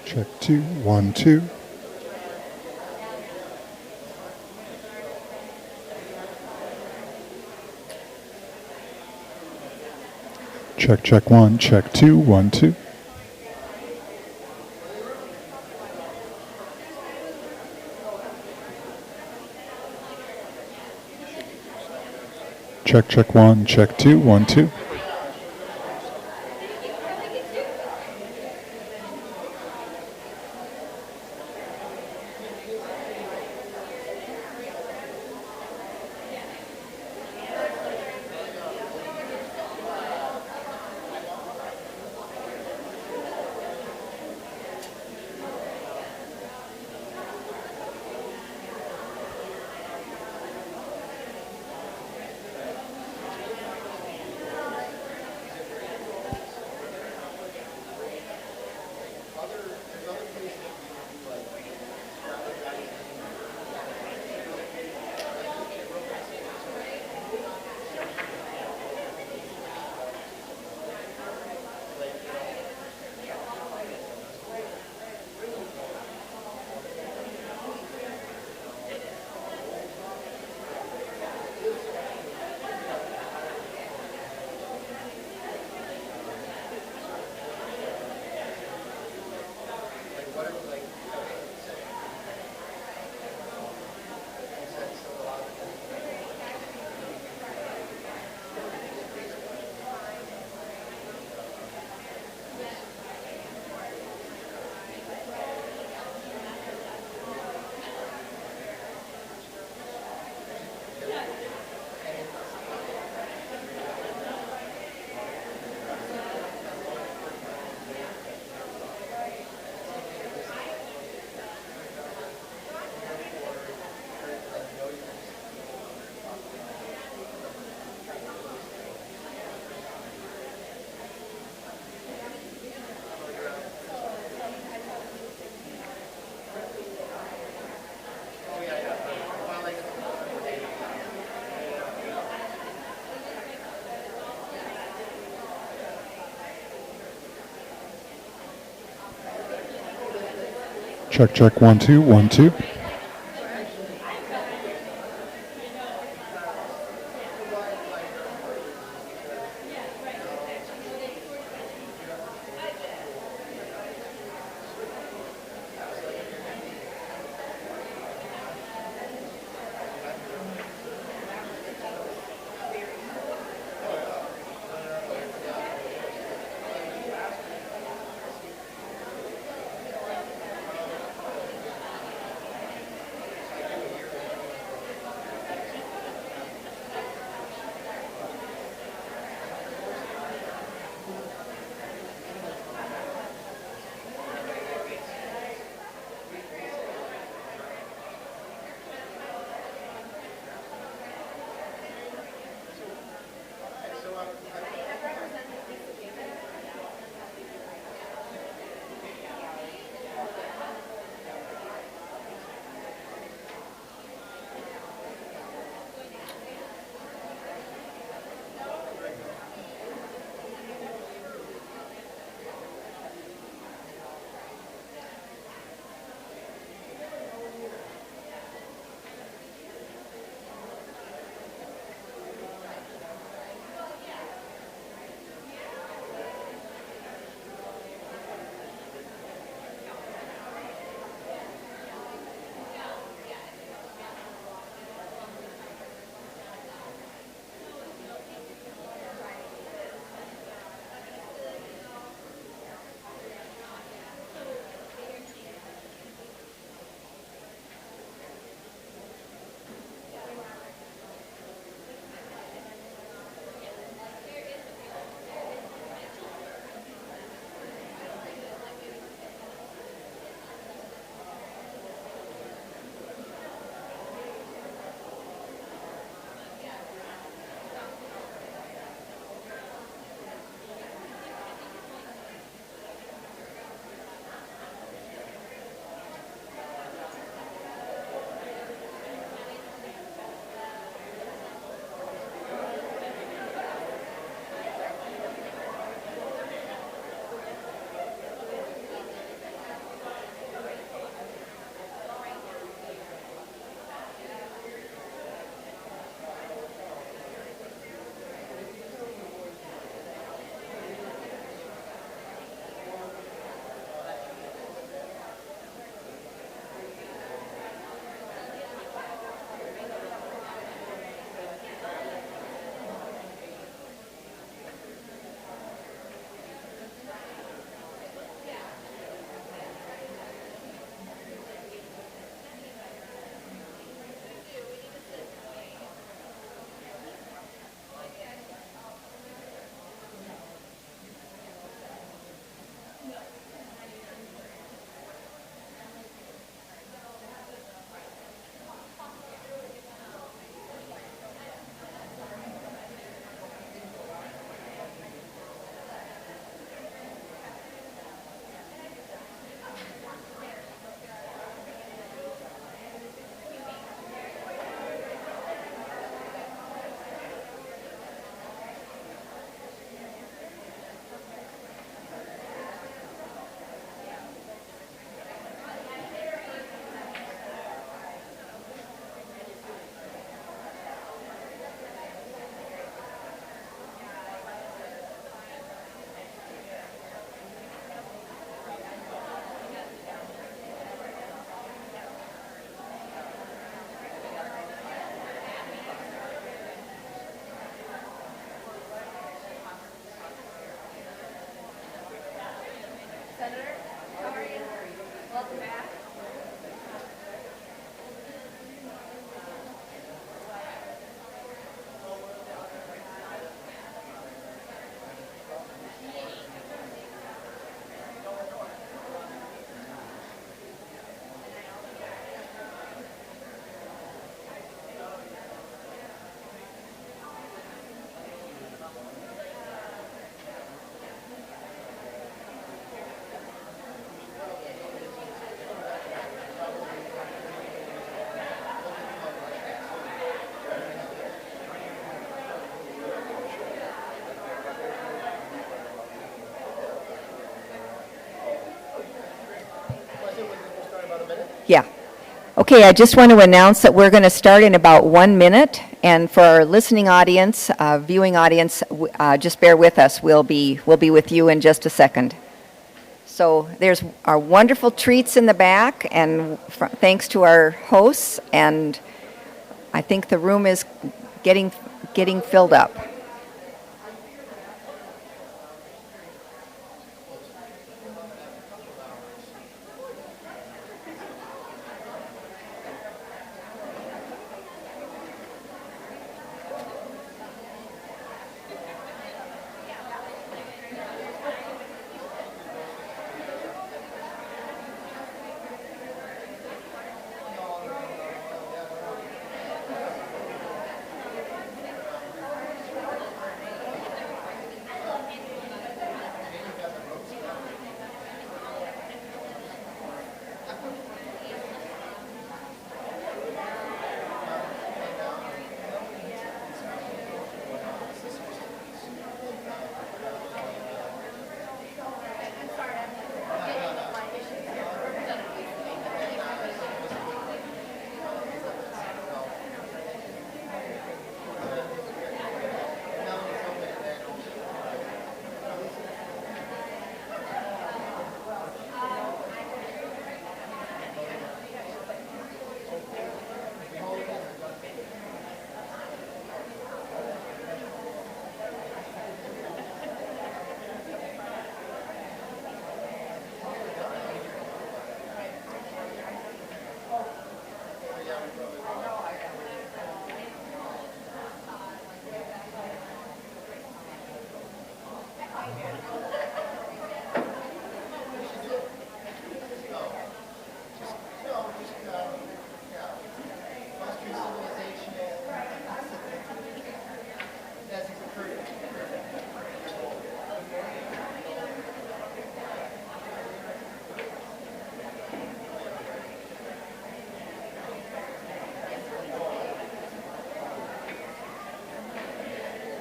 Check 2, 1, 2. Check 1, check 2, 1, 2. Check 1, check 2, 1, 2. Check 1, 2, 1, 2. Yeah. Okay, I just want to announce that we're going to start in about 1 minute. And for our listening audience, viewing audience, just bear with us. We'll be with you in just a second. So there's our wonderful treats in the back, and thanks to our hosts. And I think the room is getting filled up.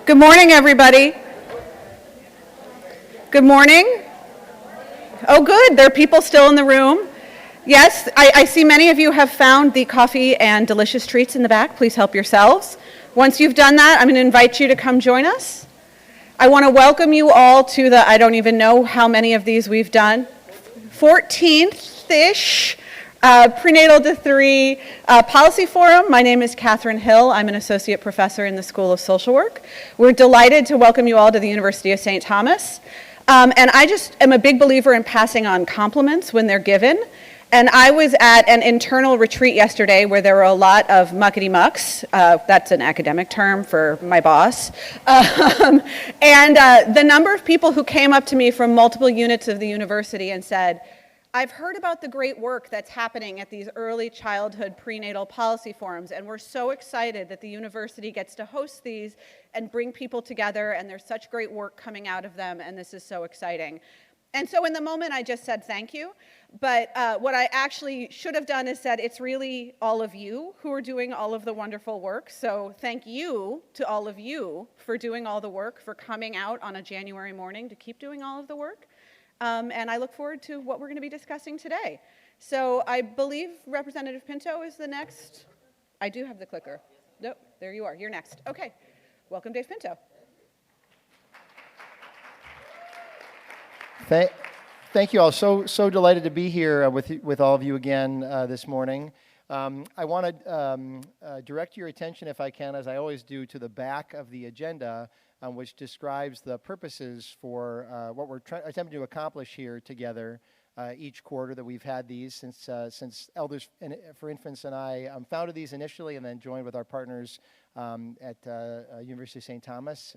Good morning, everybody. Good morning. Oh, good. There are people still in the room. Yes, I see many of you have found the coffee and delicious treats in the back. Please help yourselves. Once you've done that, I'm going to invite you to come join us. I want to welcome you all to the, I don't even know how many of these we've done, 14th-ish Prenatal to 3 Policy Forum. My name is Catherine Hill. I'm an associate professor in the School of Social Work. We're delighted to welcome you all to the University of St. Thomas. And I just am a big believer in passing on compliments when they're given. And I was at an internal retreat yesterday where there were a lot of muckety-mucks. That's an academic term for my boss. And the number of people who came up to me from multiple units of the university and said, I've heard about the great work that's happening at these early childhood prenatal policy forums, and we're so excited that the university gets to host these and bring people together, and there's such great work coming out of them, and this is so exciting. And so in the moment, I just said thank you, but what I actually should have done is said it's really all of you who are doing all of the wonderful work, so thank you to all of you for doing all the work, for coming out on a January morning to keep doing all of the work. And I look forward to what we're going to be discussing today. So I believe Representative Pinto is the next. I do have the clicker. Nope, there you are. You're next. Okay. Welcome, Dave Pinto. Thank you all. So delighted to be here with all of you again this morning. I want to direct your attention, if I can, as I always do, to the back of the agenda, which describes the purposes for what we're attempting to accomplish here together each quarter that we've had these since Elders for Infants and I founded these initially and then joined with our partners at University of St. Thomas,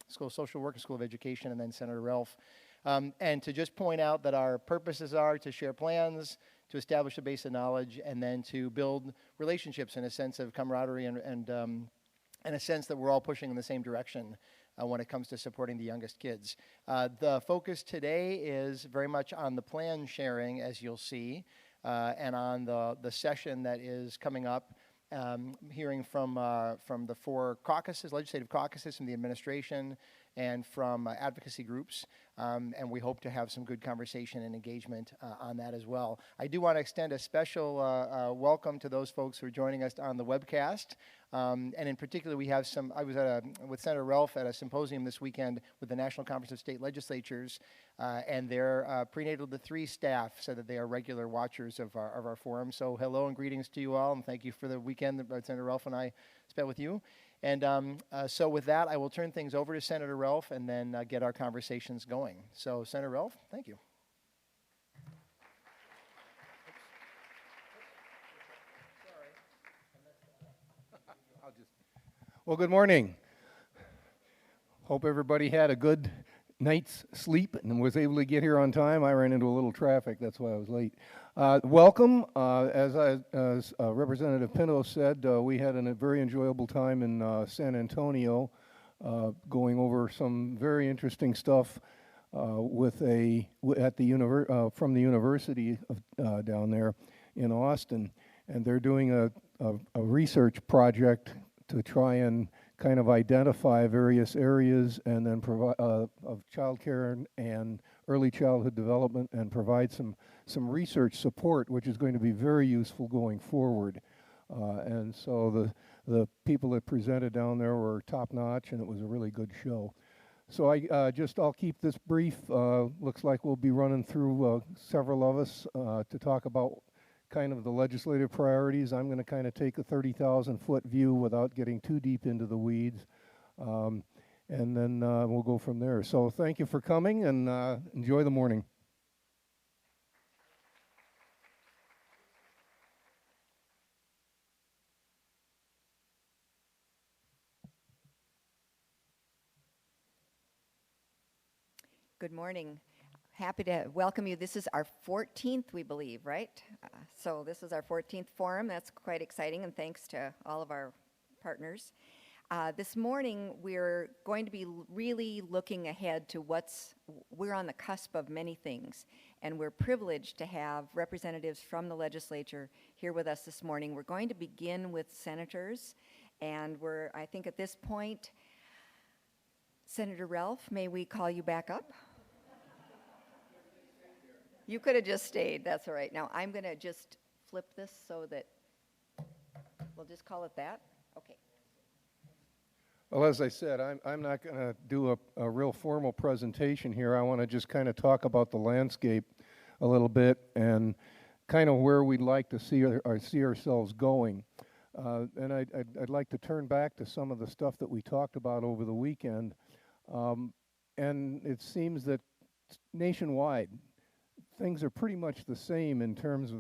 School of Social Work and School of Education, and then Senator Ralph. And to just point out that our purposes are to share plans, to establish a base of knowledge, and then to build relationships in a sense of camaraderie and a sense that we're all pushing in the same direction when it comes to supporting the youngest kids. The focus today is very much on the plan sharing, as you'll see, and on the session that is coming up, hearing from the four caucuses, legislative caucuses, from the administration, and from advocacy groups, and we hope to have some good conversation and engagement on that as well. I do want to extend a special welcome to those folks who are joining us on the webcast, and in particular we have some, I was with Senator Ralph at a symposium this weekend with the National Conference of State Legislatures, and their Prenatal to 3 staff said that they are regular watchers of our forum. So hello and greetings to you all, and thank you for the weekend that Senator Ralph and I spent with you. And so with that, I will turn things over to Senator Ralph and then get our conversations going. So Senator Ralph, thank you. Well, good morning. Hope everybody had a good night's sleep and was able to get here on time. I ran into a little traffic, that's why I was late. Welcome. As Representative Pinto said, we had a very enjoyable time in San Antonio, going over some very interesting stuff from the university down there in Austin, and they're doing a research project to try and kind of identify various areas and then provide of child care and early childhood development and provide some research support, which is going to be very useful going forward. And so the people that presented down there were top notch, and it was a really good show. So I'll keep this brief. Looks like we'll be running through several of us to talk about kind of the legislative priorities. I'm going to kind of take a 30,000-foot view without getting too deep into the weeds, and then we'll go from there. So thank you for coming, and enjoy the morning. Good morning. Happy to welcome you. This is our 14th, we believe, right? So this is our 14th forum. That's quite exciting, and thanks to all of our partners. This morning, we're going to be really looking ahead to we're on the cusp of many things, and we're privileged to have representatives from the legislature here with us this morning. We're going to begin with senators, and I think at this point, Senator Ralph, may we call you back up? You could have just stayed, that's all right. Now I'm gonna just flip this so that, we'll just call it that, okay. Well, as I said, I'm not going to do a real formal presentation here. I want to just kind of talk about the landscape a little bit and kind of where we'd like to see ourselves going. And I'd like to turn back to some of the stuff that we talked about over the weekend. And it seems that nationwide, things are pretty much the same in terms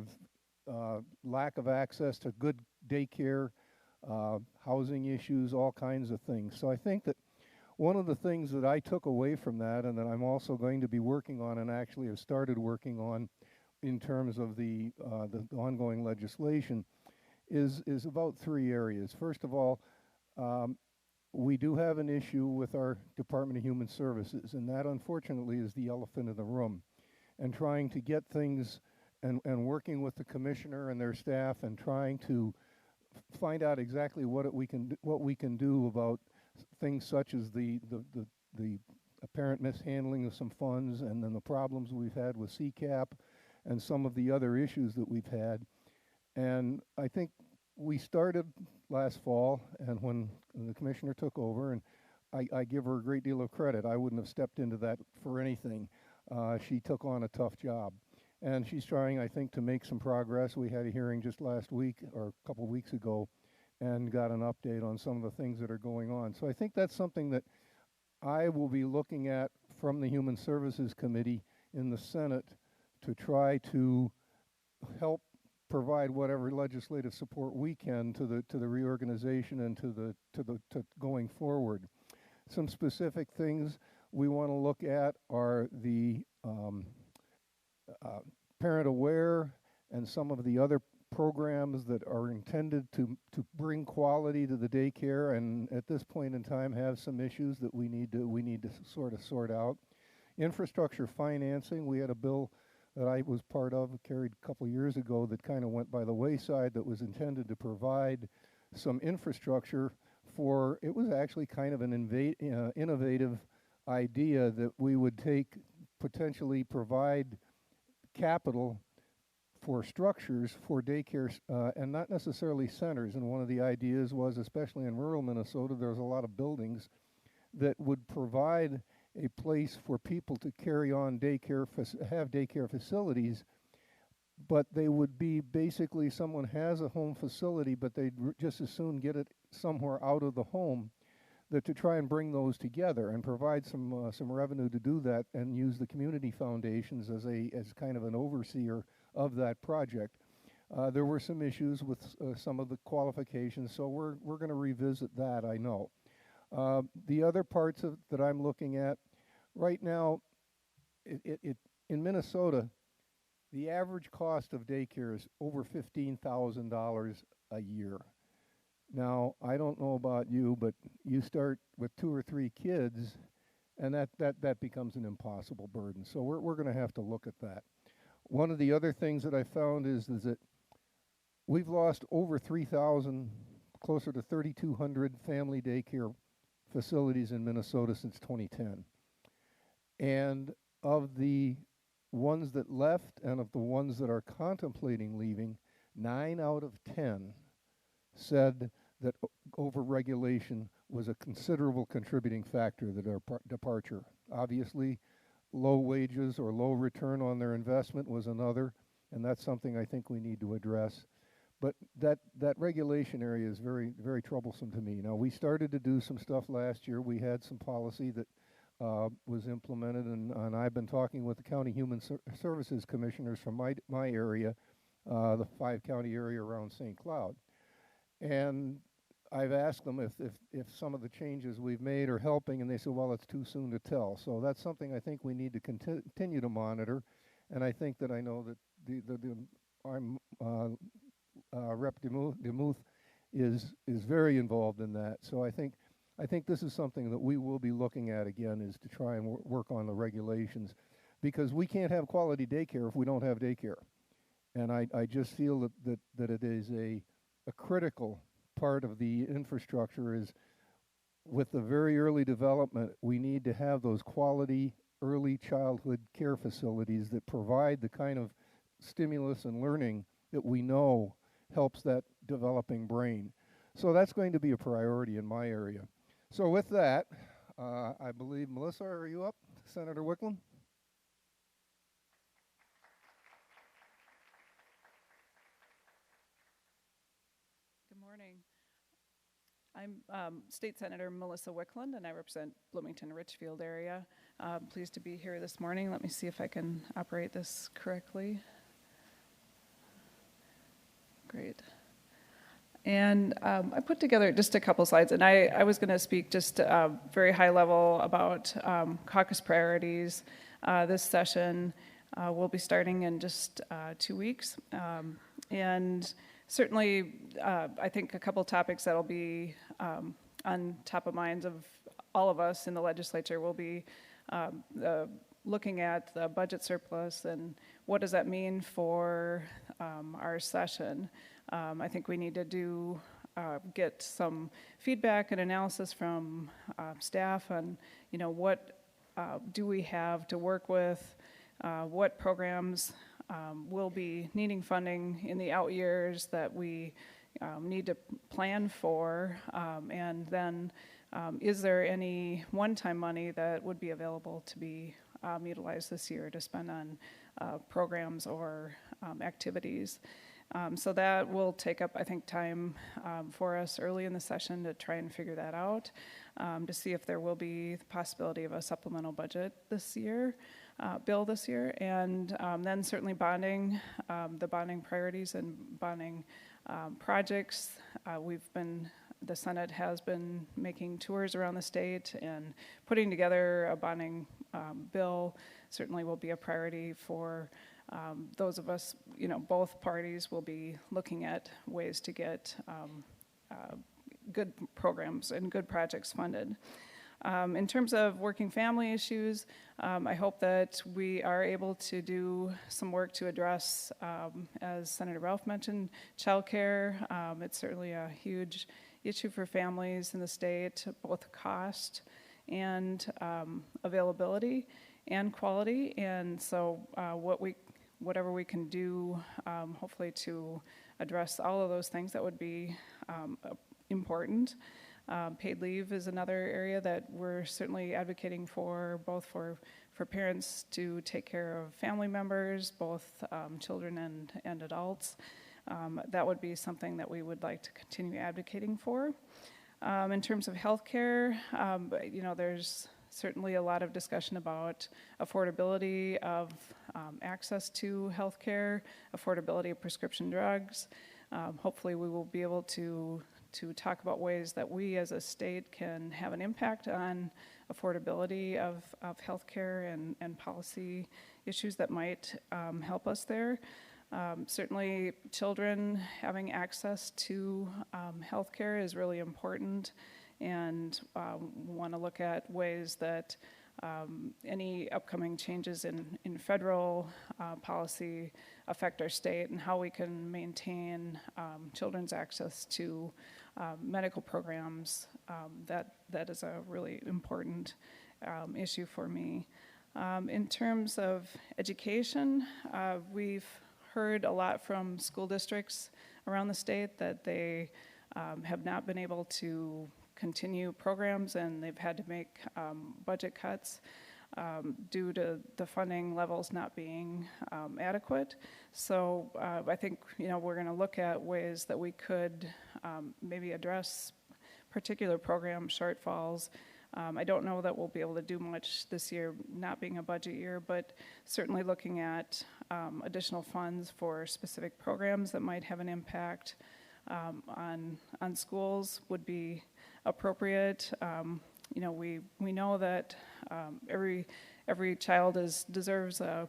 of lack of access to good daycare, housing issues, all kinds of things. So I think that one of the things that I took away from that, and that I'm also going to be working on and actually have started working on in terms of the ongoing legislation, is about 3 areas. First of all, we do have an issue with our Department of Human Services, and that unfortunately is the elephant in the room. And trying to get things and working with the commissioner and their staff and trying to find out exactly what we can do about things such as the apparent mishandling of some funds, and then the problems we've had with CCAP and some of the other issues that we've had. And I think we started last fall, and when the commissioner took over, and I give her a great deal of credit. I wouldn't have stepped into that for anything. She took on a tough job, and she's trying, I think, to make some progress. We had a hearing just last week or a couple weeks ago and got an update on some of the things that are going on. So I think that's something that I will be looking at from the Human Services Committee in the Senate to try to help provide whatever legislative support we can to the reorganization and to going forward. Some specific things we want to look at are the Parent Aware and some of the other programs that are intended to bring quality to the daycare, and at this point in time have some issues that we need to sort out. Infrastructure financing, we had a bill that I was part of, carried a couple years ago, that kind of went by the wayside, that was intended to provide some infrastructure for, it was actually kind of an innovative idea that we would potentially provide capital for structures for daycares and not necessarily centers. And one of the ideas was, especially in rural Minnesota, there's a lot of buildings that would provide a place for people to carry on have daycare facilities, but they would be basically, someone has a home facility, but they'd just as soon get it somewhere out of the home, that to try and bring those together and provide some revenue to do that, and use the community foundations as kind of an overseer of that project. There were some issues with some of the qualifications, so we're going to revisit that, I know. The other parts that I'm looking at right now, in Minnesota, the average cost of daycare is over $15,000 a year. Now, I don't know about you, but you start with 2 or 3 kids, and that becomes an impossible burden. So we're going to have to look at that. One of the other things that I found is that we've lost over 3,000, closer to 3,200 family daycare facilities in Minnesota since 2010. And of the ones that left and of the ones that are contemplating leaving, 9 out of 10 said that overregulation was a considerable contributing factor to their departure. Obviously, low wages or low return on their investment was another, and that's something I think we need to address. But that regulation area is very, very troublesome to me. Now, we started to do some stuff last year. We had some policy that was implemented, and I've been talking with the county human services commissioners from my area, the 5-county area around St. Cloud. And I've asked them if some of the changes we've made are helping, and they said, well, it's too soon to tell. So that's something I think we need to continue to monitor, and I think that I know that Rep. DeMuth is very involved in that. So I think this is something that we will be looking at again, is to try and work on the regulations, because we can't have quality daycare if we don't have daycare. And I just feel that it is a critical part of the infrastructure. Is with the very early development, we need to have those quality early childhood care facilities that provide the kind of stimulus and learning that we know helps that developing brain. So that's going to be a priority in my area. So with that, I believe, Melissa, are you up? Senator Wickland? Good morning. I'm State Senator Melissa Wickland, and I represent Bloomington-Richfield area. Pleased to be here this morning. Let me see if I can operate this correctly. Great. And I put together just a couple slides, and I was going to speak just very high level about caucus priorities. This session will be starting in just 2 weeks. And certainly, I think a couple topics that'll be on top of minds of all of us in the legislature will be looking at the budget surplus and what does that mean for our session. I think we need to get some feedback and analysis from staff on, what do we have to work with, what programs will be needing funding in the out years that we need to plan for, and then is there any one-time money that would be available to be utilized this year to spend on programs or activities. So that will take up, I think, time for us early in the session to try and figure that out, to see if there will be the possibility of a supplemental budget this year. bill this year, and then certainly bonding, the bonding priorities and bonding projects. The Senate has been making tours around the state and putting together a bonding bill. Certainly will be a priority for those of us, both parties will be looking at ways to get good programs and good projects funded. In terms of working family issues, I hope that we are able to do some work to address, as Senator Ralph mentioned, childcare. It's certainly a huge issue for families in the state, both cost and availability and quality. And so whatever we can do, hopefully to address all of those things, that would be important. Paid leave is another area that we're certainly advocating for, both for parents to take care of family members, both children and adults. That would be something that we would like to continue advocating for. In terms of healthcare, there's certainly a lot of discussion about affordability of access to healthcare, affordability of prescription drugs. Hopefully we will be able to talk about ways that we as a state can have an impact on affordability of healthcare and policy issues that might help us there. Certainly children having access to healthcare is really important, and want to look at ways that any upcoming changes in federal policy affect our state, and how we can maintain children's access to medical programs. That is a really important issue for me. In terms of education, we've heard a lot from school districts around the state that they have not been able to continue programs, and they've had to make budget cuts due to the funding levels not being adequate. So I think we're going to look at ways that we could maybe address particular program shortfalls. I don't know that we'll be able to do much this year, not being a budget year, but certainly looking at additional funds for specific programs that might have an impact on schools would be appropriate. We know that every child deserves a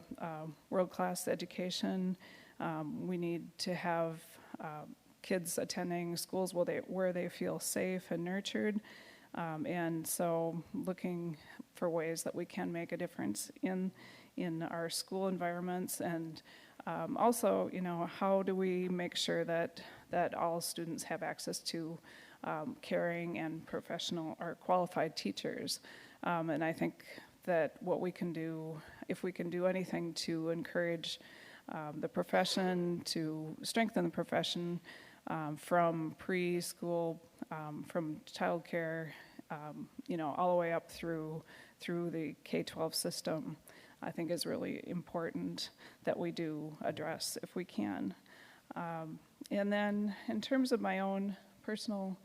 world-class education. We need to have kids attending schools where they feel safe and nurtured. And so looking for ways that we can make a difference in our school environments, and also, how do we make sure that all students have access to caring and professional or qualified teachers. And I think that what we can do, if we can do anything to encourage the profession, to strengthen the profession from preschool, from childcare, all the way up through the K-12 system, I think is really important that we do address if we can. And then in terms of my own personal,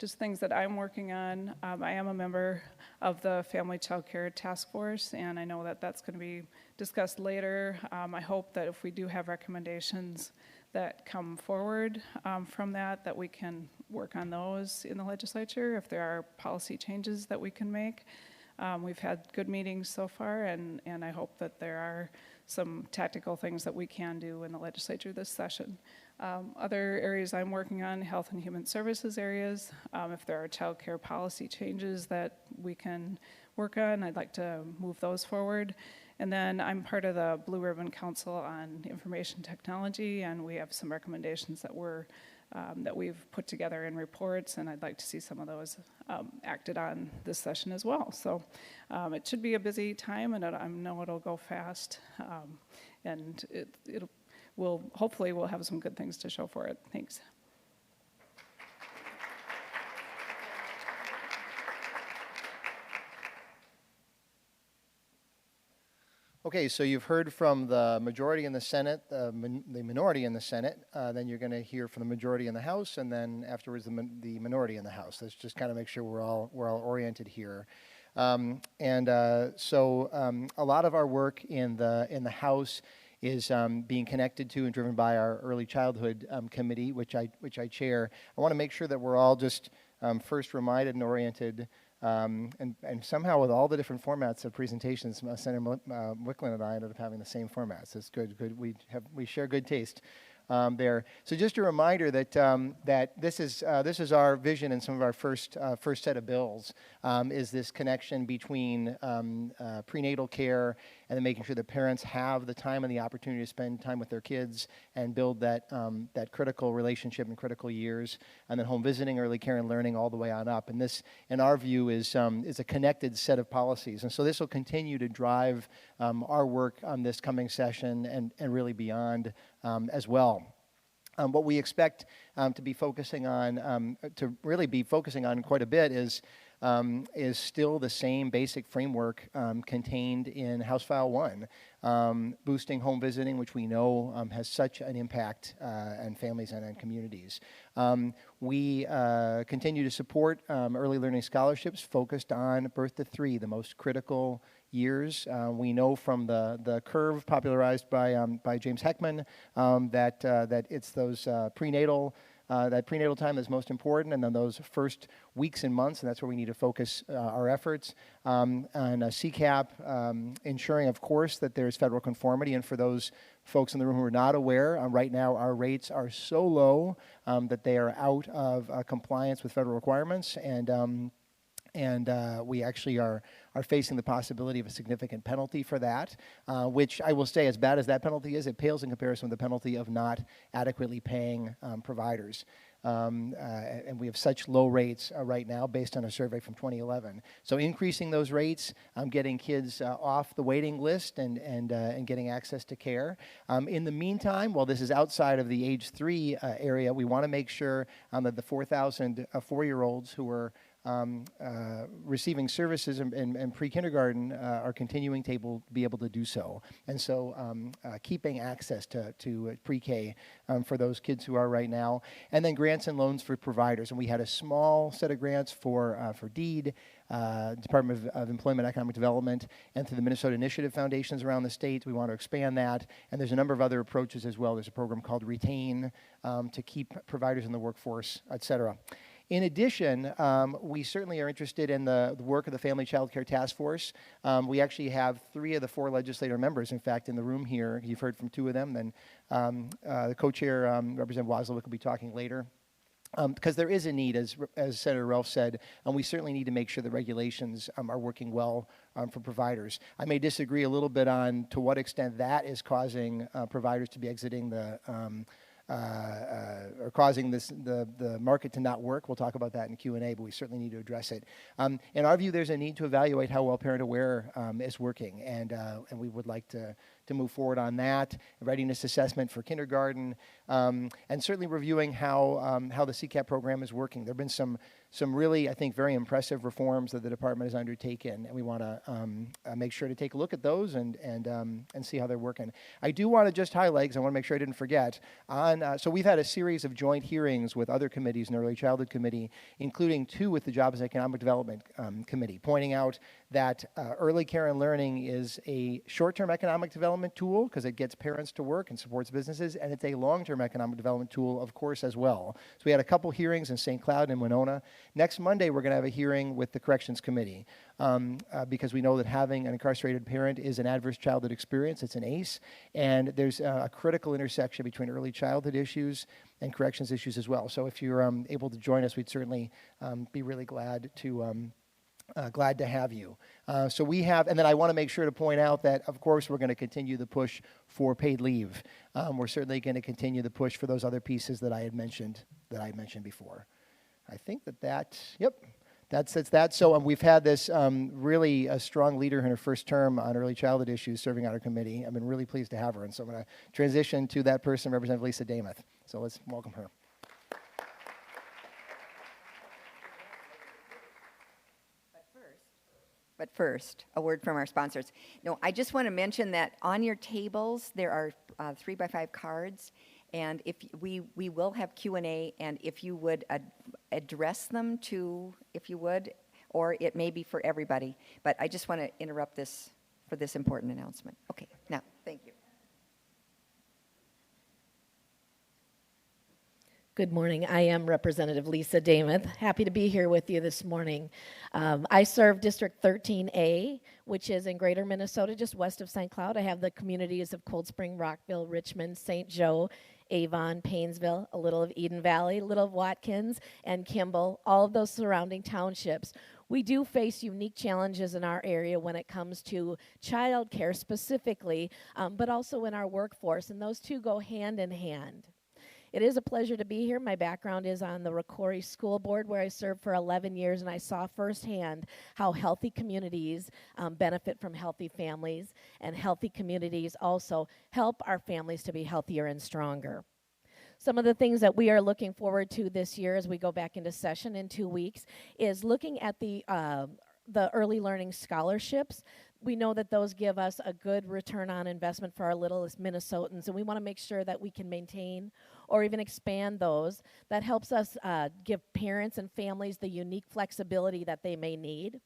just things that I'm working on, I am a member of the Family Child Care Task Force, and I know that that's going to be discussed later. I hope that if we do have recommendations that come forward from that we can work on those in the legislature if there are policy changes that we can make. We've had good meetings so far, and I hope that there are some tactical things that we can do in the legislature this session. Other areas I'm working on, health and human services areas. If there are child care policy changes that we can work on, I'd like to move those forward. And then I'm part of the Blue Ribbon Council on Information Technology, and we have some recommendations that we've put together in reports, and I'd like to see some of those acted on this session as well. So it should be a busy time, and I know it'll go fast, and hopefully we'll have some good things to show for it. Thanks. Okay, so you've heard from the majority in the Senate, the minority in the Senate, then you're going to hear from the majority in the House, and then afterwards the minority in the House. Let's just kind of make sure we're all oriented here. A lot of our work in the House is being connected to and driven by our early childhood committee, which I chair. I want to make sure that we're all just first reminded and oriented, and somehow with all the different formats of presentations, Senator Wicklund and I ended up having the same formats. It's good. We share good taste. There. So just a reminder that that this is our vision and some of our first set of bills is this connection between prenatal care and then making sure that parents have the time and the opportunity to spend time with their kids and build that that critical relationship in critical years, and then home visiting, early care, and learning all the way on up. And this, in our view, is a connected set of policies. And so this will continue to drive our work on this coming session and really beyond as well. What we expect to be focusing on, to really be focusing on quite a bit, is still the same basic framework contained in House File 1, boosting home visiting, which we know has such an impact on families and on communities. We continue to support early learning scholarships focused on birth to 3, the most critical years. We know from the curve popularized by James Heckman that it's those prenatal time that's most important, and then those first weeks and months, and that's where we need to focus our efforts. On CCAP, ensuring, of course, that there's federal conformity, and for those folks in the room who are not aware, right now our rates are so low that they are out of compliance with federal requirements, and we actually are facing the possibility of a significant penalty for that, which I will say, as bad as that penalty is, it pales in comparison with the penalty of not adequately paying providers. And we have such low rates right now based on a survey from 2011. So increasing those rates, getting kids off the waiting list and getting access to care. In the meantime, while this is outside of the age 3 area, we want to make sure that the 4,000 4-year-olds who are receiving services in pre-kindergarten are continuing to be able to do so. And so keeping access to pre-K for those kids who are right now. And then grants and loans for providers. And we had a small set of grants for DEED, Department of Employment and Economic Development, and through the Minnesota Initiative Foundations around the state. We want to expand that. And there's a number of other approaches as well. There's a program called Retain to keep providers in the workforce, et cetera. In addition, we certainly are interested in the work of the Family Child Care Task Force. We actually have 3 of the 4 legislator members, in fact, in the room here. You've heard from 2 of them. Then the co-chair, Representative Wozlowick, will be talking later. Because there is a need, as Senator Ralph said, and we certainly need to make sure the regulations are working well for providers. I may disagree a little bit on to what extent that is causing providers to be exiting the or causing the market to not work. We'll talk about that in Q&A, but we certainly need to address it. In our view, there's a need to evaluate how well Parent Aware is working, and we would like to move forward on that, readiness assessment for kindergarten, and certainly reviewing how the CCAP program is working. There have been some really, I think, very impressive reforms that the department has undertaken, and we want to make sure to take a look at those and see how they're working. I do want to just highlight, because I want to make sure I didn't forget, so we've had a series of joint hearings with other committees in the Early Childhood Committee, including 2 with the Jobs and Economic Development Committee, pointing out that early care and learning is a short-term economic development tool because it gets parents to work and supports businesses, and it's a long-term economic development tool, of course, as well. So we had a couple hearings in St. Cloud and Winona. Next Monday, we're going to have a hearing with the Corrections Committee because we know that having an incarcerated parent is an adverse childhood experience. It's an ACE, and there's a critical intersection between early childhood issues and corrections issues as well. So if you're able to join us, we'd certainly be really glad to have you. So we have, and then I want to make sure to point out that, of course, we're going to continue the push for paid leave. We're certainly going to continue the push for those other pieces that I had mentioned before. I think that's that. So we've had this really a strong leader in her first term on early childhood issues serving on our committee. I've been really pleased to have her, and so I'm going to transition to that person, Representative Lisa Damuth. So let's welcome her. But first, a word from our sponsors. No, I just want to mention that on your tables there are 3x5 cards, and if we will have Q&A, and if you would address them to, if you would, or it may be for everybody. But I just want to interrupt this for this important announcement. Okay, now, thank you. Good morning. I am Representative Lisa Damath. Happy to be here with you this morning. I serve District 13A, which is in Greater Minnesota, just west of St. Cloud. I have the communities of Cold Spring, Rockville, Richmond, St. Joe, Avon, Painesville, a little of Eden Valley, a little of Watkins, and Kimball, all of those surrounding townships. We do face unique challenges in our area when it comes to childcare specifically, but also in our workforce, and those two go hand in hand. It is a pleasure to be here. My background is on the Rocori School Board, where I served for 11 years, and I saw firsthand how healthy communities benefit from healthy families, and healthy communities also help our families to be healthier and stronger. Some of the things that we are looking forward to this year as we go back into session in 2 weeks is looking at the early learning scholarships. We know that those give us a good return on investment for our littlest Minnesotans, and we want to make sure that we can maintain or even expand those. That helps us give parents and families the unique flexibility that they may need.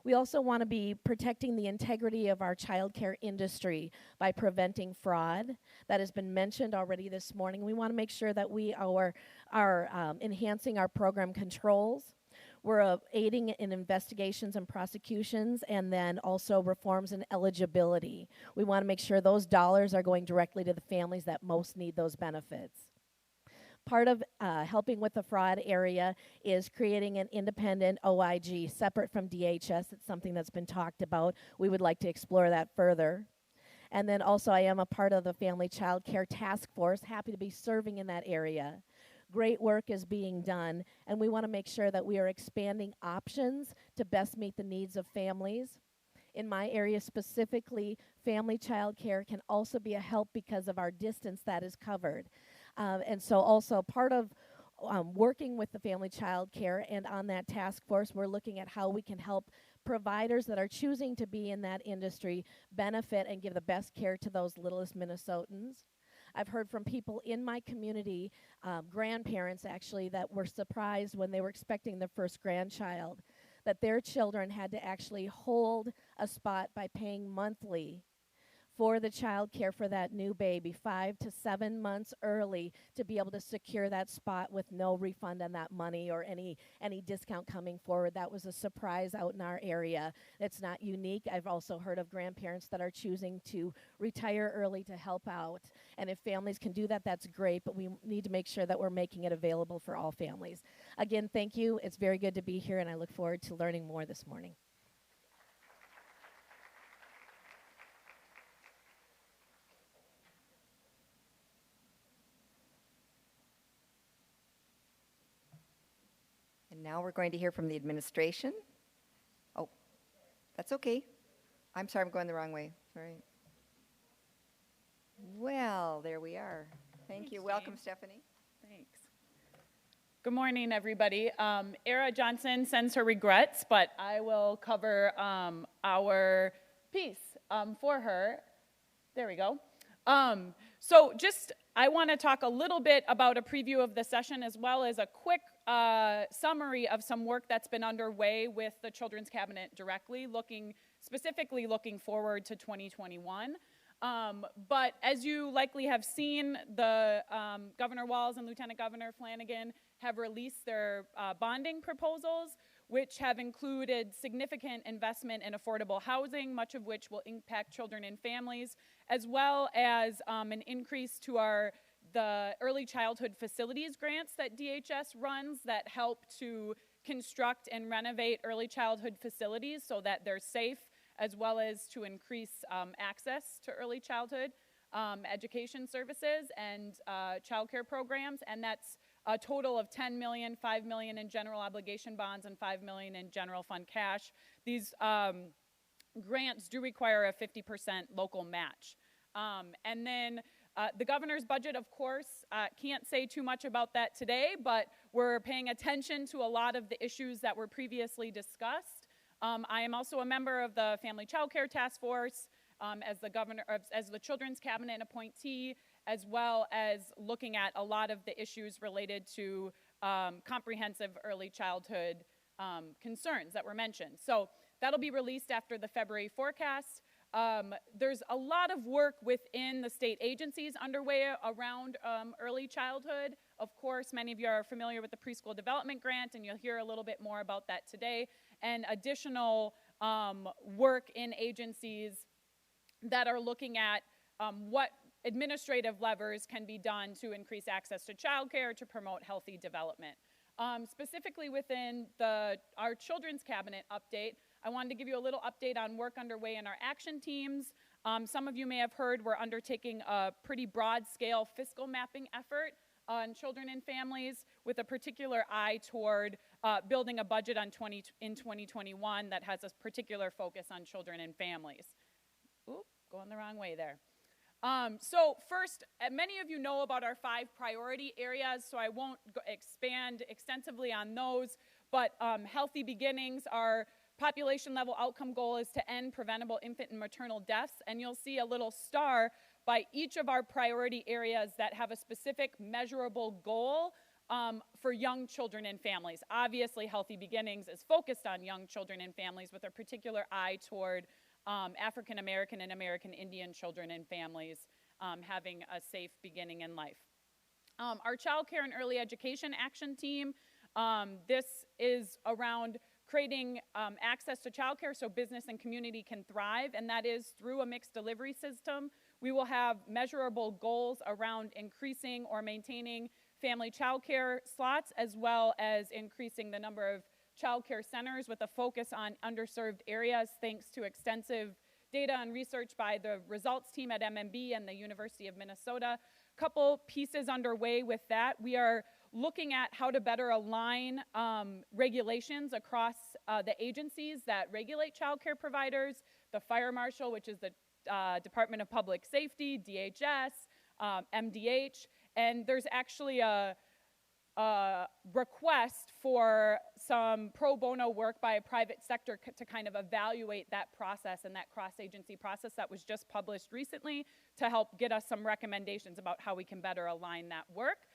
We also want to be protecting the integrity of our childcare industry by preventing fraud. That has been mentioned already this morning. We want to make sure that we are enhancing our program controls. We're aiding in investigations and prosecutions, and then also reforms and eligibility. We want to make sure those dollars are going directly to the families that most need those benefits. Part of helping with the fraud area is creating an independent OIG separate from DHS. It's something that's been talked about. We would like to explore that further. And then also I am a part of the Family Child Care Task Force, happy to be serving in that area. Great work is being done, and we want to make sure that we are expanding options to best meet the needs of families. In my area specifically, family child care can also be a help because of our distance that is covered. And so also part of working with the family child care and on that task force, we're looking at how we can help providers that are choosing to be in that industry benefit and give the best care to those littlest Minnesotans. I've heard from people in my community, grandparents actually, that were surprised when they were expecting their first grandchild, that their children had to actually hold a spot by paying monthly for the child care for that new baby 5 to 7 months early to be able to secure that spot with no refund on that money or any discount coming forward. That was a surprise out in our area. It's not unique. I've also heard of grandparents that are choosing to retire early to help out. And if families can do that, that's great, but we need to make sure that we're making it available for all families. Again, thank you. It's very good to be here, and I look forward to learning more this morning. And now we're going to hear from the administration. Oh, that's okay. I'm sorry, I'm going the wrong way. Sorry. Well, there we are. Thank you. Welcome, Jane. Stephanie. Thanks. Good morning, everybody. Era Johnson sends her regrets, but I will cover our piece for her. There we go. I want to talk a little bit about a preview of the session as well as a quick summary of some work that's been underway with the Children's Cabinet directly, specifically looking forward to 2021. But as you likely have seen, the Governor Walz and Lieutenant Governor Flanagan have released their bonding proposals, which have included significant investment in affordable housing, much of which will impact children and families, as well as an increase to the early childhood facilities grants that DHS runs that help to construct and renovate early childhood facilities so that they're safe, as well as to increase access to early childhood education services and child care programs. And that's a total of $10 million, $5 million in general obligation bonds, and $5 million in general fund cash. These grants do require a 50% local match. And then the governor's budget, of course, can't say too much about that today, but we're paying attention to a lot of the issues that were previously discussed. I am also a member of the Family Child Care Task Force as the Children's Cabinet appointee, as well as looking at a lot of the issues related to comprehensive early childhood concerns that were mentioned. So that'll be released after the February forecast. There's a lot of work within the state agencies underway around early childhood. Of course, many of you are familiar with the Preschool Development Grant, and you'll hear a little bit more about that today, and additional work in agencies that are looking at what administrative levers can be done to increase access to childcare to promote healthy development. Specifically within our Children's Cabinet update, I wanted to give you a little update on work underway in our action teams. Some of you may have heard we're undertaking a pretty broad-scale fiscal mapping effort on children and families with a particular eye toward building a budget in 2021 that has a particular focus on children and families. Oop, going the wrong way there. So first, many of you know about our 5 priority areas, so I won't expand extensively on those, but healthy beginnings, our population level outcome goal is to end preventable infant and maternal deaths, and you'll see a little star by each of our priority areas that have a specific measurable goal for young children and families. Obviously, healthy beginnings is focused on young children and families with a particular eye toward African American and American Indian children and families having a safe beginning in life. Our Child Care and Early Education Action Team, this is around creating access to childcare so business and community can thrive, and that is through a mixed delivery system. We will have measurable goals around increasing or maintaining family childcare slots, as well as increasing the number of childcare centers with a focus on underserved areas, thanks to extensive data and research by the results team at MMB and the University of Minnesota. Couple pieces underway with that. We are looking at how to better align regulations across the agencies that regulate childcare providers, the Fire Marshal, which is the Department of Public Safety, DHS, MDH, and there's actually a request for some pro bono work by a private sector to kind of evaluate that process and that cross-agency process that was just published recently to help get us some recommendations about how we can better align that work.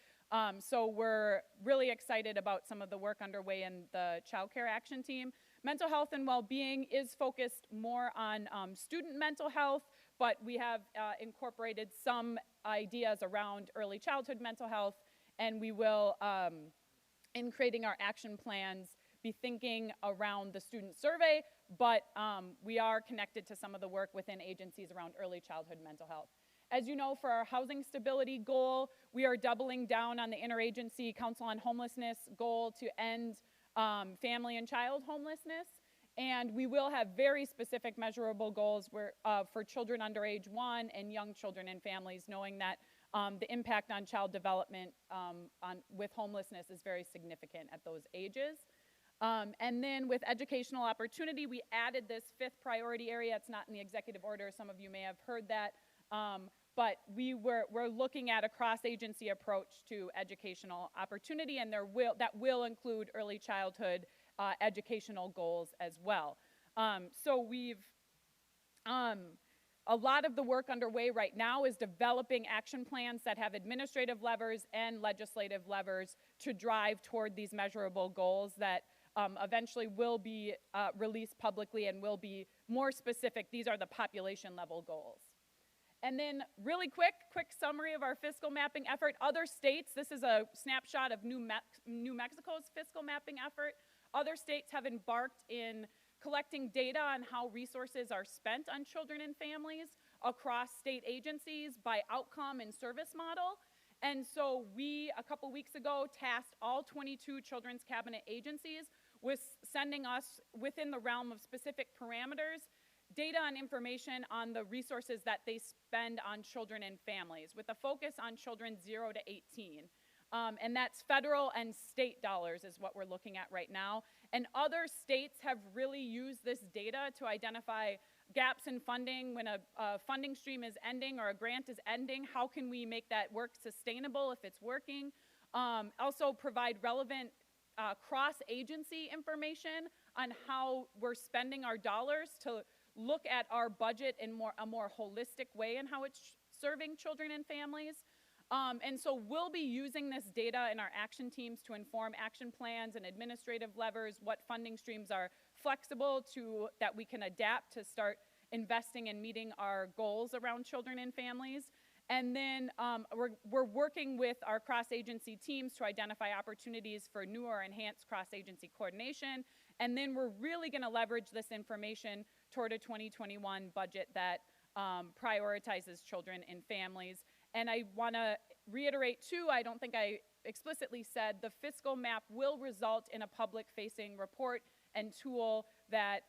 So we're really excited about some of the work underway in the Child Care Action Team. Mental health and well-being is focused more on student mental health, but we have incorporated some ideas around early childhood mental health, and we will, in creating our action plans, be thinking around the student survey, but we are connected to some of the work within agencies around early childhood mental health. As you know, for our housing stability goal, we are doubling down on the Interagency Council on Homelessness goal to end family and child homelessness. And we will have very specific measurable goals for children under age 1 and young children and families, knowing that the impact on child development with homelessness is very significant at those ages. And then with educational opportunity, we added this 5th priority area. It's not in the executive order. Some of you may have heard that. But we're looking at a cross-agency approach to educational opportunity, and that will include early childhood educational goals as well. So a lot of the work underway right now is developing action plans that have administrative levers and legislative levers to drive toward these measurable goals that eventually will be released publicly and will be more specific. These are the population level goals. And then really quick summary of our fiscal mapping effort. Other states, this is a snapshot of New Mexico's fiscal mapping effort. Other states have embarked in collecting data on how resources are spent on children and families across state agencies by outcome and service model. And so we, a couple weeks ago, tasked all 22 Children's Cabinet agencies with sending us, within the realm of specific parameters, data and information on the resources that they spend on children and families, with a focus on children 0 to 18. And that's federal and state dollars is what we're looking at right now. And other states have really used this data to identify gaps in funding. When a funding stream is ending or a grant is ending, how can we make that work sustainable if it's working? Also provide relevant cross-agency information on how we're spending our dollars to look at our budget in a more holistic way and how it's serving children and families. And so we'll be using this data in our action teams to inform action plans and administrative levers, what funding streams are flexible to that we can adapt to start investing and meeting our goals around children and families. And then we're working with our cross-agency teams to identify opportunities for new or enhanced cross-agency coordination. And then we're really going to leverage this information toward a 2021 budget that prioritizes children and families. And I want to reiterate, too, I don't think I explicitly said, the fiscal map will result in a public-facing report and tool that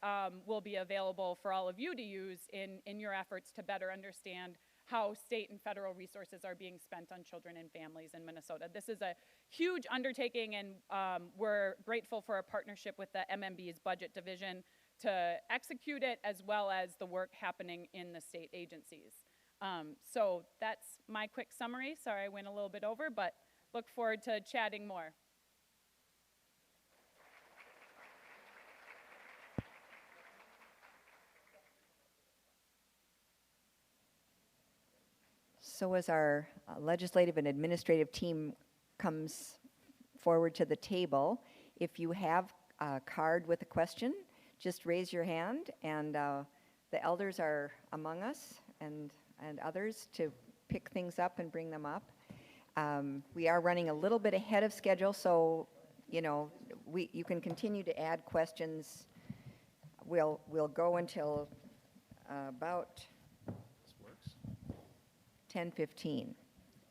will be available for all of you to use in your efforts to better understand how state and federal resources are being spent on children and families in Minnesota. This is a huge undertaking, and we're grateful for a partnership with the MMB's budget division to execute it, as well as the work happening in the state agencies. So that's my quick summary. Sorry I went a little bit over, but look forward to chatting more. So as our legislative and administrative team comes forward to the table, if you have a card with a question, just raise your hand, and the elders are among us and others to pick things up and bring them up. We are running a little bit ahead of schedule, so you can continue to add questions. We'll go until about 10:15,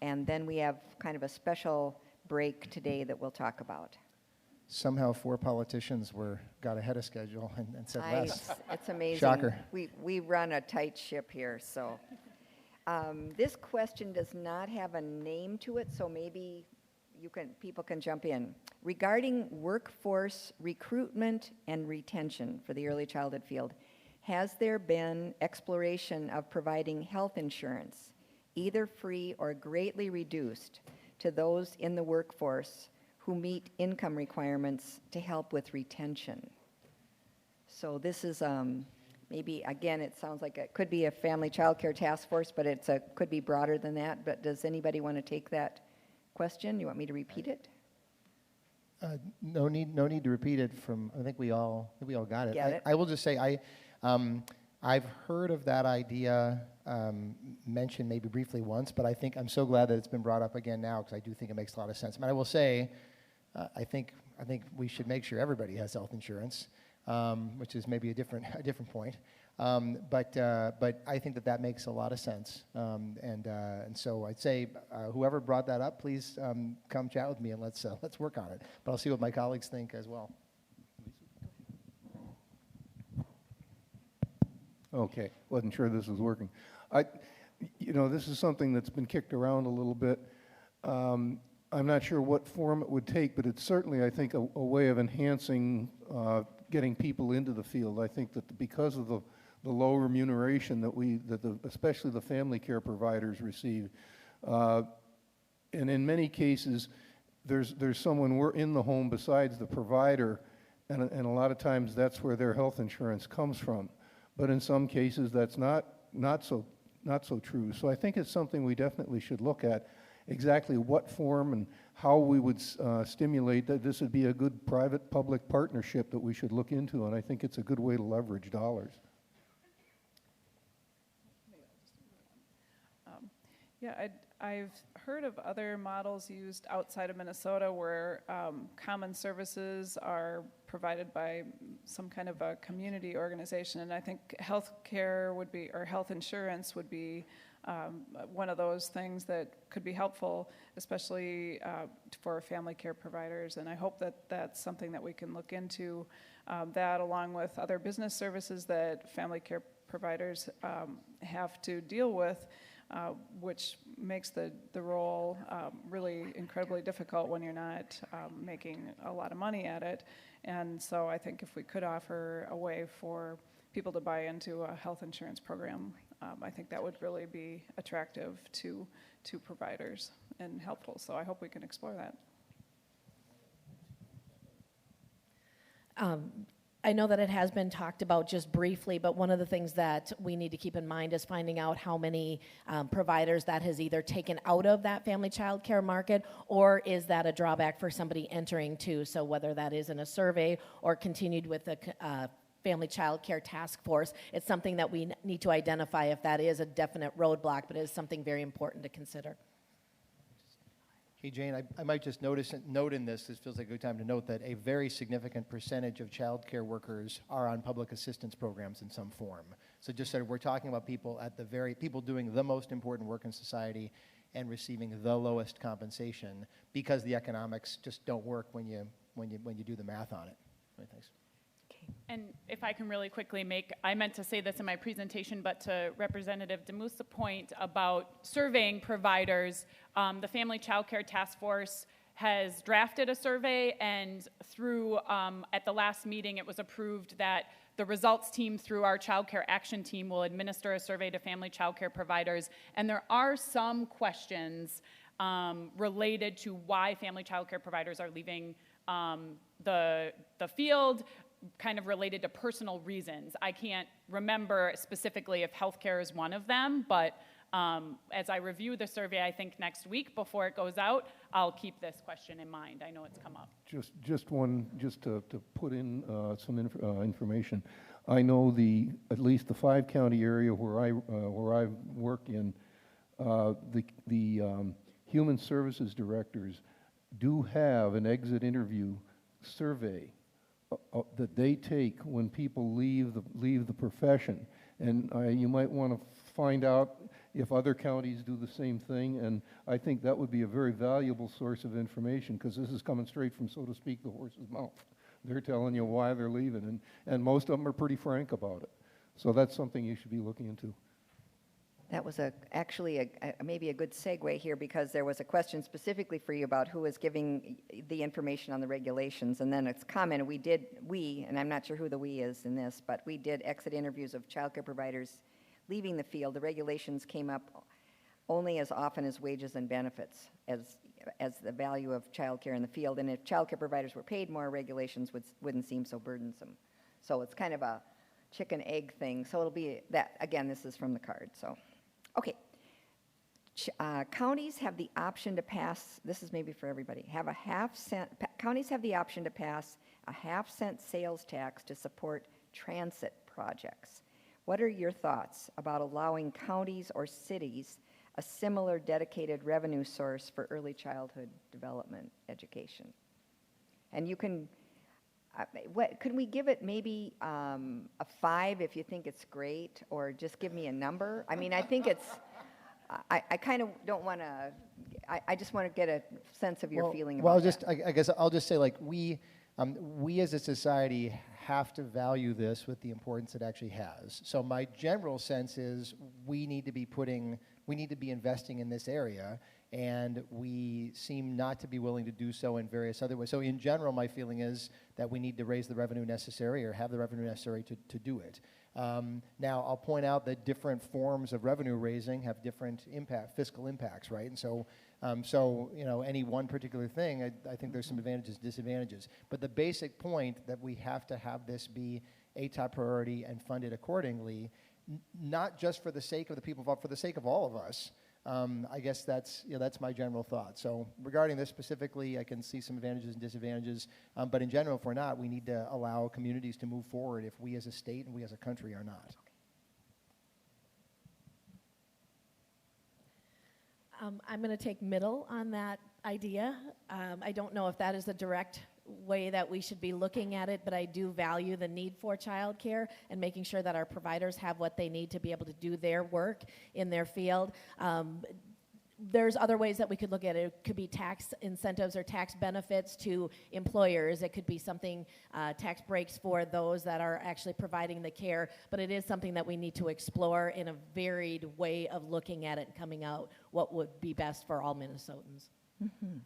and then we have kind of a special break today that we'll talk about. Somehow 4 politicians got ahead of schedule and said less. It's amazing. Shocker. We run a tight ship here, so. This question does not have a name to it, so maybe people can jump in. Regarding workforce recruitment and retention for the early childhood field, has there been exploration of providing health insurance, either free or greatly reduced, to those in the workforce who meet income requirements to help with retention? So this is maybe, again, it sounds like it could be a family child care task force, but could be broader than that. But does anybody want to take that question? You want me to repeat it? No need to repeat it. I think we all got it. Got it. I will just say I've heard of that idea mentioned maybe briefly once, but I'm so glad that it's been brought up again now, because I do think it makes a lot of sense. I will say, I think we should make sure everybody has health insurance, which is maybe a different point. But I think that makes a lot of sense. And so I'd say whoever brought that up, please come chat with me and let's work on it. But I'll see what my colleagues think as well. Okay, wasn't sure this was working. This is something that's been kicked around a little bit. I'm not sure what form it would take, but it's certainly, I think, a way of enhancing getting people into the field. I think that because of the low remuneration that especially the family care providers receive, and in many cases, there's someone in the home besides the provider, and a lot of times that's where their health insurance comes from. But in some cases, that's not so true. So I think it's something we definitely should look at, exactly what form and how we would stimulate that. This would be a good private-public partnership that we should look into, and I think it's a good way to leverage dollars. Yeah, I've heard of other models used outside of Minnesota where common services are provided by some kind of a community organization, and I think healthcare would be, or health insurance would be one of those things that could be helpful, especially for family care providers, and I hope that that's something that we can look into, that along with other business services that family care providers have to deal with, which makes the role really incredibly difficult when you're not making a lot of money at it. And so I think if we could offer a way for people to buy into a health insurance program, I think that would really be attractive to providers and helpful. So I hope we can explore that. I know that it has been talked about just briefly, but one of the things that we need to keep in mind is finding out how many providers that has either taken out of that family child care market, or is that a drawback for somebody entering too? So whether that is in a survey or continued with the Family Child Care Task Force, it's something that we need to identify if that is a definite roadblock, but it is something very important to consider. Hey, Jane, I might just note in this feels like a good time to note that a very significant percentage of child care workers are on public assistance programs in some form. So just so we're talking about people people doing the most important work in society and receiving the lowest compensation because the economics just don't work when you do the math on it. Right, thanks. And if I can really quickly I meant to say this in my presentation, but to Representative DeMusa's point about surveying providers, the Family Child Care Task Force has drafted a survey, and through, at the last meeting, it was approved that the results team through our Child Care Action Team will administer a survey to family child care providers. And there are some questions related to why family child care providers are leaving the field, kind of related to personal reasons. I can't remember specifically if healthcare is one of them, but as I review the survey, I think next week before it goes out, I'll keep this question in mind. I know it's come up. Just to put in some information. I know at least the 5-county area where I work in, the human services directors do have an exit interview survey that they take when people leave the profession, and you might want to find out if other counties do the same thing, and I think that would be a very valuable source of information, because this is coming straight from, so to speak, the horse's mouth. They're telling you why they're leaving, and most of them are pretty frank about it. So that's something you should be looking into. That was actually maybe a good segue here, because there was a question specifically for you about who was giving the information on the regulations, and then it's comment, and I'm not sure who the we is in this, but we did exit interviews of childcare providers leaving the field. The regulations came up only as often as wages and benefits as the value of childcare in the field, and if childcare providers were paid more, regulations wouldn't seem so burdensome. So it's kind of a chicken-egg thing, so it'll be that, again, this is from the card, so. Okay, counties have the option to pass, this is maybe for everybody, counties have the option to pass a half-cent sales tax to support transit projects. What are your thoughts about allowing counties or cities a similar dedicated revenue source for early childhood development education? And you can, could we give it maybe a 5 if you think it's great, or just give me a number? I mean, I think it's, I kind of don't want to, I just want to get a sense of your feeling about that. I guess I'll just say, like, we as a society have to value this with the importance it actually has. So my general sense is we need to be investing in this area, and we seem not to be willing to do so in various other ways. So in general, my feeling is that we need to raise the revenue necessary, or have the revenue necessary to do it. Now, I'll point out that different forms of revenue raising have different fiscal impacts, right? And so, any one particular thing, I think there's some advantages, disadvantages. But the basic point that we have to have this be a top priority and funded accordingly, not just for the sake of the people involved, for the sake of all of us. I guess that's my general thought. So regarding this specifically, I can see some advantages and disadvantages. But in general, if we're not, we need to allow communities to move forward if we as a state and we as a country are not. I'm going to take middle on that idea. I don't know if that is the direct way that we should be looking at it, but I do value the need for childcare and making sure that our providers have what they need to be able to do their work in their field. There's other ways that we could look at it. It could be tax incentives or tax benefits to employers. It could be something, tax breaks for those that are actually providing the care, but it is something that we need to explore in a varied way of looking at it and coming out what would be best for all Minnesotans. Mm-hmm.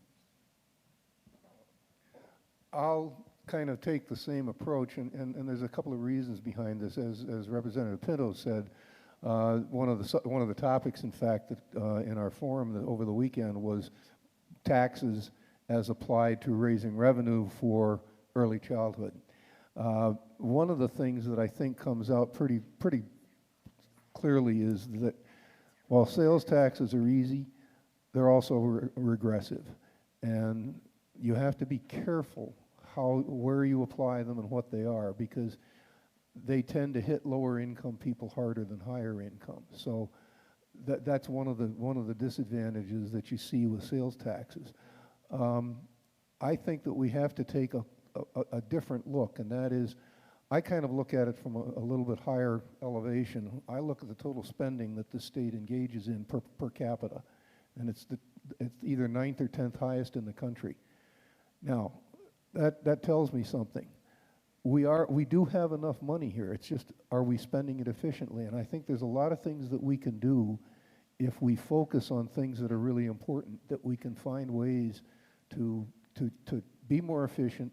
I'll kind of take the same approach, and there's a couple of reasons behind this. As Representative Pinto said, one of the topics, in fact, that in our forum over the weekend was taxes as applied to raising revenue for early childhood. One of the things that I think comes out pretty clearly is that while sales taxes are easy, they're also regressive. And you have to be careful where you apply them and what they are, because they tend to hit lower income people harder than higher income. So that's one of the disadvantages that you see with sales taxes. I think that we have to take a different look, and that is, I kind of look at it from a little bit higher elevation. I look at the total spending that the state engages in per capita, and it's either 9th or 10th highest in the country. Now, that tells me something. We do have enough money here. It's just, are we spending it efficiently? And I think there's a lot of things that we can do if we focus on things that are really important, that we can find ways to be more efficient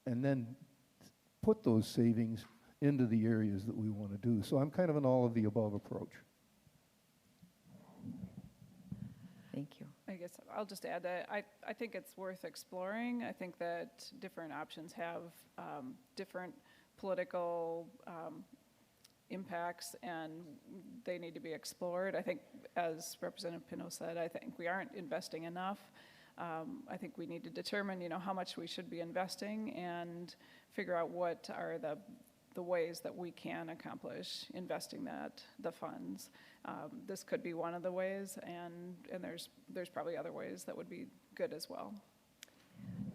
and then put those savings into the areas that we want to do. So I'm kind of an all of the above approach. Thank you. I guess I'll just add that I think it's worth exploring. I think that different options have different political impacts, and they need to be explored. I think, as Representative Pino said, I think we aren't investing enough. I think we need to determine, how much we should be investing and figure out what are the ways that we can accomplish investing the funds. This could be one of the ways, and there's probably other ways that would be good as well.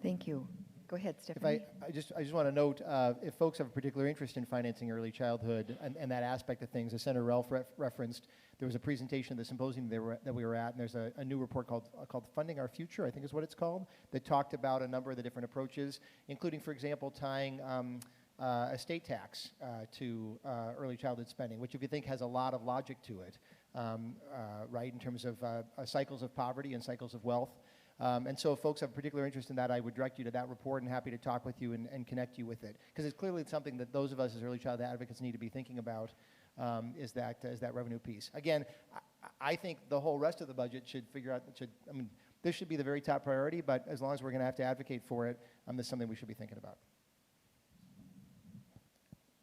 Thank you. Go ahead, Stephanie. I just want to note, if folks have a particular interest in financing early childhood and that aspect of things, as Senator Ralph referenced, there was a presentation at the symposium that we were at, and there's a new report called Funding Our Future, I think is what it's called, that talked about a number of the different approaches, including, for example, tying estate tax to early childhood spending, which, if you think, has a lot of logic to it, right, in terms of cycles of poverty and cycles of wealth. And so if folks have particular interest in that, I would direct you to that report, and happy to talk with you and connect you with it. Because it's clearly something that those of us as early childhood advocates need to be thinking about, is that revenue piece. Again, I think the whole rest of the budget should figure out, this should be the very top priority, but as long as we're going to have to advocate for it, this is something we should be thinking about.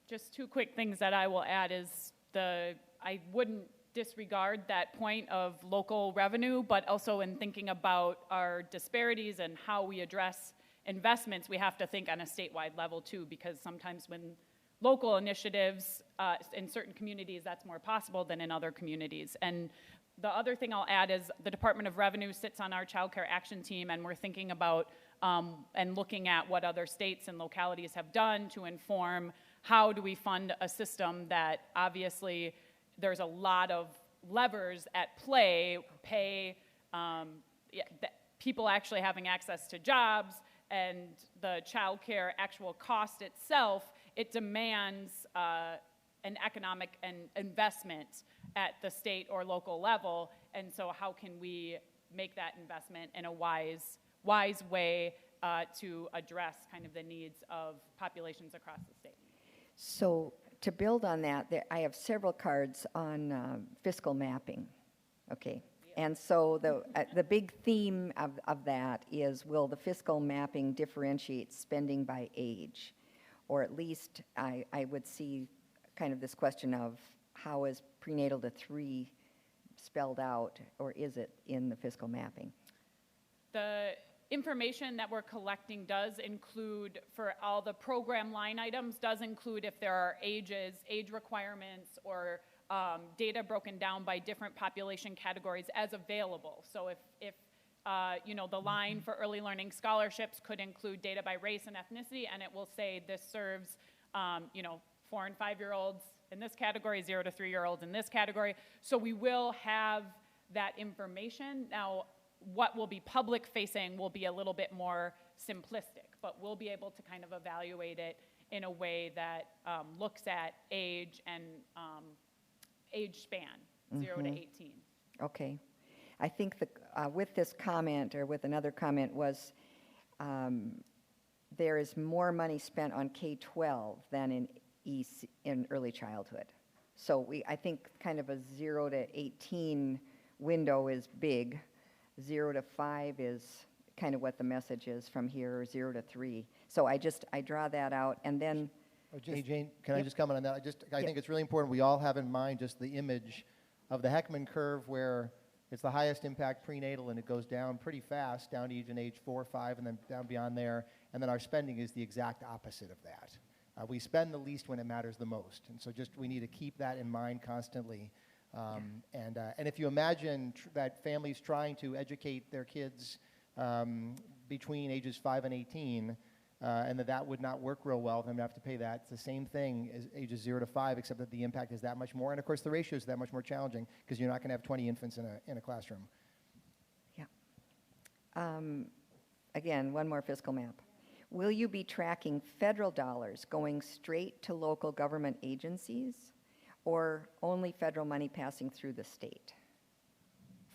Just two quick things that I will add is I wouldn't disregard that point of local revenue, but also in thinking about our disparities and how we address investments, we have to think on a statewide level too, because sometimes when local initiatives in certain communities, that's more possible than in other communities. And the other thing I'll add is the Department of Revenue sits on our Child Care Action Team, and we're thinking about and looking at what other states and localities have done to inform how do we fund a system that obviously there's a lot of levers at play, people actually having access to jobs, and the child care actual cost itself, it demands an economic and investment at the state or local level. And so how can we make that investment in a wise way to address kind of the needs of populations across the state? So to build on that, I have several cards on fiscal mapping, okay? And so the big theme of that is, will the fiscal mapping differentiate spending by age? Or at least I would see kind of this question of, how is prenatal to 3 spelled out, or is it in the fiscal mapping? The information that we're collecting does include, for all the program line items, does include if there are age requirements or data broken down by different population categories as available. So if the line for early learning scholarships could include data by race and ethnicity, and it will say this serves 4 and 5-year-olds in this category, 0 to 3-year-olds in this category. So we will have that information. Now, what will be public facing will be a little bit more simplistic, but we'll be able to kind of evaluate it in a way that looks at age and age span, 0 to 18. Okay. I think with this comment, or with another comment, was there is more money spent on K-12 than in early childhood. So I think kind of a 0 to 18 window is big. 0 to 5 is kind of what the message is from here, or 0 to 3. So I draw that out. And then Jane, can I just comment on that? I think it's really important we all have in mind just the image of the Heckman curve where it's the highest impact prenatal and it goes down pretty fast, down to even age 4 or 5 and then down beyond there. And then our spending is the exact opposite of that. We spend the least when it matters the most. And so just we need to keep that in mind constantly. And if you imagine that families trying to educate their kids between ages 5 and 18, and that would not work real well, then we have to pay that. It's the same thing as ages 0 to 5, except that the impact is that much more. And of course, the ratio is that much more challenging because you're not going to have 20 infants in a classroom. Yeah. Again, one more fiscal map. Will you be tracking federal dollars going straight to local government agencies or only federal money passing through the state?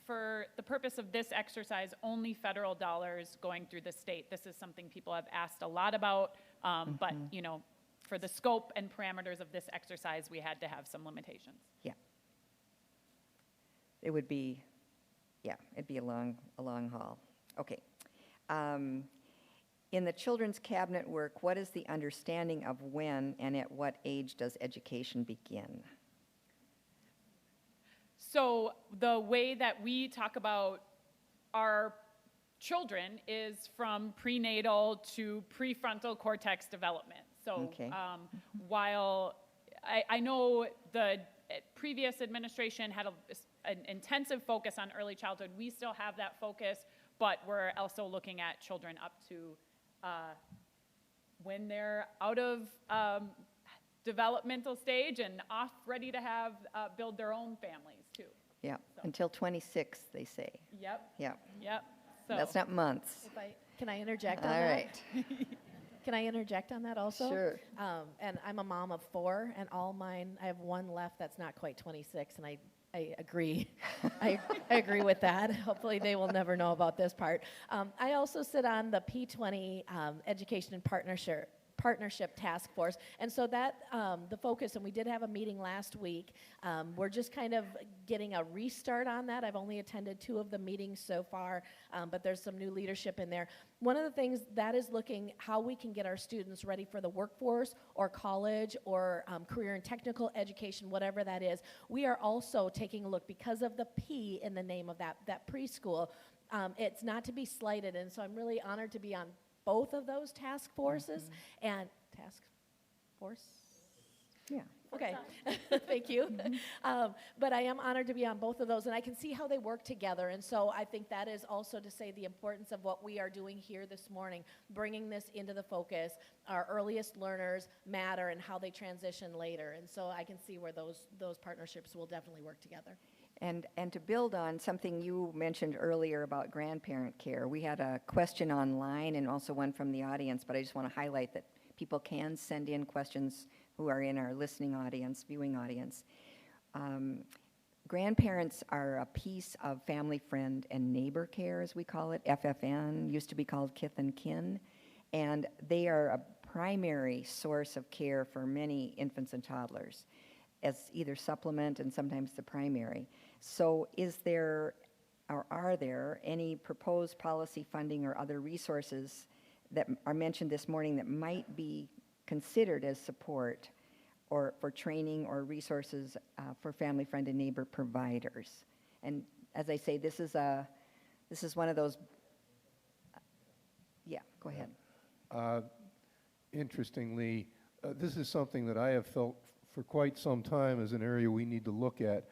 For the purpose of this exercise, only federal dollars going through the state. This is something people have asked a lot about, but you know, for the scope and parameters of this exercise, we had to have some limitations. Yeah. It would be, it'd be a long haul. Okay. In the children's cabinet work, what is the understanding of when and at what age does education begin? So the way that we talk about our children is from prenatal to prefrontal cortex development. So Okay. While I know the previous administration had an intensive focus on early childhood, we still have that focus, but we're also looking at children up to when they're out of developmental stage and off ready to have build their own families too. Yeah, So. until 26, they say. Yep. Yeah, So that's not months. Can I interject All on that? right. Can I interject on that also? Sure. And I'm a mom of 4, and all mine, I have one left that's not quite 26, and I agree. I agree with that. Hopefully they will never know about this part. I also sit on the P20 Education and Partnership Task Force. And so that, the focus, and we did have a meeting last week, we're just kind of getting a restart on that. I've only attended 2 of the meetings so far, but there's some new leadership in there. One of the things that is looking how we can get our students ready for the workforce or college or career and technical education, whatever that is. We are also taking a look, because of the P in the name of that preschool, it's not to be slighted. And so I'm really honored to be on both of those task forces and task force. Yeah. Okay, thank you. But I am honored to be on both of those, and I can see how they work together. And so I think that is also to say the importance of what we are doing here this morning, bringing this into the focus. Our earliest learners matter and how they transition later. And so I can see where those partnerships will definitely work together. And to build on something you mentioned earlier about grandparent care, we had a question online and also one from the audience, but I just want to highlight that people can send in questions who are in our listening audience, viewing audience. Grandparents are a piece of family, friend, and neighbor care, as we call it. FFN used to be called Kith and Kin, and they are a primary source of care for many infants and toddlers as either supplement and sometimes the primary. So is there, or are there, any proposed policy funding or other resources that are mentioned this morning that might be considered as support or for training or resources for family, friend, and neighbor providers? And as I say, this is one of those, yeah, go ahead. Interestingly, this is something that I have felt for quite some time as an area we need to look at.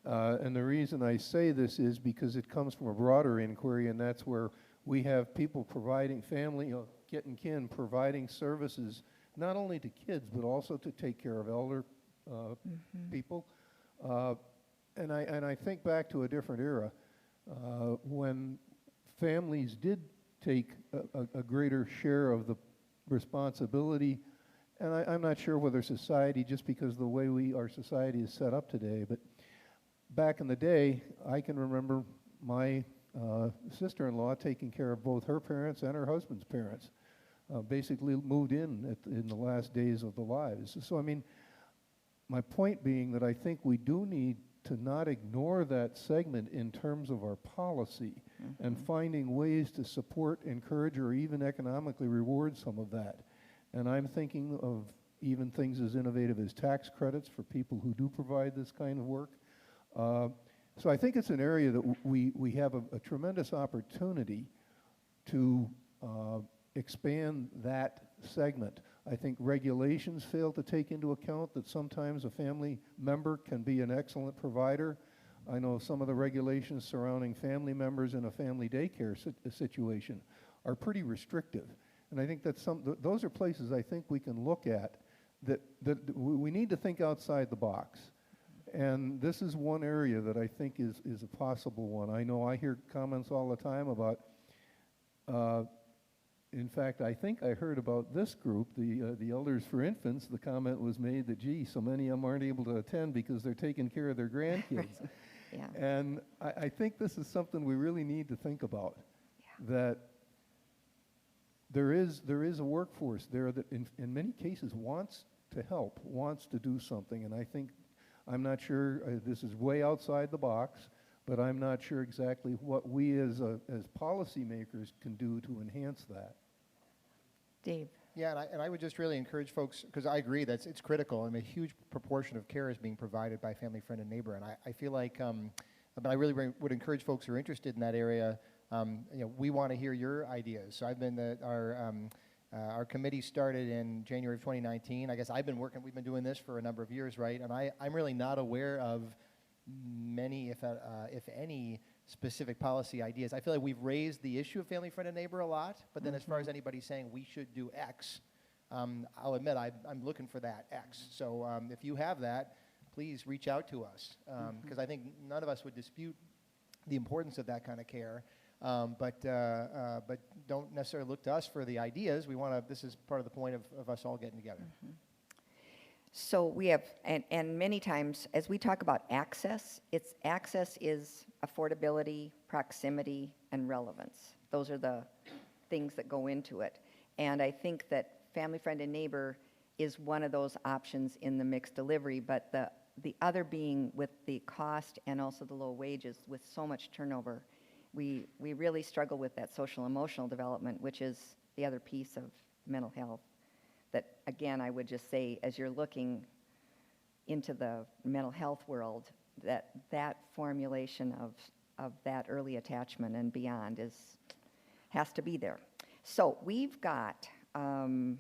And the reason I say this is because it comes from a broader inquiry, and that's where we have people providing family, kith and kin, providing services not only to kids, but also to take care of elder people. And I think back to a different era when families did take a greater share of the responsibility. And I'm not sure whether society, just because of the way our society is set up today, but back in the day, I can remember my sister-in-law taking care of both her parents and her husband's parents. Basically moved in the last days of their lives. So I mean, my point being that I think we do need to not ignore that segment in terms of our policy and finding ways to support, encourage, or even economically reward some of that. And I'm thinking of even things as innovative as tax credits for people who do provide this kind of work. So I think it's an area that we have a tremendous opportunity to expand that segment. I think regulations fail to take into account that sometimes a family member can be an excellent provider. I know some of the regulations surrounding family members in a family daycare situation are pretty restrictive. And I think that those are places I think we can look at that we need to think outside the box. And this is one area that I think is a possible one. I know I hear comments all the time about, in fact, I think I heard about this group, the Elders for Infants. The comment was made that, gee, so many of them aren't able to attend because they're taking care of their grandkids. Yeah. And I think this is something we really need to think about, that there is a workforce there that in many cases wants to help, wants to do something. And I think, I'm not sure, this is way outside the box, but I'm not sure exactly what we as policymakers can do to enhance that. Dave. Yeah, and I would just really encourage folks, because I agree that it's critical. I mean, a huge proportion of care is being provided by family, friend, and neighbor. And I feel like, but I really would encourage folks who are interested in that area, we want to hear your ideas. So I've been, our committee started in January of 2019. I guess we've been doing this for a number of years, right? And I'm really not aware of many, if any, specific policy ideas. I feel like we've raised the issue of family, friend, and neighbor a lot, but then as far as anybody saying we should do X, I'll admit I'm looking for that X. So if you have that, please reach out to us, because I think none of us would dispute the importance of that kind of care, but don't necessarily look to us for the ideas. This is part of the point of us all getting together. Mm-hmm. So we have, and many times, as we talk about access, access is affordability, proximity, and relevance. Those are the things that go into it. And I think that family, friend, and neighbor is one of those options in the mixed delivery, but the other being with the cost and also the low wages, with so much turnover, we really struggle with that social emotional development, which is the other piece of mental health. That, again, I would just say, as you're looking into the mental health world, that formulation of that early attachment and beyond has to be there. So we've got, I've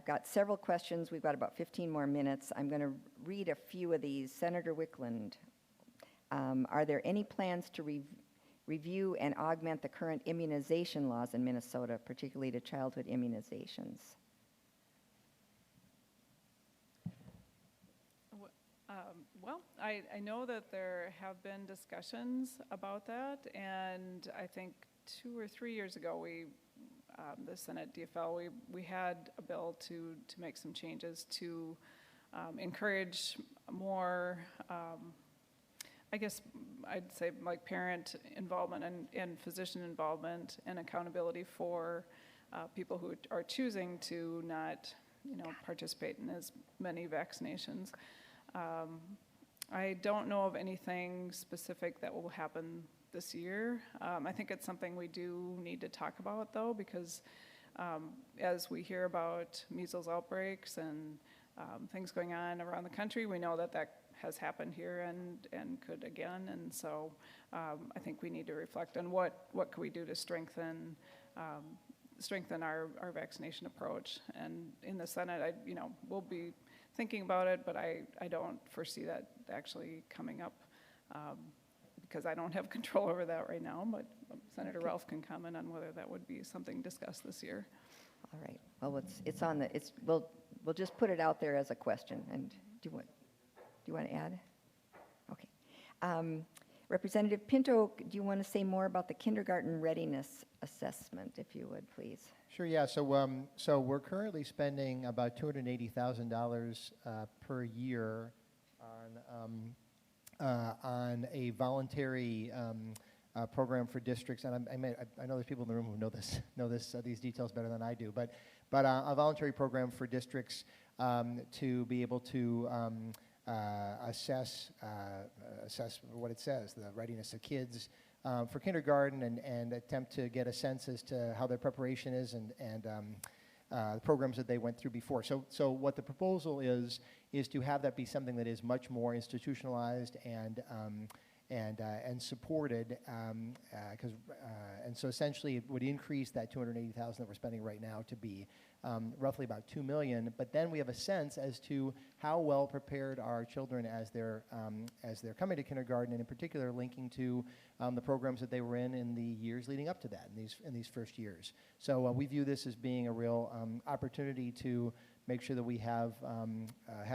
got several questions. We've got about 15 more minutes. I'm going to read a few of these. Senator Wickland, are there any plans to review and augment the current immunization laws in Minnesota, particularly to childhood immunizations? Well, I know that there have been discussions about that, and I think 2 or 3 years ago, the Senate DFL, we had a bill to make some changes to encourage more, I guess I'd say, like, parent involvement and physician involvement and accountability for people who are choosing to not, participate in as many vaccinations. I don't know of anything specific that will happen this year. I think it's something we do need to talk about, though, because as we hear about measles outbreaks and things going on around the country, we know that has happened here and could again. And so I think we need to reflect on what can we do to strengthen our vaccination approach. And in the Senate, we'll be thinking about it, but I don't foresee that actually coming up because I don't have control over that right now. But Senator Ralph can comment on whether that would be something discussed this year. All right. Well, we'll just put it out there as a question. And do you want to add? Okay. Representative Pinto, do you want to say more about the kindergarten readiness assessment, if you would, please? Sure, yeah. So we're currently spending about $280,000 per year on a voluntary program for districts, and I know there's people in the room who know these details better than I do, but a voluntary program for districts to be able to assess what it says, the readiness of kids for kindergarten, and attempt to get a sense as to how their preparation is, and programs that they went through before. So what the proposal is to have that be something that is much more institutionalized and supported, and so essentially it would increase that $280,000 that we're spending right now to be roughly about $2 million. But then we have a sense as to how well prepared are children as they're coming to kindergarten, and in particular linking to the programs that they were in the years leading up to that, in these first years. So we view this as being a real opportunity to make sure that we have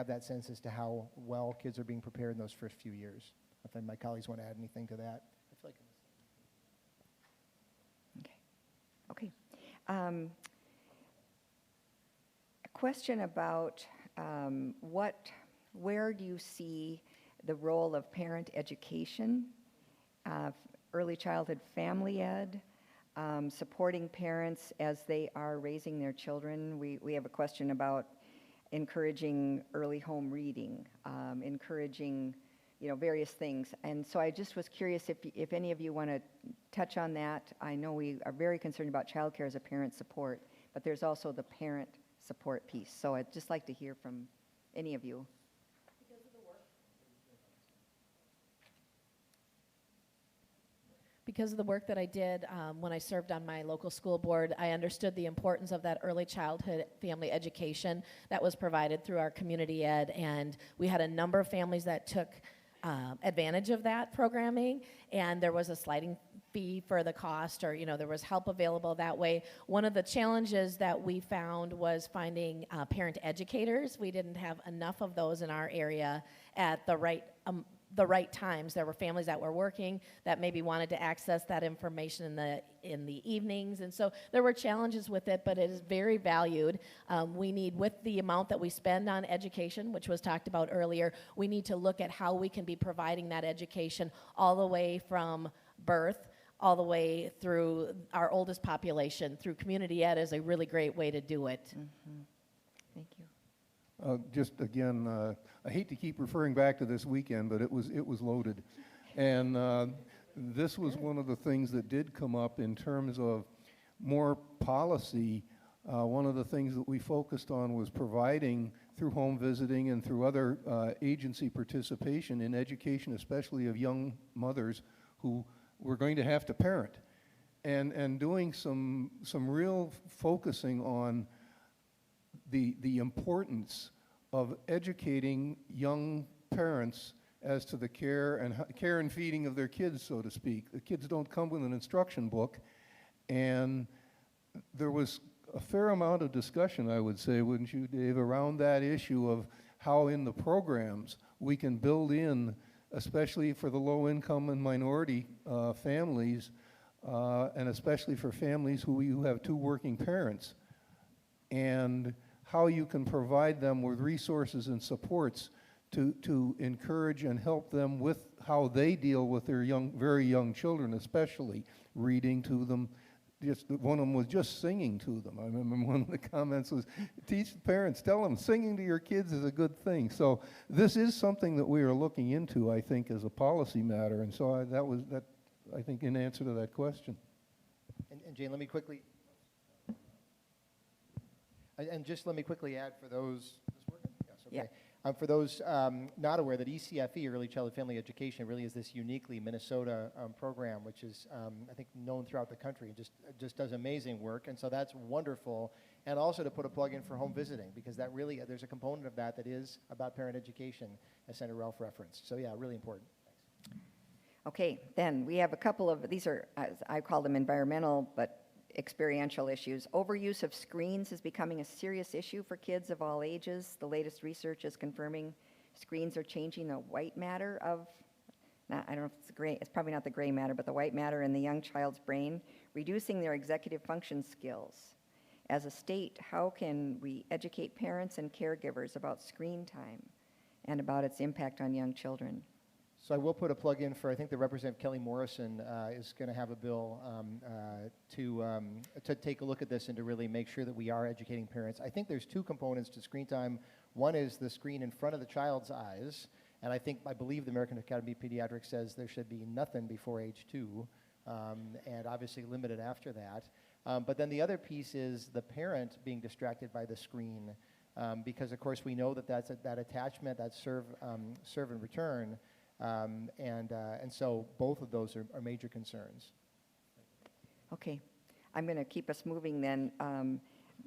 that sense as to how well kids are being prepared in those first few years. If my colleagues want to add anything to that. I feel like Okay. A question about where do you see the role of parent education, early childhood family ed, supporting parents as they are raising their children? We have a question about encouraging early home reading, encouraging various things. And so I just was curious if any of you want to touch on that. I know we are very concerned about childcare as a parent support, but there's also the parent support piece. So I'd just like to hear from any of you. Because of the work that I did when I served on my local school board, I understood the importance of that early childhood family education that was provided through our community ed, and we had a number of families that took advantage of that programming, and there was a sliding fee for the cost, or there was help available that way. One of the challenges that we found was finding parent educators. We didn't have enough of those in our area at the right times. There were families that were working that maybe wanted to access that information in the evenings, and so there were challenges with it, but it is very valued. We need, with the amount that we spend on education, which was talked about earlier, we need to look at how we can be providing that education all the way from birth all the way through our oldest population. Through community ed is a really great way to do it. Mm-hmm. Thank you. Just again, I hate to keep referring back to this weekend, but it was loaded, and this was one of the things that did come up in terms of more policy. One of the things that we focused on was providing, through home visiting and through other agency participation in education, especially of young mothers who were going to have to parent, and doing some real focusing on the importance of educating young parents as to the care and feeding of their kids, so to speak. The kids don't come with an instruction book, and there was a fair amount of discussion, I would say, wouldn't you, Dave, around that issue of how in the programs we can build in, especially for the low-income and minority families, and especially for families who have two working parents, and how you can provide them with resources and supports to encourage and help them with how they deal with their very young children, especially reading to them. Just one of them was just singing to them. I remember one of the comments was, teach the parents, tell them singing to your kids is a good thing. So this is something that we are looking into, I think, as a policy matter. And so that was, I think, in answer to that question. And Jane, let me quickly, let me quickly add for those, is this working? Yes, okay. Yeah. For those not aware, that ECFE, Early Childhood Family Education, really is this uniquely Minnesota program, which is, I think, known throughout the country, and just does amazing work. And so that's wonderful. And also to put a plug in for home visiting, because that really, there's a component of that is about parent education, as Senator Ralph referenced. So yeah, really important. Thanks. Okay, then we have a couple of, these are, I call them environmental, but experiential issues. Overuse of screens is becoming a serious issue for kids of all ages. The latest research is confirming screens are changing the white matter of, I don't know if it's gray, it's probably not the gray matter, but the white matter in the young child's brain, reducing their executive function skills. As a state, how can we educate parents and caregivers about screen time and about its impact on young children? So I will put a plug in for, I think the Representative Kelly Morrison is going to have a bill to take a look at this and to really make sure that we are educating parents. I think there's two components to screen time. One is the screen in front of the child's eyes, and I believe the American Academy of Pediatrics says there should be nothing before age 2, and obviously limited after that. But then the other piece is the parent being distracted by the screen, because of course we know that that attachment, that serve and return, and so both of those are major concerns. Okay, I'm going to keep us moving then.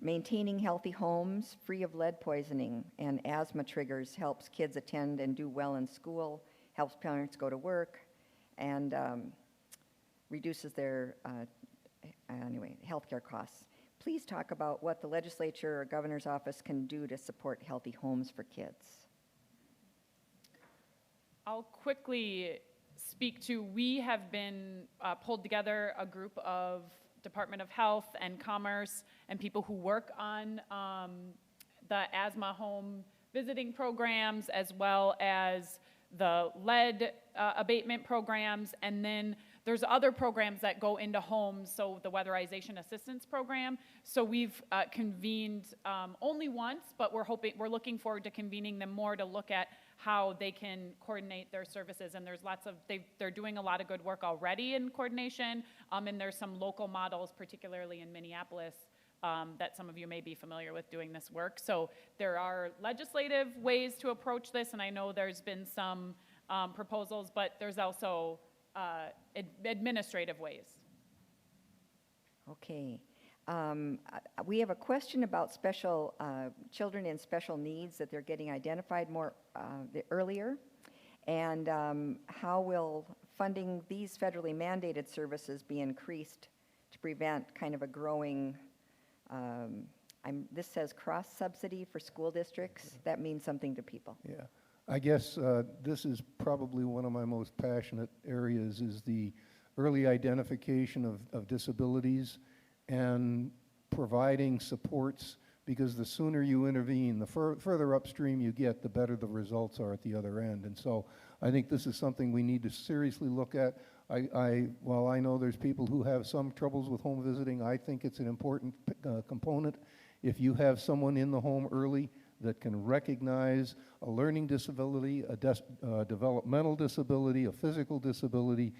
Maintaining healthy homes free of lead poisoning and asthma triggers helps kids attend and do well in school, helps parents go to work, and reduces their healthcare costs. Please talk about what the legislature or governor's office can do to support healthy homes for kids. I'll quickly speak to, we have been pulled together a group of Department of Health and Commerce and people who work on the asthma home visiting programs, as well as the lead abatement programs, and then there's other programs that go into homes, so the weatherization assistance program. So we've convened only once, but we're looking forward to convening them more to look at how they can coordinate their services. And there's lots of, they're doing a lot of good work already in coordination, and there's some local models, particularly in Minneapolis, that some of you may be familiar with doing this work. So there are legislative ways to approach this, and I know there's been some proposals, but there's also administrative ways. Okay. We have a question about special children in special needs, that they're getting identified more earlier, and how will funding these federally mandated services be increased to prevent kind of a growing, this says cross-subsidy for school districts. That means something to people. Yeah. I guess this is probably one of my most passionate areas, is the early identification of disabilities and providing supports, because the sooner you intervene, the further upstream you get, the better the results are at the other end. And so I think this is something we need to seriously look at. While I know there's people who have some troubles with home visiting, I think it's an important component. If you have someone in the home early that can recognize a learning disability, a developmental disability, a physical disability,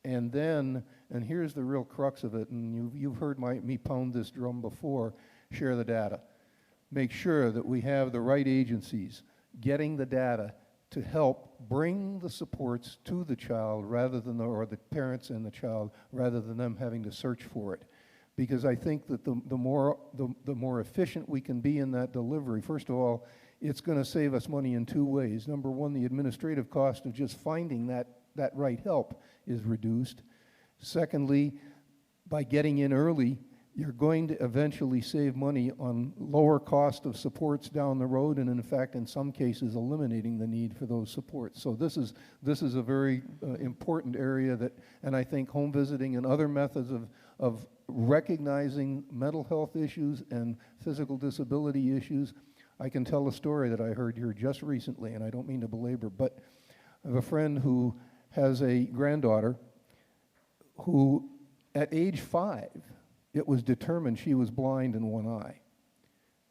and then, and here's the real crux of it, and you've heard me pound this drum before, share the data. Make sure that we have the right agencies getting the data to help bring the supports to the child rather than, or the parents and the child, rather than them having to search for it. Because I think that the more efficient we can be in that delivery, first of all, it's going to save us money in two ways. Number one, the administrative cost of just finding that right help is reduced. Secondly, by getting in early, you're going to eventually save money on lower cost of supports down the road, and in fact, in some cases, eliminating the need for those supports. So this is a very important area that, and I think home visiting and other methods of recognizing mental health issues and physical disability issues. I can tell a story that I heard here just recently, and I don't mean to belabor, but I have a friend who has a granddaughter who, at age 5, it was determined she was blind in one eye.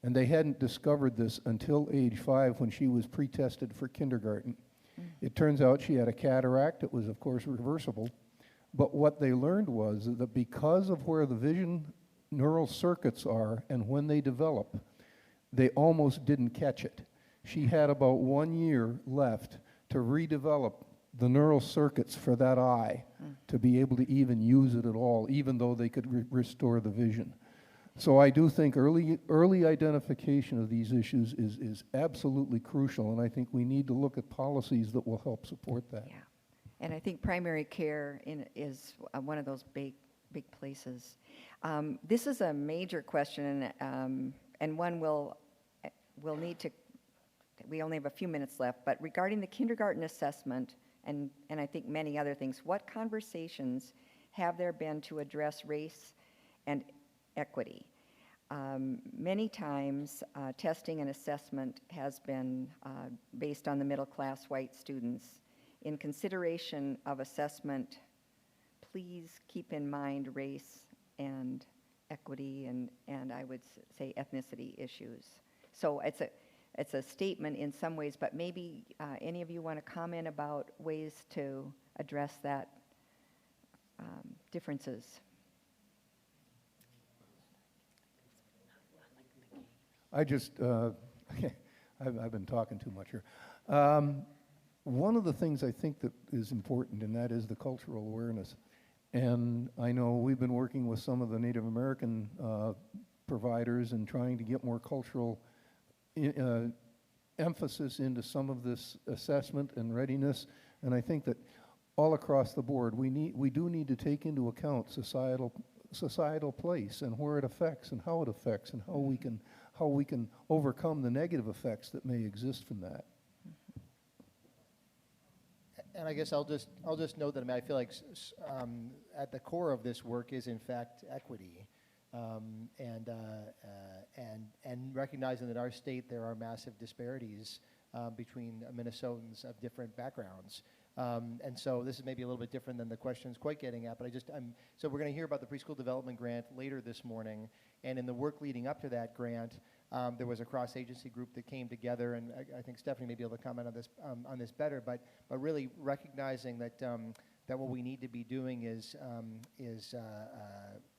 And they hadn't discovered this until age 5, when she was pre-tested for kindergarten. It turns out she had a cataract. It was, of course, reversible. But what they learned was that because of where the vision neural circuits are and when they develop, they almost didn't catch it. She had about 1 year left to redevelop the neural circuits for that eye to be able to even use it at all, even though they could restore the vision. So I do think early identification of these issues is absolutely crucial, and I think we need to look at policies that will help support that. Yeah, and I think primary care is one of those big places. This is a major question, and one we'll need to, we only have a few minutes left, but regarding the kindergarten assessment, and I think many other things, what conversations have there been to address race and equity? Many times, testing and assessment has been based on the middle-class white students. In consideration of assessment, please keep in mind race and equity and I would say ethnicity issues. So it's a statement in some ways, but maybe any of you want to comment about ways to address that differences? I just, I've been talking too much here. One of the things I think that is important, and that is the cultural awareness. And I know we've been working with some of the Native American providers and trying to get more cultural emphasis into some of this assessment and readiness. And I think that all across the board, we do need to take into account societal place and where it affects and how it affects and how we can overcome the negative effects that may exist from that. And I guess I'll just note that I feel like at the core of this work is in fact equity, and recognizing that in our state there are massive disparities between Minnesotans of different backgrounds. And so this is maybe a little bit different than the question's quite getting at, but so we're going to hear about the preschool development grant later this morning, and in the work leading up to that grant, there was a cross-agency group that came together, and I think Stephanie may be able to comment on this better, but really recognizing that what we need to be doing is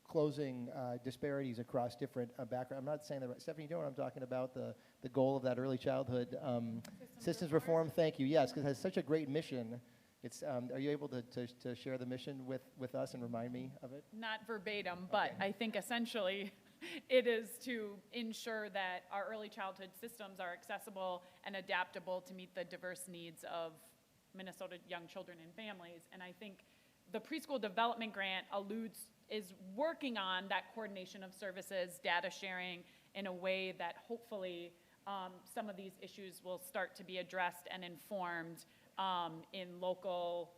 closing disparities across different backgrounds. I'm not saying that, Stephanie, you know what I'm talking about, the goal of that early childhood systems reform? Thank you, yes, because it has such a great mission. It's, are you able to share the mission with us and remind me of it? Not verbatim, but I think essentially it is to ensure that our early childhood systems are accessible and adaptable to meet the diverse needs of Minnesota young children and families. And I think the preschool development grant is working on that coordination of services, data sharing in a way that hopefully some of these issues will start to be addressed and informed in local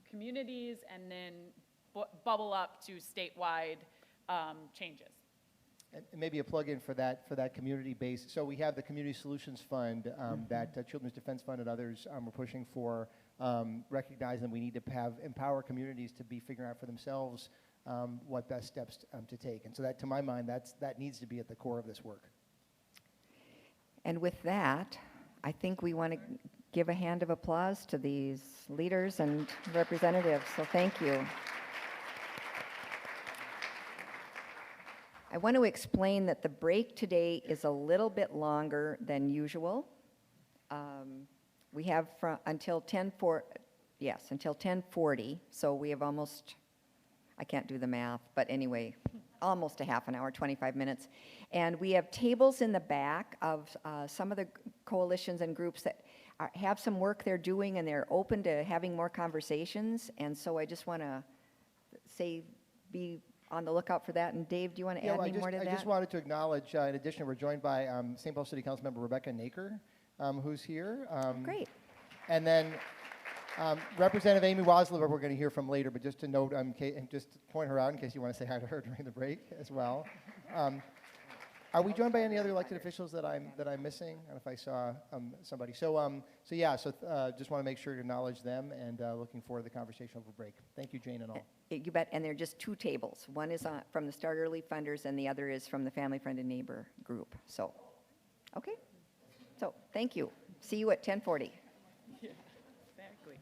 communities and then bubble up to statewide changes. And maybe a plug-in for that community base. So we have the Community Solutions Fund that Children's Defense Fund and others are pushing for, recognizing we need to empower communities to be figuring out for themselves what best steps to take. And so that, to my mind, that needs to be at the core of this work. And with that, I think we want to give a hand of applause to these leaders and representatives. So thank you. I want to explain that the break today is a little bit longer than usual. We have until 10:40, so we have almost, I can't do the math, but anyway, almost a half an hour, 25 minutes. And we have tables in the back of some of the coalitions and groups that have some work they're doing, and they're open to having more conversations. And so I just want to say, be on the lookout for that. And Dave, do you want to add any more to that? I just wanted to acknowledge, in addition, we're joined by St. Paul City Council member Rebecca Naker, who's here. Great. And then Representative Amy Wasliver, we're going to hear from later, but just to note, and just to point her out in case you want to say hi to her during the break as well. Are we joined by any other elected officials that I'm missing? I don't know if I saw somebody. So just want to make sure to acknowledge them, and looking forward to the conversation over break. Thank you, Jane and all. You bet. And they're just two tables. One is from the Start Early Funders, and the other is from the Family Friend and Neighbor group. So, okay. So thank you. See you at 10:40. Yeah, exactly.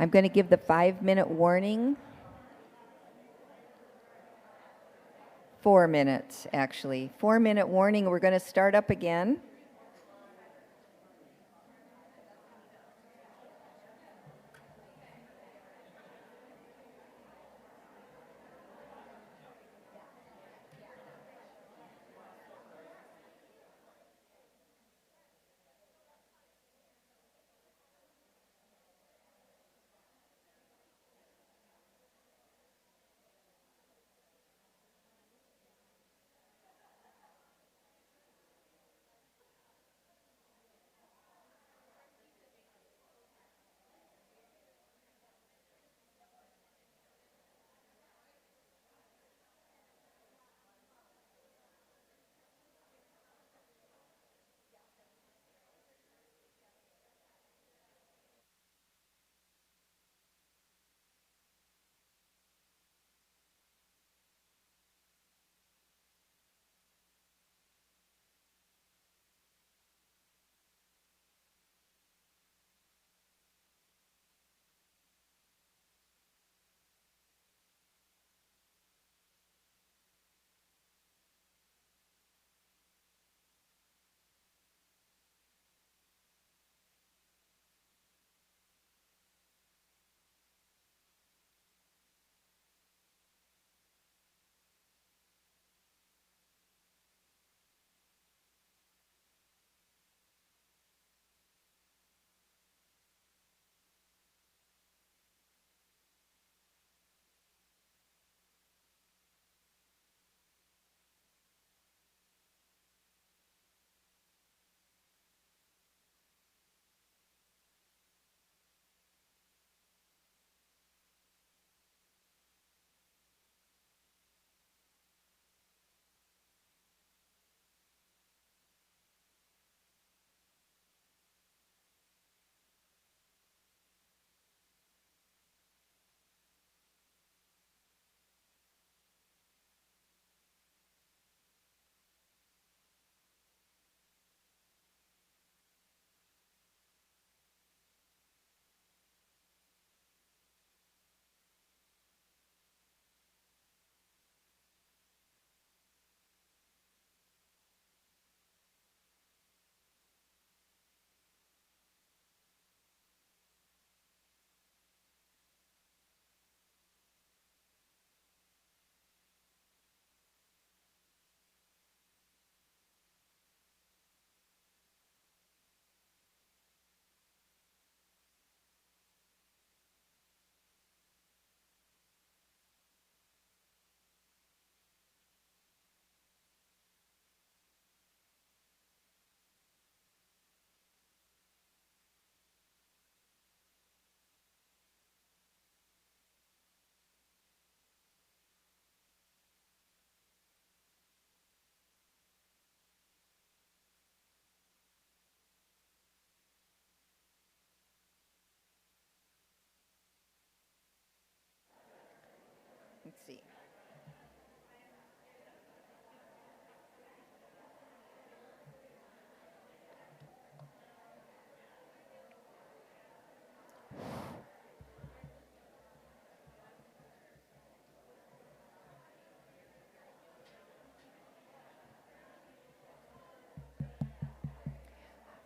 I'm going to give the 5-minute warning. 4 minutes, actually. 4-minute warning. We're going to start up again. Let's see.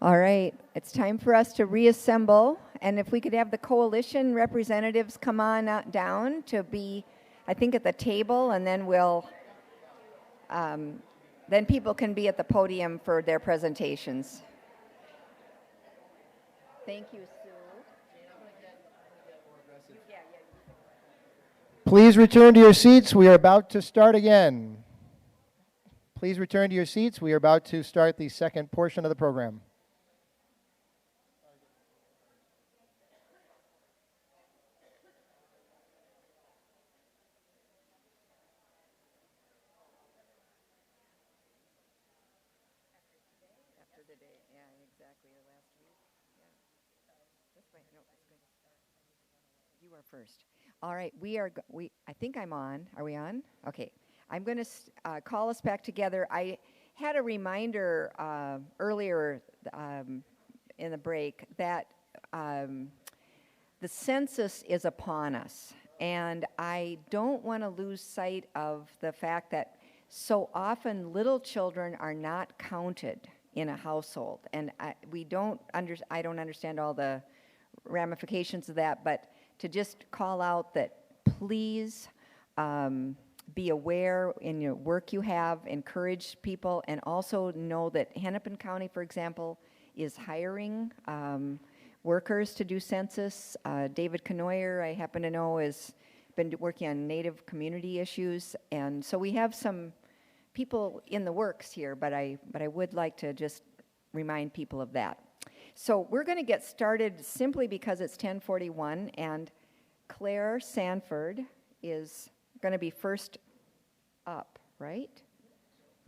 All right, it's time for us to reassemble. And if we could have the coalition representatives come on out down to be, I think, at the table, and then then people can be at the podium for their presentations. Thank you, Sue. Please return to your seats. We are about to start again. Please return to your seats. We are about to start the second portion of the program. After today, yeah, exactly, the last week. Yeah. This way, no, it's good. You are first. All right, I think I'm on. Are we on? Okay. I'm going to call us back together. I had a reminder earlier in the break that the census is upon us, and I don't want to lose sight of the fact that so often little children are not counted in a household, and I don't understand all the ramifications of that, but to just call out that please be aware in your work you have, encourage people, and also know that Hennepin County, for example, is hiring workers to do census. David Canoyer, I happen to know, has been working on Native community issues, and so we have some people in the works here, but I would like to just remind people of that. So we're going to get started simply because it's 10:41, and Claire Sanford is going to be first up, right?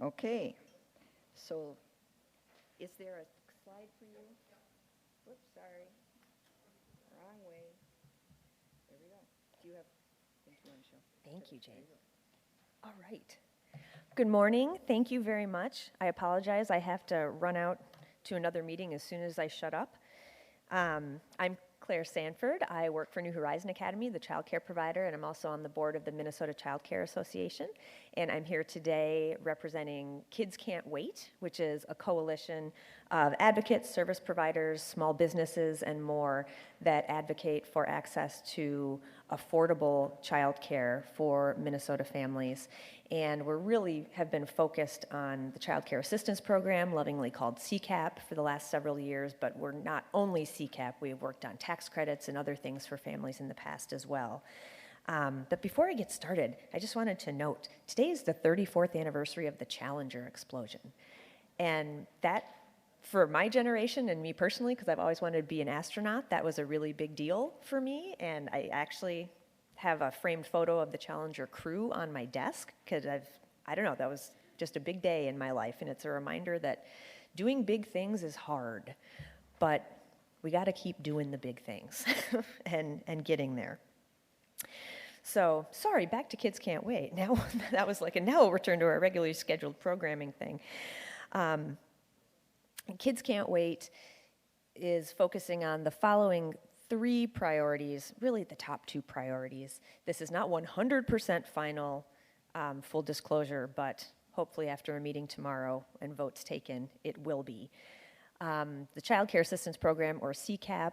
Okay. So is there a slide for you? Whoops, sorry. Wrong way. There we go. Do you have things you want to show? Thank you, Jane. All right. Good morning. Thank you very much. I apologize. I have to run out to another meeting as soon as I shut up. I'm Claire Sanford. I work for New Horizon Academy, the child care provider, and I'm also on the board of the Minnesota Child Care Association. And I'm here today representing Kids Can't Wait, which is a coalition of advocates, service providers, small businesses, and more that advocate for access to affordable child care for Minnesota families. And we really have been focused on the Child Care Assistance Program, lovingly called CCAP, for the last several years, but we're not only CCAP, we have worked on tax credits and other things for families in the past as well. But before I get started, I just wanted to note, today is the 34th anniversary of the Challenger explosion. And that, for my generation and me personally, because I've always wanted to be an astronaut, that was a really big deal for me, and I actually have a framed photo of the Challenger crew on my desk, because I don't know, that was just a big day in my life, and it's a reminder that doing big things is hard, but we got to keep doing the big things and getting there. So, sorry, back to Kids Can't Wait. Now, that was like now we'll return to our regularly scheduled programming thing. Kids Can't Wait is focusing on the following 3 priorities, really the top 2 priorities. This is not 100% final, full disclosure, but hopefully after a meeting tomorrow and votes taken, it will be. The Child Care Assistance Program, or CCAP,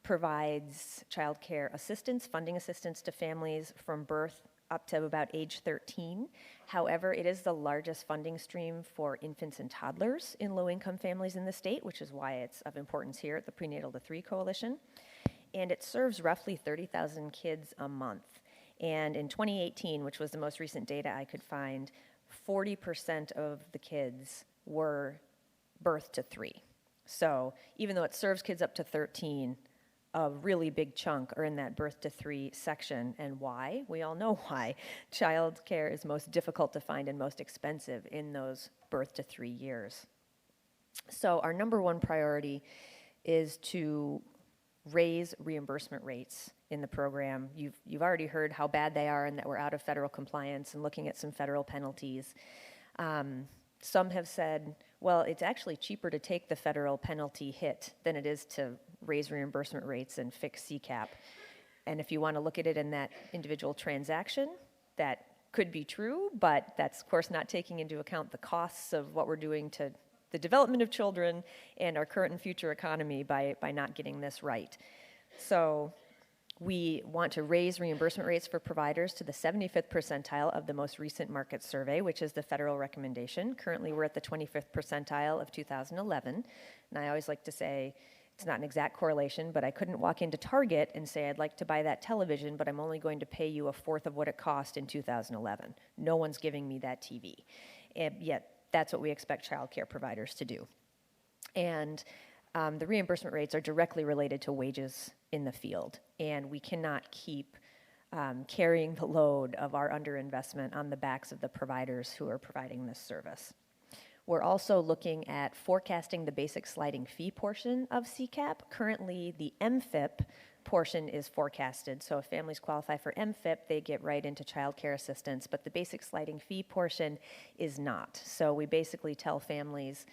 provides child care assistance, funding assistance to families from birth up to about age 13. However, it is the largest funding stream for infants and toddlers in low-income families in the state, which is why it's of importance here at the Prenatal to 3 Coalition. And it serves roughly 30,000 kids a month. And in 2018, which was the most recent data I could find, 40% of the kids were birth to 3. So even though it serves kids up to 13, a really big chunk are in that birth to 3 section. And why? We all know why. Child care is most difficult to find and most expensive in those birth to 3 years. So our number 1 priority is to raise reimbursement rates in the program. You've already heard how bad they are and that we're out of federal compliance and looking at some federal penalties. Some have said, well, it's actually cheaper to take the federal penalty hit than it is to raise reimbursement rates and fix CCAP. And if you want to look at it in that individual transaction, that could be true, but that's, of course, not taking into account the costs of what we're doing to the development of children and our current and future economy by not getting this right. So we want to raise reimbursement rates for providers to the 75th percentile of the most recent market survey, which is the federal recommendation. Currently, we're at the 25th percentile of 2011. And I always like to say, it's not an exact correlation, but I couldn't walk into Target and say, I'd like to buy that television, but I'm only going to pay you 1/4 of what it cost in 2011. No one's giving me that TV. And yet, that's what we expect child care providers to do. And the reimbursement rates are directly related to wages in the field, and we cannot keep carrying the load of our underinvestment on the backs of the providers who are providing this service. We're also looking at forecasting the basic sliding fee portion of CCAP. Currently, the MFIP portion is forecasted, so if families qualify for MFIP, they get right into child care assistance, but the basic sliding fee portion is not. So we basically tell families,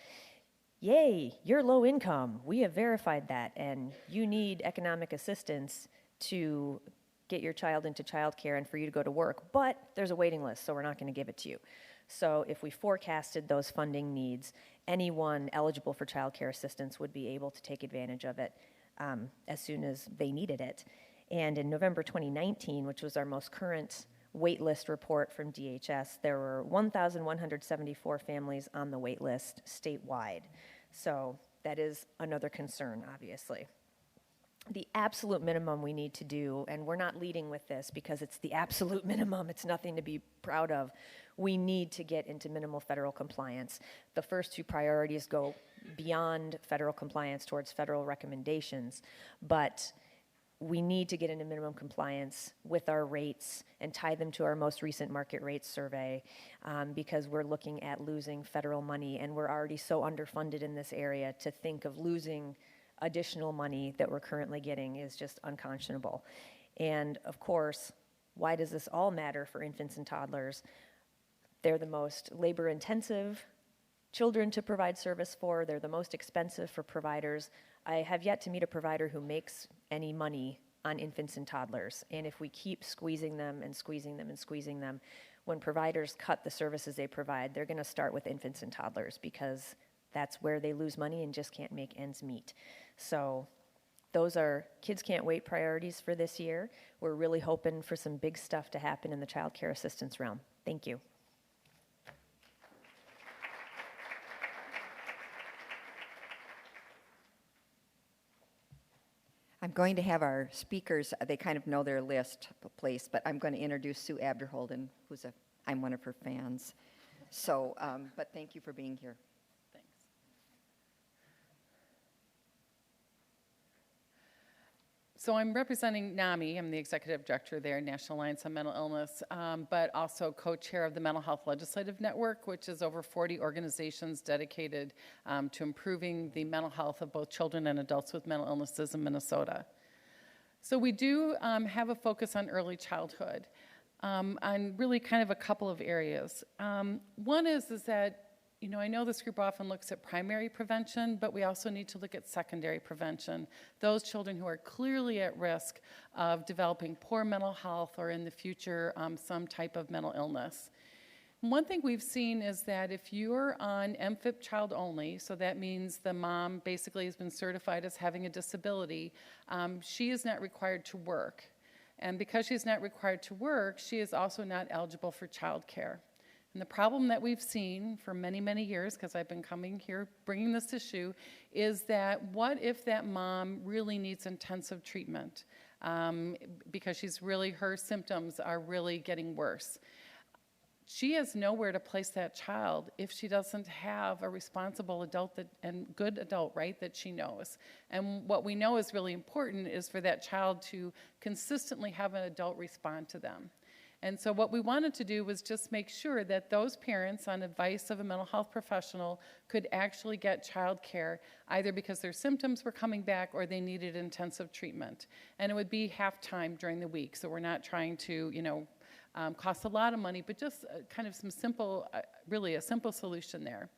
yay, you're low income, we have verified that, and you need economic assistance. to get your child into childcare and for you to go to work, but there's a waiting list, so we're not going to give it to you. So if we forecasted those funding needs, anyone eligible for childcare assistance would be able to take advantage of it as soon as they needed it. And in November 2019, which was our most current wait list report from DHS, there were 1,174 families on the wait list statewide. So that is another concern, obviously. The absolute minimum we need to do, and we're not leading with this because it's the absolute minimum, it's nothing to be proud of, we need to get into minimal federal compliance. The first two priorities go beyond federal compliance towards federal recommendations, but we need to get into minimum compliance with our rates and tie them to our most recent market rates survey because we're looking at losing federal money, and we're already so underfunded in this area. To think of losing additional money that we're currently getting is just unconscionable. And of course, why does this all matter for infants and toddlers? They're the most labor-intensive children to provide service for. They're the most expensive for providers. I have yet to meet a provider who makes any money on infants and toddlers. And if we keep squeezing them and squeezing them and squeezing them, when providers cut the services they provide, they're going to start with infants and toddlers because that's where they lose money and just can't make ends meet. So those are Kids Can't Wait priorities for this year. We're really hoping for some big stuff to happen in the child care assistance realm. Thank you. I'm going to have our speakers, they kind of know their list placed, but I'm going to introduce Sue Abderholden, I'm one of her fans. So, but thank you for being here. Thanks. So I'm representing NAMI. I'm the executive director there, National Alliance on Mental Illness, but also co-chair of the Mental Health Legislative Network, which is over 40 organizations dedicated to improving the mental health of both children and adults with mental illnesses in Minnesota. So we do have a focus on early childhood, on really kind of a couple of areas. One is that, you know, I know this group often looks at primary prevention, but we also need to look at secondary prevention. Those children who are clearly at risk of developing poor mental health or in the future some type of mental illness. One thing we've seen is that if you're on MFIP child only, so that means the mom basically has been certified as having a disability, she is not required to work. And because she's not required to work, she is also not eligible for child care. And the problem that we've seen for many, many years, because I've been coming here bringing this issue, is that what if that mom really needs intensive treatment because her symptoms are really getting worse? She has nowhere to place that child if she doesn't have a responsible adult and good adult, right, that she knows. And what we know is really important is for that child to consistently have an adult respond to them. And so what we wanted to do was just make sure that those parents, on advice of a mental health professional, could actually get child care, either because their symptoms were coming back or they needed intensive treatment. And it would be half-time during the week, so we're not trying to, cost a lot of money, but just kind of some simple, really a simple solution there.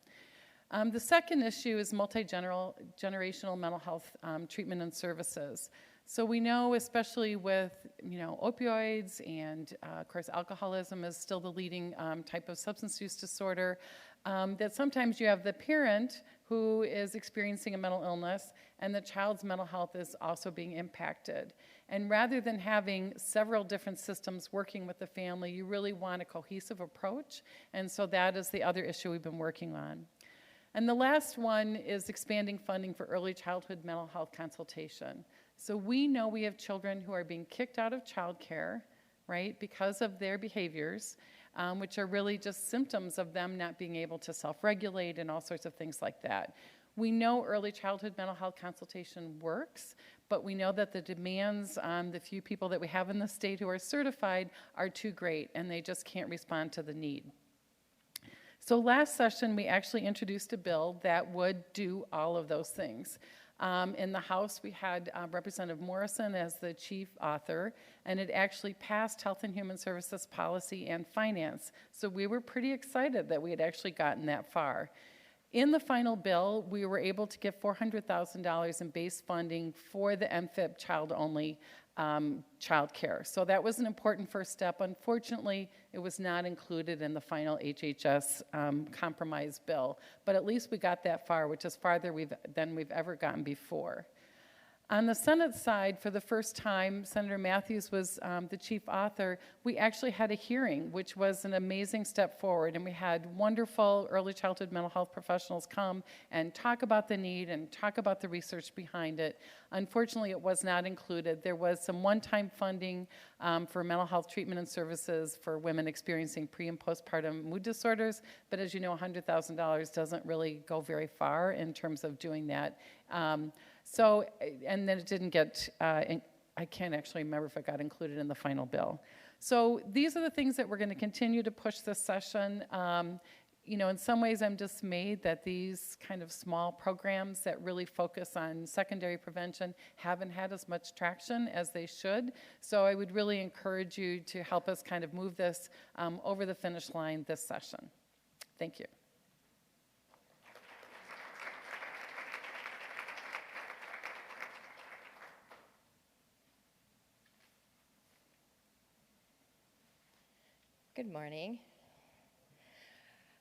The second issue is multi-generational mental health treatment and services. So we know, especially with opioids and of course alcoholism is still the leading type of substance use disorder, that sometimes you have the parent who is experiencing a mental illness and the child's mental health is also being impacted. And rather than having several different systems working with the family, you really want a cohesive approach. And so that is the other issue we've been working on. And the last one is expanding funding for early childhood mental health consultation. So we know we have children who are being kicked out of childcare, right, because of their behaviors, which are really just symptoms of them not being able to self-regulate and all sorts of things like that. We know early childhood mental health consultation works, but we know that the demands on the few people that we have in the state who are certified are too great, and they just can't respond to the need. So last session, we actually introduced a bill that would do all of those things. In the House, we had Representative Morrison as the chief author, and it actually passed Health and Human Services Policy and Finance. So we were pretty excited that we had actually gotten that far. In the final bill, we were able to get $400,000 in base funding for the MFIP child-only child care. So that was an important first step. Unfortunately, it was not included in the final HHS compromise bill, but at least we got that far, which is farther than we've ever gotten before. On the Senate side, for the first time, Senator Matthews was the chief author. We actually had a hearing, which was an amazing step forward, and we had wonderful early childhood mental health professionals come and talk about the need and talk about the research behind it. Unfortunately, it was not included. There was some one-time funding for mental health treatment and services for women experiencing pre- and postpartum mood disorders, but as you know, $100,000 doesn't really go very far in terms of doing that. And then it didn't get, I can't actually remember if it got included in the final bill. So these are the things that we're going to continue to push this session. You know, in some ways I'm dismayed that these kind of small programs that really focus on secondary prevention haven't had as much traction as they should. So I would really encourage you to help us kind of move this over the finish line this session. Thank you. Good morning.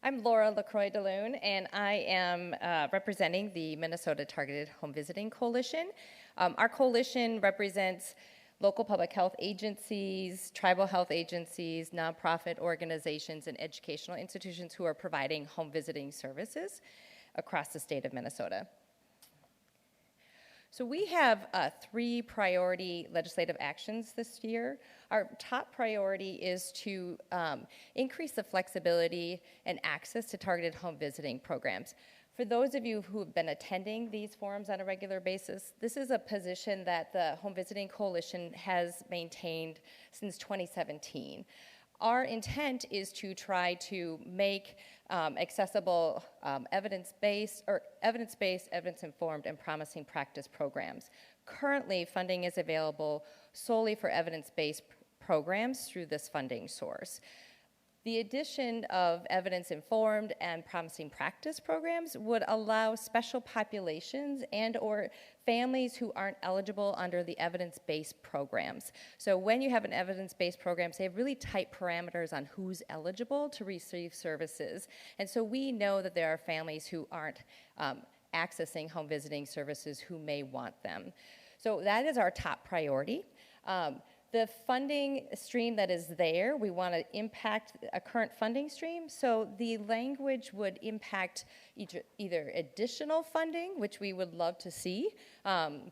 I'm Laura LaCroix DeLune, and I am representing the Minnesota Targeted Home Visiting Coalition. Our coalition represents local public health agencies, tribal health agencies, nonprofit organizations, and educational institutions who are providing home visiting services across the state of Minnesota. So we have 3 priority legislative actions this year. Our top priority is to increase the flexibility and access to targeted home visiting programs. For those of you who have been attending these forums on a regular basis, this is a position that the Home Visiting Coalition has maintained since 2017. Our intent is to try to make accessible evidence-based, evidence-informed, and promising practice programs. Currently, funding is available solely for evidence-based programs through this funding source. The addition of evidence-informed and promising practice programs would allow special populations and or families who aren't eligible under the evidence-based programs. So when you have an evidence-based program, they have really tight parameters on who's eligible to receive services. And so we know that there are families who aren't accessing home visiting services who may want them. So that is our top priority. The funding stream that is there, we want to impact a current funding stream. So the language would impact either additional funding, which we would love to see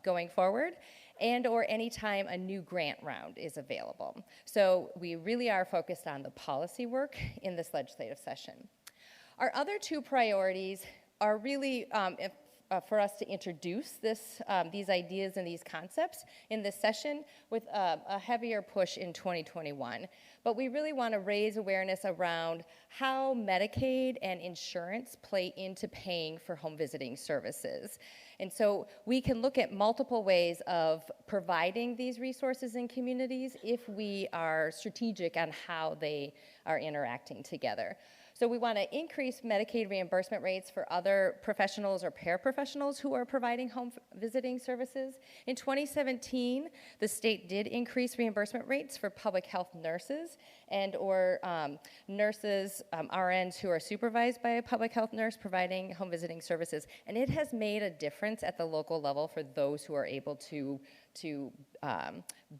going forward, and or anytime a new grant round is available. So we really are focused on the policy work in this legislative session. Our other 2 priorities are really for us to introduce these ideas and these concepts in this session with a heavier push in 2021. But we really want to raise awareness around how Medicaid and insurance play into paying for home visiting services. And so we can look at multiple ways of providing these resources in communities if we are strategic on how they are interacting together. So we want to increase Medicaid reimbursement rates for other professionals or paraprofessionals who are providing home visiting services. In 2017, the state did increase reimbursement rates for public health nurses and or nurses, RNs who are supervised by a public health nurse providing home visiting services. And it has made a difference at the local level for those who are able to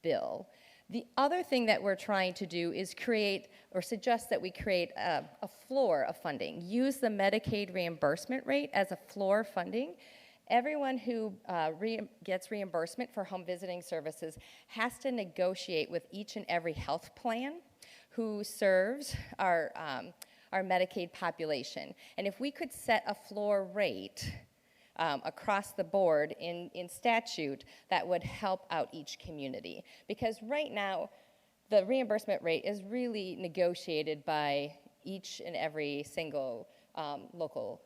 bill. The other thing that we're trying to do is create or suggest that we create a floor of funding. Use the Medicaid reimbursement rate as a floor funding. Everyone who gets reimbursement for home visiting services has to negotiate with each and every health plan who serves our Medicaid population. And if we could set a floor rate across the board in statute, that would help out each community. Because right now, the reimbursement rate is really negotiated by each and every single local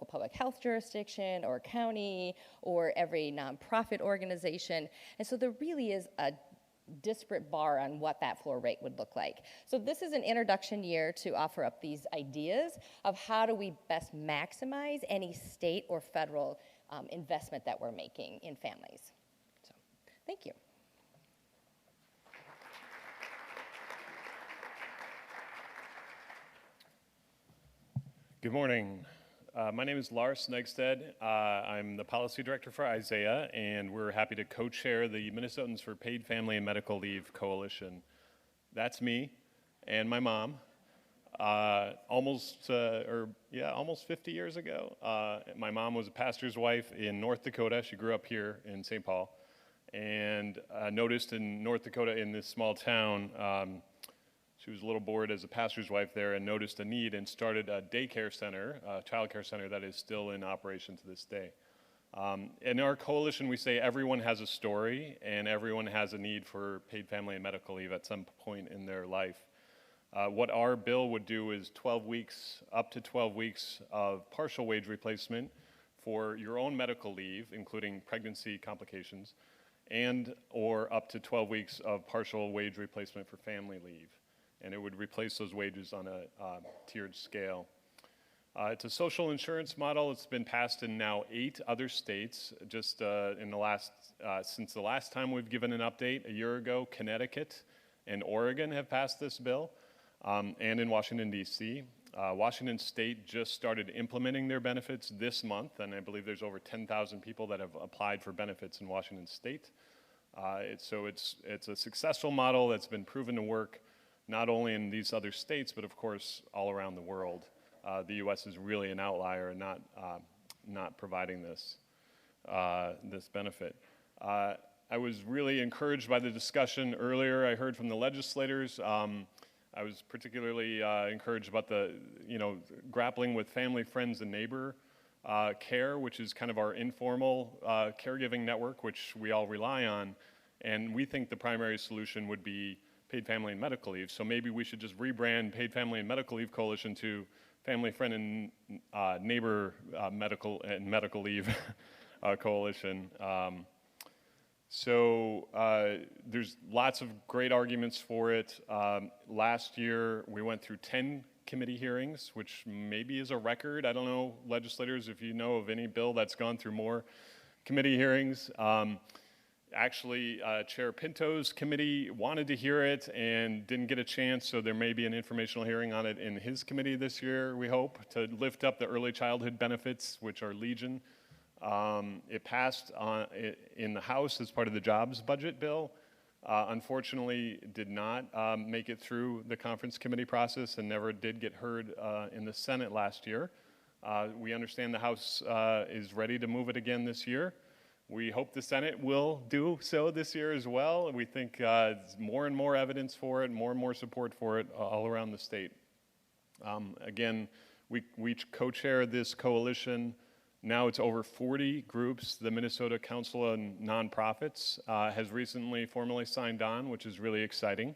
public health jurisdiction or county or every nonprofit organization. And so there really is a disparate bar on what that floor rate would look like. So this is an introduction year to offer up these ideas of how do we best maximize any state or federal investment that we're making in families. So, thank you. Good morning. My name is Lars Negsted. I'm the policy director for Isaiah, and we're happy to co-chair the Minnesotans for Paid Family and Medical Leave Coalition. That's me and my mom. Almost 50 years ago, my mom was a pastor's wife in North Dakota. She grew up here in St. Paul, and noticed in North Dakota, in this small town, she was a little bored as a pastor's wife there and noticed a need and started a daycare center, a child care center that is still in operation to this day. In our coalition, we say everyone has a story and everyone has a need for paid family and medical leave at some point in their life. What our bill would do is 12 weeks, up to 12 weeks of partial wage replacement for your own medical leave, including pregnancy complications, and or up to 12 weeks of partial wage replacement for family leave. And it would replace those wages on a tiered scale. It's a social insurance model. It's been passed in now 8 other states. Just in the last, since the last time we've given an update, a year ago, Connecticut and Oregon have passed this bill, and in Washington, D.C. Washington State just started implementing their benefits this month, and I believe there's over 10,000 people that have applied for benefits in Washington State. So it's a successful model that's been proven to work not only in these other states, but of course all around the world. The U.S. is really an outlier in not providing this benefit. I was really encouraged by the discussion earlier I heard from the legislators. I was particularly encouraged about the, grappling with family, friends, and neighbor care, which is kind of our informal caregiving network, which we all rely on. And we think the primary solution would be paid family and medical leave. So maybe we should just rebrand Paid Family and Medical Leave Coalition to Family, Friend, and Neighbor Medical and Medical Leave Coalition. So there's lots of great arguments for it. Last year, we went through 10 committee hearings, which maybe is a record. I don't know, legislators, if you know of any bill that's gone through more committee hearings. Actually, Chair Pinto's committee wanted to hear it and didn't get a chance, so there may be an informational hearing on it in his committee this year, we hope, to lift up the early childhood benefits, which are legion. It passed in the House as part of the jobs budget bill. Unfortunately, did not make it through the conference committee process and never did get heard in the Senate last year. We understand the House is ready to move it again this year. We hope the Senate will do so this year as well. We think more and more evidence for it, more and more support for it all around the state. Again, we co-chair this coalition. Now it's over 40 groups. The Minnesota Council on Nonprofits has recently formally signed on, which is really exciting,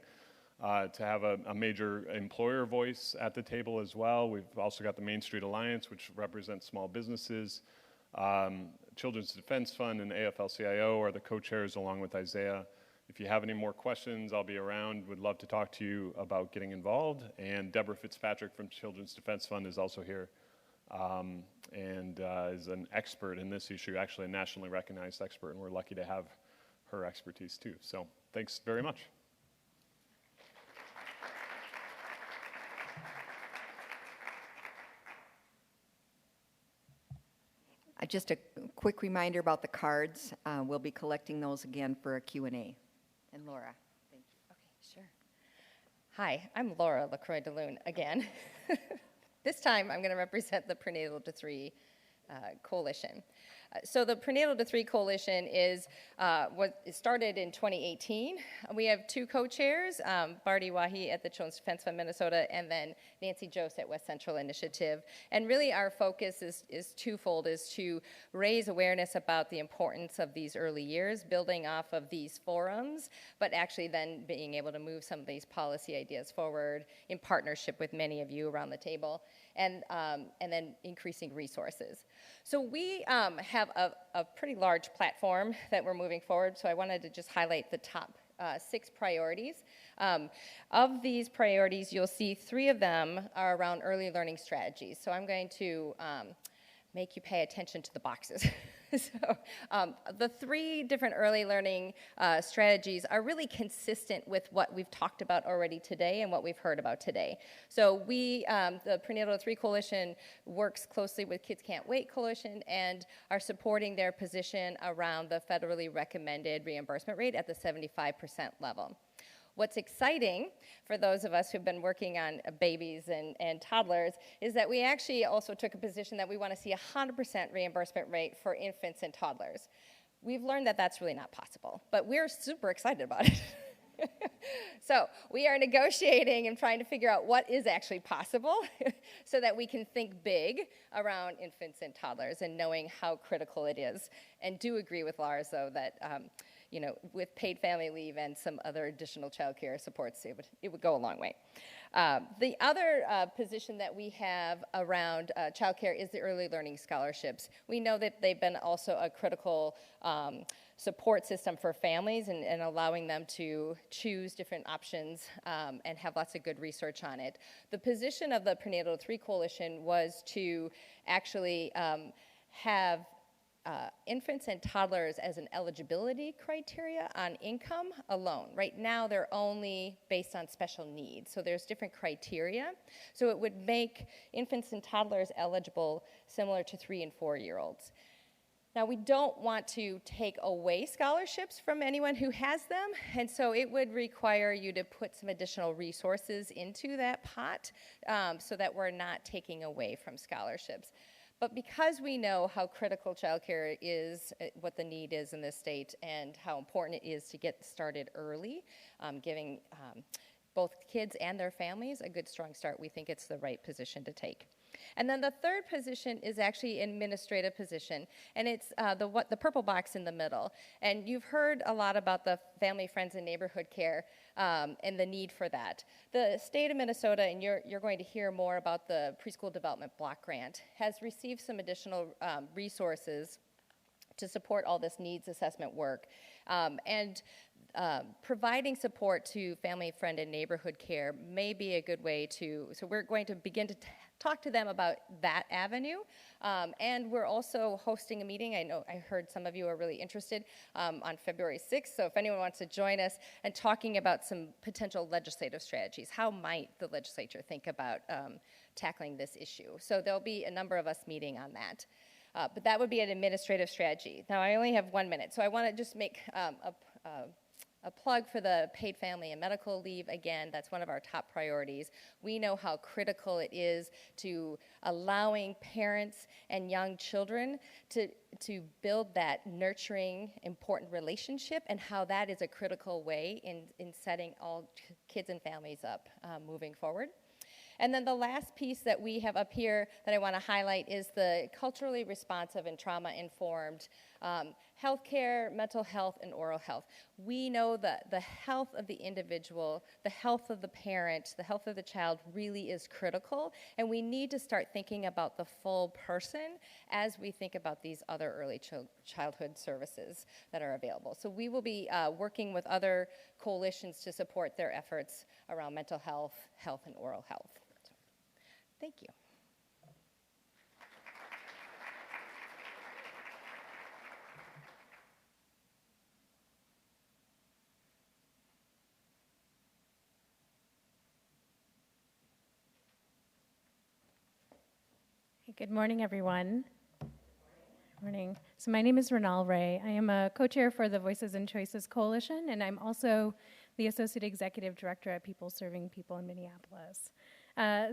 to have a major employer voice at the table as well. We've also got the Main Street Alliance, which represents small businesses. Children's Defense Fund and AFL-CIO are the co-chairs along with Isaiah. If you have any more questions, I'll be around. Would love to talk to you about getting involved. And Deborah Fitzpatrick from Children's Defense Fund is also here and is an expert in this issue, actually a nationally recognized expert, and we're lucky to have her expertise too. So thanks very much. Just a quick reminder about the cards. We'll be collecting those again for a Q&A. And Laura. Thank you. Okay, sure. Hi, I'm Laura LaCroix DeLune again. This time I'm going to represent the Prenatal to 3 Coalition. So the Prenatal to 3 Coalition is what started in 2018. We have 2 co-chairs, Barty Wahi at the Children's Defense Fund Minnesota, and then Nancy Jose at West Central Initiative. And really our focus is twofold, is to raise awareness about the importance of these early years, building off of these forums, but actually then being able to move some of these policy ideas forward in partnership with many of you around the table, and then increasing resources. So we have a pretty large platform that we're moving forward, so I wanted to just highlight the top 6 priorities. Of these priorities, you'll see 3 of them are around early learning strategies. So I'm going to make you pay attention to the boxes. So the 3 different early learning strategies are really consistent with what we've talked about already today and what we've heard about today. So we, the Prenatal 3 Coalition, works closely with Kids Can't Wait Coalition and are supporting their position around the federally recommended reimbursement rate at the 75% level. What's exciting for those of us who've been working on babies and toddlers is that we actually also took a position that we want to see 100% reimbursement rate for infants and toddlers. We've learned that that's really not possible, but we're super excited about it. So we are negotiating and trying to figure out what is actually possible so that we can think big around infants and toddlers and knowing how critical it is. And do agree with Lars, though, that you know, with paid family leave and some other additional child care supports, it would go a long way. The other position that we have around child care is the early learning scholarships. We know that they've been also a critical support system for families and allowing them to choose different options and have lots of good research on it. The position of the Prenatal 3 Coalition was to actually have infants and toddlers as an eligibility criteria on income alone. Right now, they're only based on special needs, so there's different criteria. So it would make infants and toddlers eligible similar to 3- and 4-year-olds. Now, we don't want to take away scholarships from anyone who has them, and so it would require you to put some additional resources into that pot so that we're not taking away from scholarships. But because we know how critical childcare is, what the need is in this state, and how important it is to get started early, giving both kids and their families a good, strong start, we think it's the right position to take. And then the third position is actually an administrative position, and it's the purple box in the middle. And you've heard a lot about the family, friends, and neighborhood care and the need for that. The state of Minnesota, and you're going to hear more about the Preschool Development Block Grant, has received some additional resources to support all this needs assessment work. Providing support to family, friend, and neighborhood care may be a good way to, so we're going to begin to talk to them about that avenue. And we're also hosting a meeting, I heard some of you are really interested, on February 6th, so if anyone wants to join us, and talking about some potential legislative strategies. How might the legislature think about tackling this issue? So there'll be a number of us meeting on that. But that would be an administrative strategy. Now, I only have 1 minute, so I want to just make a plug for the paid family and medical leave. Again, that's one of our top priorities. We know how critical it is to allowing parents and young children to build that nurturing, important relationship, and how that is a critical way in setting all kids and families up moving forward. And then the last piece that we have up here that I want to highlight is the culturally responsive and trauma-informed healthcare, mental health, and oral health. We know that the health of the individual, the health of the parent, the health of the child really is critical, and we need to start thinking about the full person as we think about these other early childhood services that are available. So we will be working with other coalitions to support their efforts around mental health, health, and oral health. Thank you. Good morning, everyone. Good morning. So my name is Renal Ray. I am a co-chair for the Voices and Choices Coalition, and I'm also the Associate Executive Director at People Serving People in Minneapolis.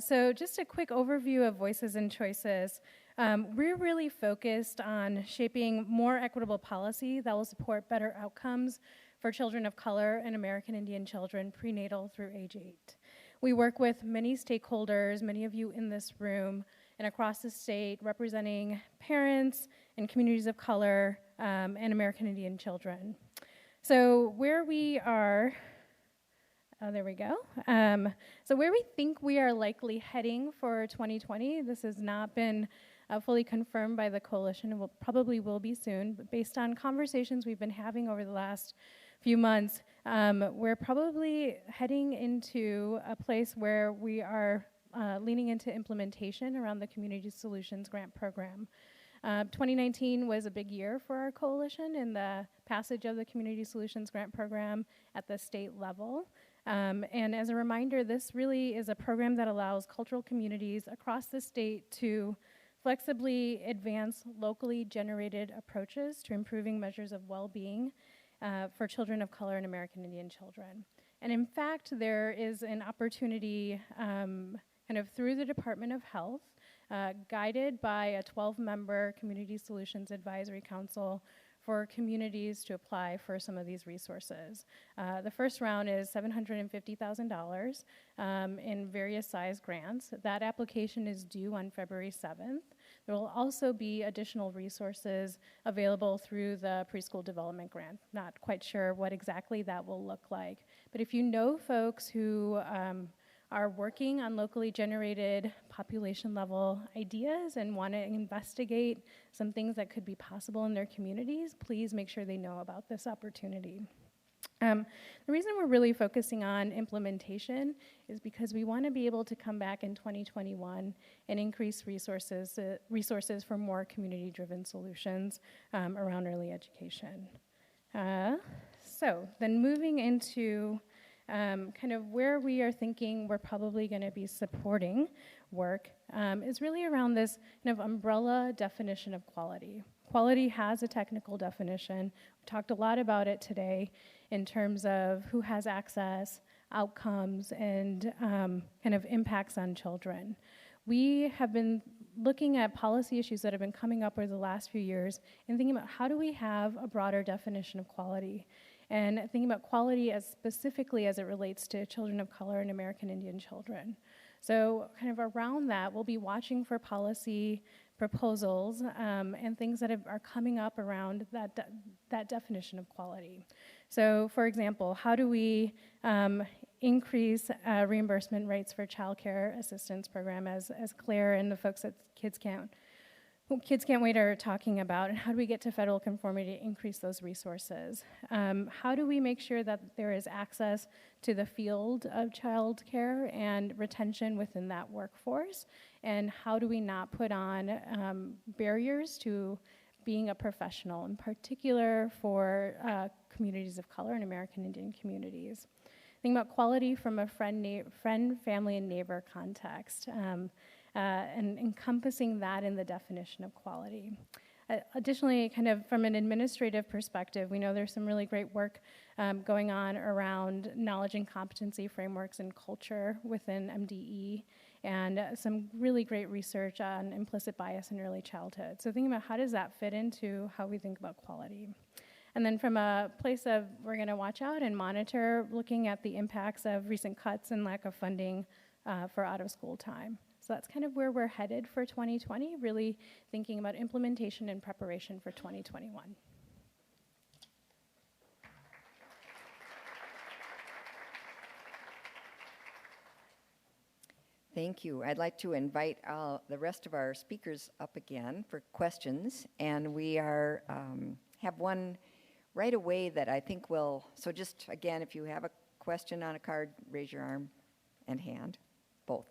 So just a quick overview of Voices and Choices. We're really focused on shaping more equitable policy that will support better outcomes for children of color and American Indian children prenatal through age 8. We work with many stakeholders, many of you in this room, and across the state, representing parents and communities of color and American Indian children. So where we are, there we go. So where we think we are likely heading for 2020, this has not been fully confirmed by the coalition, and probably will be soon, but based on conversations we've been having over the last few months, we're probably heading into a place where we are leaning into implementation around the Community Solutions Grant Program. 2019 was a big year for our coalition in the passage of the Community Solutions Grant Program at the state level. And as a reminder, this really is a program that allows cultural communities across the state to flexibly advance locally generated approaches to improving measures of well-being for children of color and American Indian children. And in fact, there is an opportunity kind of through the Department of Health, guided by a 12-member Community Solutions Advisory Council for communities to apply for some of these resources. The first round is $750,000 in various size grants. That application is due on February 7th. There will also be additional resources available through the preschool development grant. Not quite sure what exactly that will look like. But if you know folks who are working on locally generated population level ideas and want to investigate some things that could be possible in their communities, please make sure they know about this opportunity. The reason we're really focusing on implementation is because we want to be able to come back in 2021 and increase resources for more community-driven solutions around early education. So then moving into kind of where we are thinking we're probably going to be supporting work is really around this kind of umbrella definition of quality. Quality has a technical definition. We talked a lot about it today in terms of who has access, outcomes, and kind of impacts on children. We have been looking at policy issues that have been coming up over the last few years and thinking about how do we have a broader definition of quality. And thinking about quality as specifically as it relates to children of color and American Indian children. So kind of around that, we'll be watching for policy proposals and things that are coming up around that definition of quality. So for example, how do we increase reimbursement rates for child care assistance program as Claire and the folks at Kids Can't Wait are talking about, and how do we get to federal conformity to increase those resources? How do we make sure that there is access to the field of child care and retention within that workforce? And how do we not put on barriers to being a professional, in particular for communities of color and American Indian communities? Think about quality from a friend, family, and neighbor context. And encompassing that in the definition of quality. Additionally, kind of from an administrative perspective, we know there's some really great work going on around knowledge and competency frameworks and culture within MDE, and some really great research on implicit bias in early childhood. So thinking about how does that fit into how we think about quality. And then from a place of we're going to watch out and monitor, looking at the impacts of recent cuts and lack of funding for out-of-school time. So that's kind of where we're headed for 2020, really thinking about implementation and preparation for 2021. Thank you. I'd like to invite the rest of our speakers up again for questions, and we are have one right away that I think will, so just again, if you have a question on a card, raise your arm and hand, both.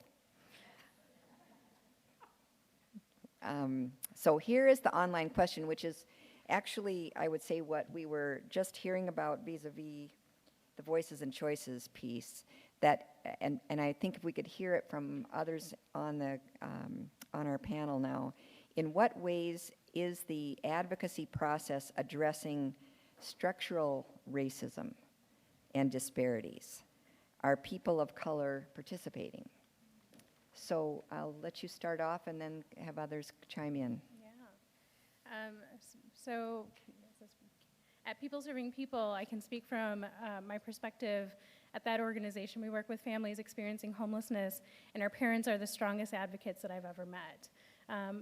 So here is the online question, which is actually, I would say, what we were just hearing about vis-a-vis the voices and choices piece. That, and I think if we could hear it from others on our panel now, in what ways is the advocacy process addressing structural racism and disparities? Are people of color participating? So I'll let you start off and then have others chime in. Yeah. So at People Serving People, I can speak from my perspective. At that organization, we work with families experiencing homelessness, and our parents are the strongest advocates that I've ever met.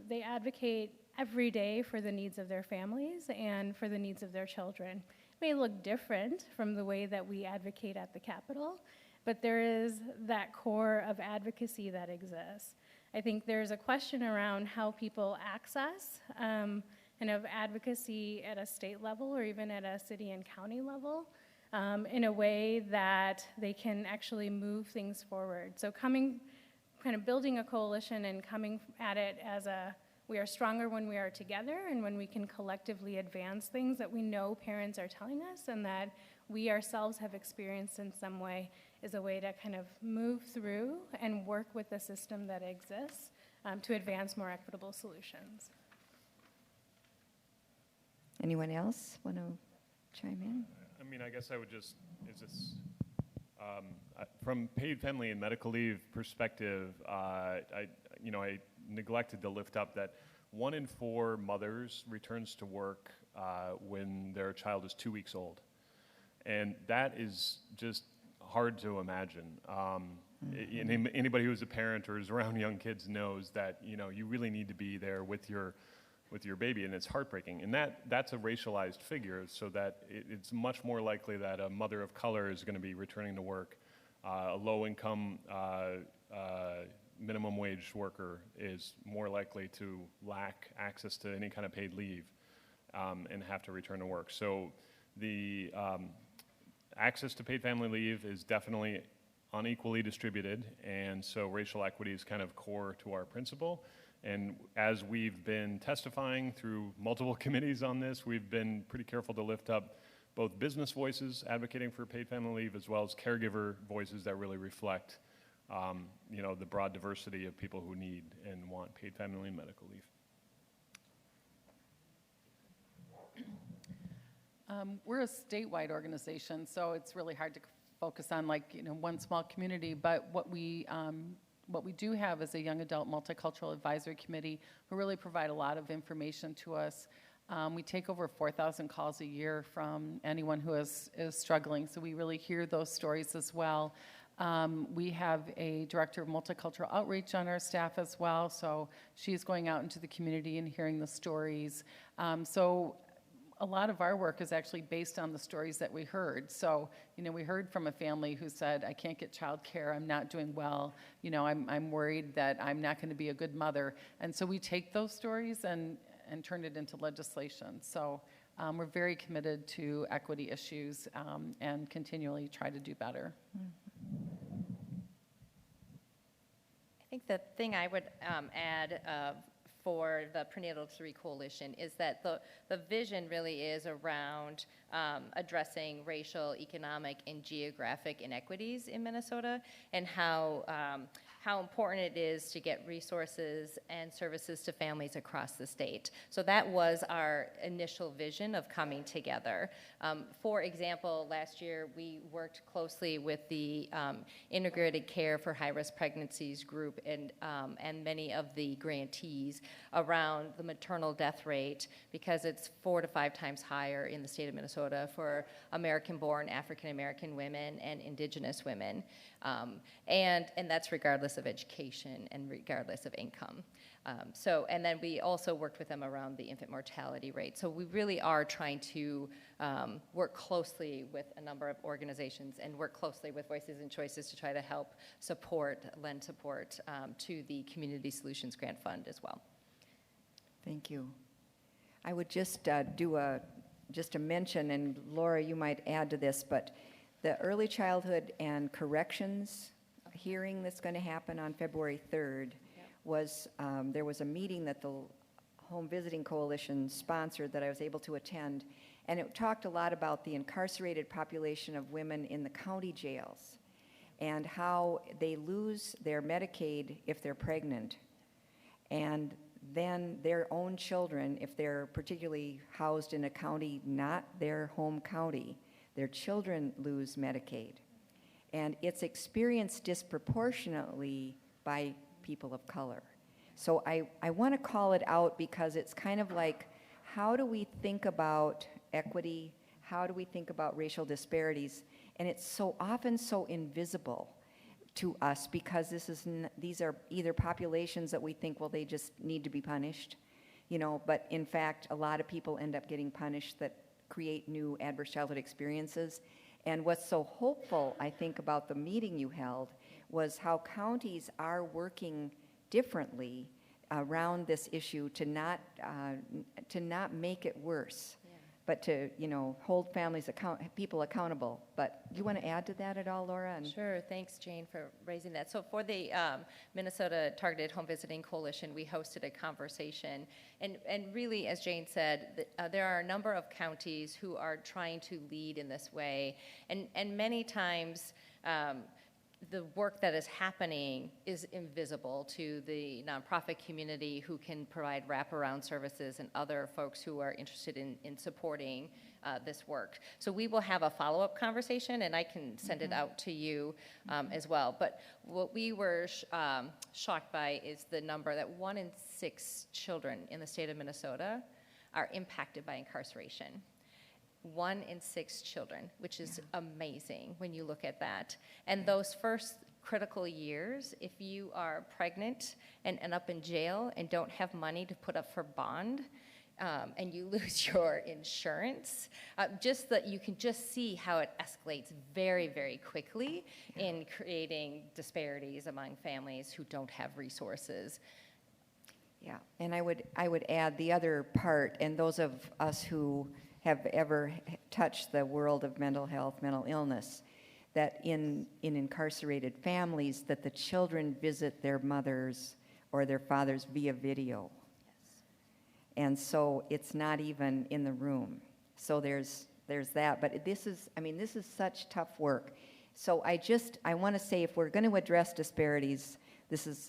They advocate every day for the needs of their families and for the needs of their children. It may look different from the way that we advocate at the Capitol, but there is that core of advocacy that exists. I think there's a question around how people access kind of advocacy at a state level or even at a city and county level. in a way that they can actually move things forward. So kind of building a coalition and coming at it as we are stronger when we are together and when we can collectively advance things that we know parents are telling us and that we ourselves have experienced in some way is a way to kind of move through and work with the system that exists to advance more equitable solutions. Anyone else want to chime in? I mean, I guess I would just, from paid family and medical leave perspective, I neglected to lift up that 1 in 4 mothers returns to work when their child is 2 weeks old. And that is just hard to imagine. Anybody who's a parent or is around young kids knows that, you really need to be there with your baby, and it's heartbreaking. And that's a racialized figure, so that it's much more likely that a mother of color is going to be returning to work. A low-income minimum wage worker is more likely to lack access to any kind of paid leave and have to return to work. So the access to paid family leave is definitely unequally distributed, and so racial equity is kind of core to our principle. And as we've been testifying through multiple committees on this, we've been pretty careful to lift up both business voices advocating for paid family leave as well as caregiver voices that really reflect the broad diversity of people who need and want paid family and medical leave. We're a statewide organization, so it's really hard to focus on one small community, but what we do have is a young adult multicultural advisory committee who really provide a lot of information to us. We take over 4,000 calls a year from anyone who is struggling, so we really hear those stories as well. We have a director of multicultural outreach on our staff as well, so she's going out into the community and hearing the stories. So a lot of our work is actually based on the stories that we heard. So, we heard from a family who said, I can't get childcare, I'm not doing well, I'm worried that I'm not going to be a good mother. And so we take those stories and turn it into legislation. So we're very committed to equity issues and continually try to do better. I think the thing I would add for the Prenatal 3 Coalition is that the vision really is around addressing racial, economic, and geographic inequities in Minnesota, and how important it is to get resources and services to families across the state. So that was our initial vision of coming together. For example, last year we worked closely with the Integrated Care for High-Risk Pregnancies group and many of the grantees around the maternal death rate, because it's 4 to 5 times higher in the state of Minnesota for American-born African-American women and Indigenous women. And that's regardless of education and regardless of income. And then we also worked with them around the infant mortality rate. So we really are trying to work closely with a number of organizations and work closely with Voices and Choices to try to help lend support to the Community Solutions Grant Fund as well. Thank you. I would just do just a mention, and Laura, you might add to this, but the Early Childhood and Corrections hearing that's going to happen on February 3rd there was a meeting that the Home Visiting Coalition sponsored that I was able to attend, and it talked a lot about the incarcerated population of women in the county jails and how they lose their Medicaid if they're pregnant, and then their own children, if they're particularly housed in a county not their home county, their children lose Medicaid. And it's experienced disproportionately by people of color. So I want to call it out because it's kind of like, how do we think about equity? How do we think about racial disparities? And it's so often so invisible to us because these are either populations that we think, well, they just need to be punished, but in fact, a lot of people end up getting punished that create new adverse childhood experiences. And what's so hopeful, I think, about the meeting you held was how counties are working differently around this issue to not make it worse. but to, hold people accountable. But do you want to add to that at all, Laura? And Sure. Thanks, Jane, for raising that. So for the Minnesota Targeted Home Visiting Coalition, we hosted a conversation. And really, as Jane said, there are a number of counties who are trying to lead in this way. And many times, the work that is happening is invisible to the nonprofit community who can provide wraparound services and other folks who are interested in supporting this work. So we will have a follow-up conversation, and I can send it out to you as well. But what we were shocked by is the number that 1 in 6 children in the state of Minnesota are impacted by incarceration. 1 in 6 children, which is amazing when you look at that. And those first critical years, if you are pregnant and end up in jail and don't have money to put up for bond, and you lose your insurance, just that you can just see how it escalates very, very quickly in creating disparities among families who don't have resources. yeah, and I would add the other part, and those of us who have ever touched the world of mental health, mental illness, that in incarcerated families, that the children visit their mothers or their fathers via video. Yes. And so it's not even in the room. So there's that. But this is such tough work. So I want to say, if we're going to address disparities,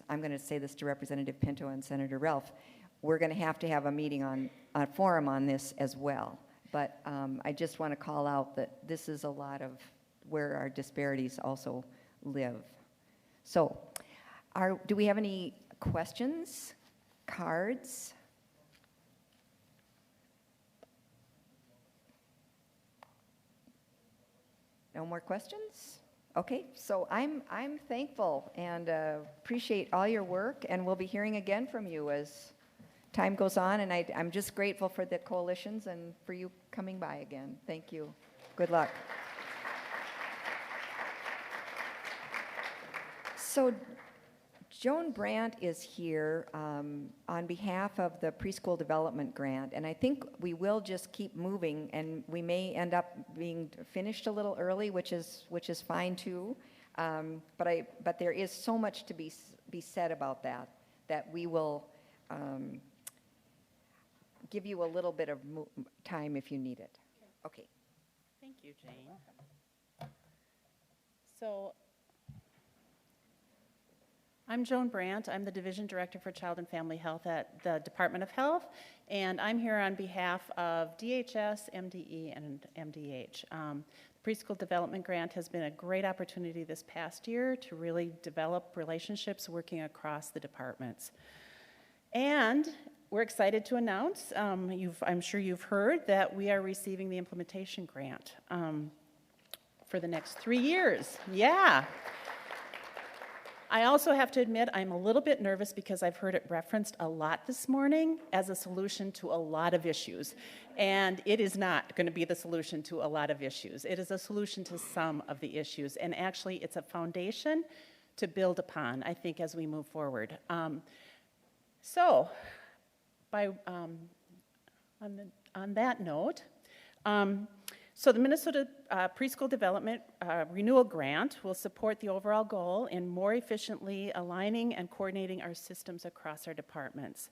I'm going to say this to Representative Pinto and Senator Ralph, we're going to have a meeting on a forum on this as well. But I just want to call out that this is a lot of where our disparities also live. So do we have any questions, cards? No more questions? Okay, so I'm thankful and appreciate all your work, and we'll be hearing again from you as time goes on, and I'm just grateful for the coalitions and for you coming by again. Thank you. Good luck. So Joan Brandt is here on behalf of the Preschool Development Grant, and I think we will just keep moving, and we may end up being finished a little early, which is fine too. But there is so much to be said about that we will give you a little bit of time if you need it. Okay. Thank you, Jane. So I'm Joan Brandt. I'm the Division Director for Child and Family Health at the Department of Health, and I'm here on behalf of DHS, MDE, and MDH. The Preschool Development Grant has been a great opportunity this past year to really develop relationships working across the departments. And we're excited to announce, I'm sure you've heard, that we are receiving the implementation grant for the next 3 years. Yeah. I also have to admit I'm a little bit nervous because I've heard it referenced a lot this morning as a solution to a lot of issues. And it is not going to be the solution to a lot of issues. It is a solution to some of the issues. And actually, it's a foundation to build upon, I think, as we move forward. On that note, so the Minnesota Preschool Development Renewal Grant will support the overall goal in more efficiently aligning and coordinating our systems across our departments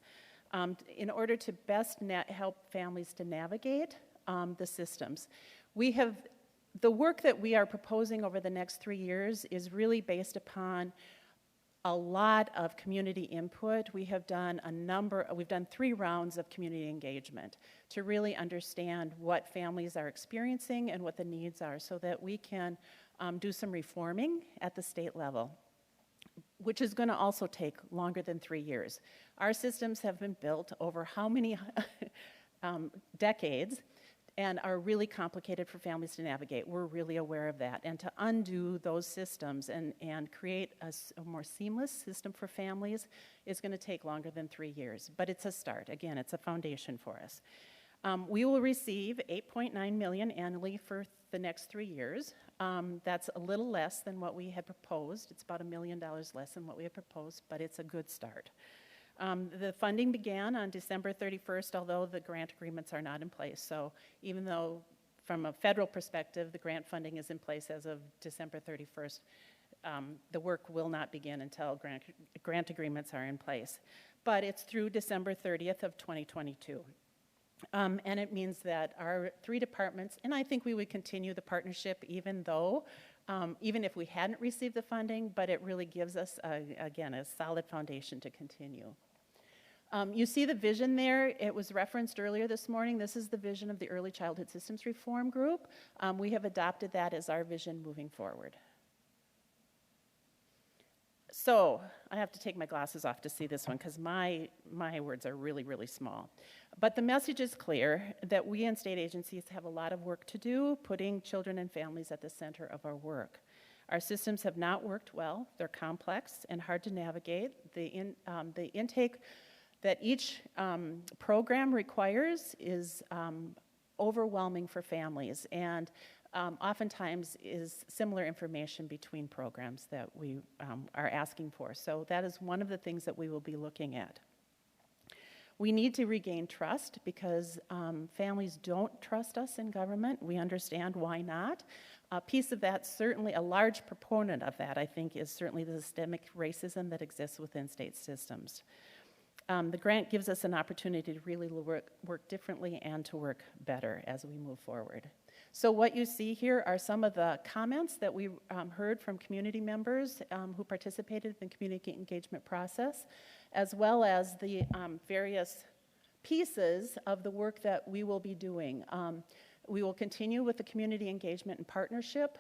in order to best help families to navigate the systems. The work that we are proposing over the next 3 years is really based upon a lot of community input. We've done 3 rounds of community engagement to really understand what families are experiencing and what the needs are so that we can do some reforming at the state level, which is going to also take longer than 3 years. Our systems have been built over how many decades and are really complicated for families to navigate. We're really aware of that. And to undo those systems and create a more seamless system for families is going to take longer than 3 years. But it's a start. Again, it's a foundation for us. We will receive $8.9 million annually for the next 3 years. That's a little less than what we had proposed. It's about $1 million less than what we had proposed, but it's a good start. The funding began on December 31st, although the grant agreements are not in place. So even though from a federal perspective, the grant funding is in place as of December 31st, the work will not begin until grant agreements are in place. But it's through December 30th of 2022. And it means that our 3 departments, and I think we would continue the partnership even if we hadn't received the funding, but it really gives us, again, a solid foundation to continue. You see the vision there. It was referenced earlier this morning. This is the vision of the Early Childhood Systems Reform Group. We have adopted that as our vision moving forward. So I have to take my glasses off to see this one because my words are really, really small. But the message is clear that we and state agencies have a lot of work to do, putting children and families at the center of our work. Our systems have not worked well. They're complex and hard to navigate. The intake that each program requires is overwhelming for families, and oftentimes is similar information between programs that we are asking for. So that is one of the things that we will be looking at. We need to regain trust because families don't trust us in government. We understand why not. A piece of that, certainly a large proponent of that, I think, is certainly the systemic racism that exists within state systems. The grant gives us an opportunity to really work differently and to work better as we move forward. So what you see here are some of the comments that we heard from community members who participated in the community engagement process, as well as the various pieces of the work that we will be doing. We will continue with the community engagement and partnership.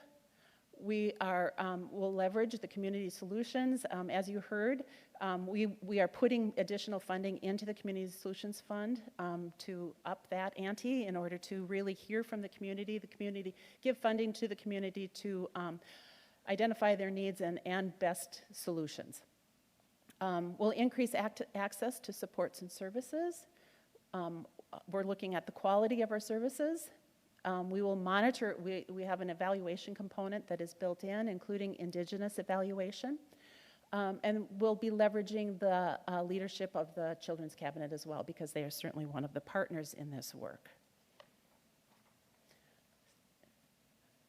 We will leverage the community solutions. As you heard, we are putting additional funding into the Community Solutions Fund to up that ante in order to really hear from the community, give funding to the community to identify their needs and best solutions. We'll increase access to supports and services. We're looking at the quality of our services. We will monitor, we have an evaluation component that is built in, including Indigenous evaluation. And we'll be leveraging the leadership of the Children's Cabinet as well, because they are certainly one of the partners in this work.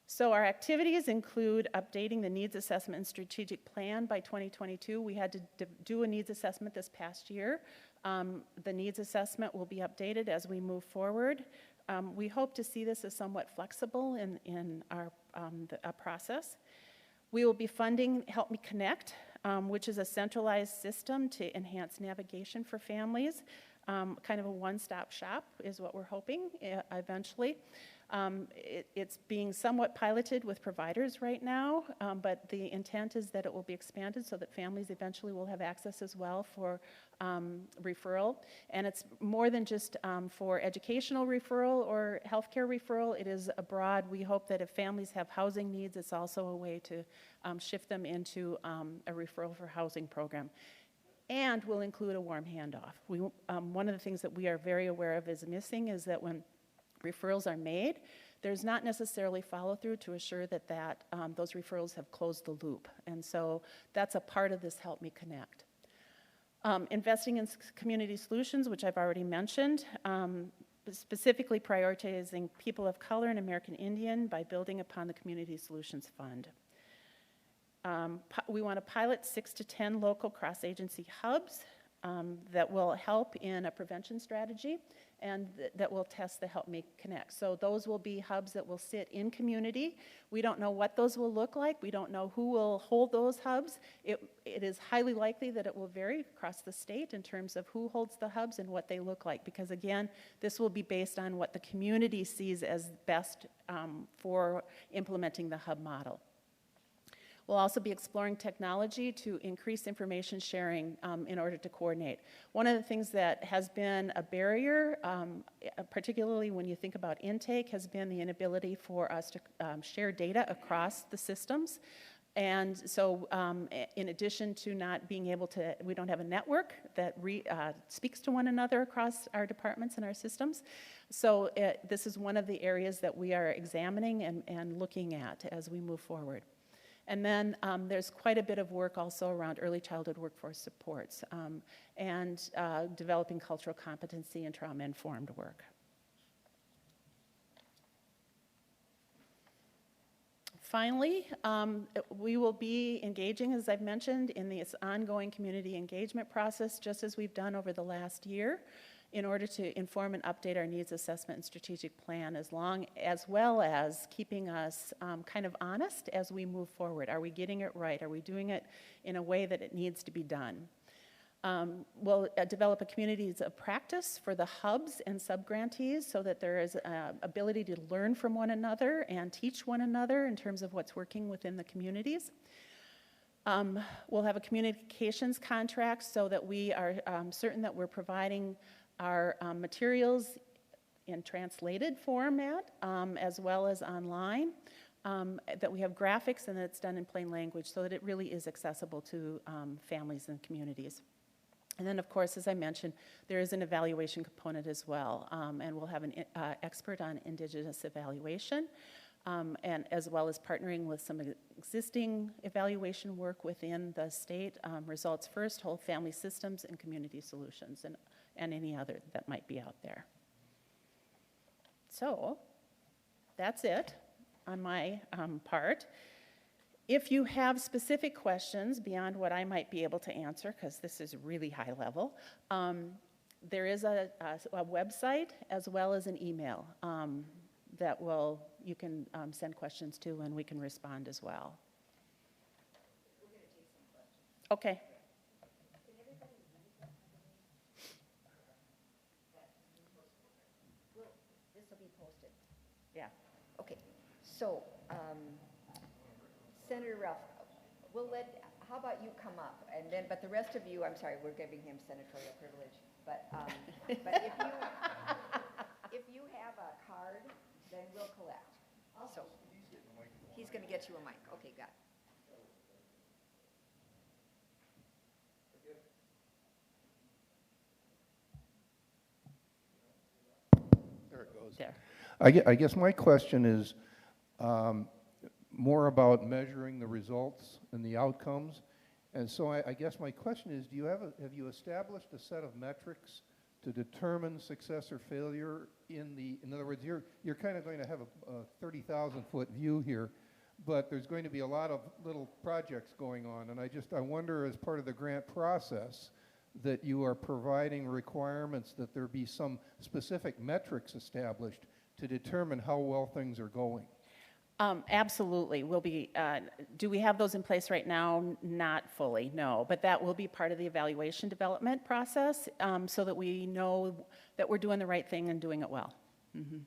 So our activities include updating the needs assessment and strategic plan by 2022. We had to do a needs assessment this past year. The needs assessment will be updated as we move forward. We hope to see this as somewhat flexible in our process. We will be funding Help Me Connect, which is a centralized system to enhance navigation for families. Kind of a one-stop shop is what we're hoping eventually. It's being somewhat piloted with providers right now, but the intent is that it will be expanded so that families eventually will have access as well for referral. And it's more than just for educational referral or healthcare referral. It is abroad. We hope that if families have housing needs, it's also a way to shift them into a referral for housing program. And we'll include a warm handoff. One of the things that we are very aware of is missing is that when referrals are made, there's not necessarily follow-through to assure that those referrals have closed the loop. And so that's a part of this Help Me Connect. Investing in community solutions, which I've already mentioned, specifically prioritizing people of color and American Indian by building upon the Community Solutions Fund. We want to pilot 6 to 10 local cross-agency hubs that will help in a prevention strategy and that will test the Help Me Connect. So those will be hubs that will sit in community. We don't know what those will look like. We don't know who will hold those hubs. It is highly likely that it will vary across the state in terms of who holds the hubs and what they look like, because again, this will be based on what the community sees as best for implementing the hub model. We'll also be exploring technology to increase information sharing in order to coordinate. One of the things that has been a barrier, particularly when you think about intake, has been the inability for us to share data across the systems. And so in addition to not being able to, we don't have a network that speaks to one another across our departments and our systems. So this is one of the areas that we are examining and looking at as we move forward. And then there's quite a bit of work also around early childhood workforce supports and developing cultural competency and trauma-informed work. Finally, we will be engaging, as I've mentioned, in this ongoing community engagement process, just as we've done over the last year, in order to inform and update our needs assessment and strategic plan, as well as keeping us kind of honest as we move forward. Are we getting it right? Are we doing it in a way that it needs to be done? We'll develop a communities of practice for the hubs and subgrantees so that there is ability to learn from one another and teach one another in terms of what's working within the communities. We'll have a communications contract so that we are certain that we're providing our materials in translated format as well as online, that we have graphics and that it's done in plain language so that it really is accessible to families and communities. And then, of course, as I mentioned, there is an evaluation component as well, and we'll have an expert on Indigenous evaluation, and as well as partnering with some existing evaluation work within the state, Results First, Whole Family Systems, and Community Solutions, and any other that might be out there. So that's it on my part. If you have specific questions beyond what I might be able to answer, because this is really high level, there is a website as well as an email that you can send questions to, and we can respond as well. We're going to take some questions. Okay. This will be posted. Yeah. Okay. So, Senator Ralph, how about you come up, and then, but the rest of you, I'm sorry, we're giving him senatorial privilege, but if you have a card, then we'll collect. So, he's going to get you a mic. Okay, got it. There it goes. There. I guess my question is more about measuring the results and the outcomes. And so I guess my question is, have you established a set of metrics to determine success or failure in other words, you're kind of going to have a 30,000-foot view here, but there's going to be a lot of little projects going on, and I wonder, as part of the grant process, that you are providing requirements that there be some specific metrics established to determine how well things are going. Absolutely. We'll be, do we have those in place right now? Not fully, no. But that will be part of the evaluation development process so that we know that we're doing the right thing and doing it well. Mm-hmm.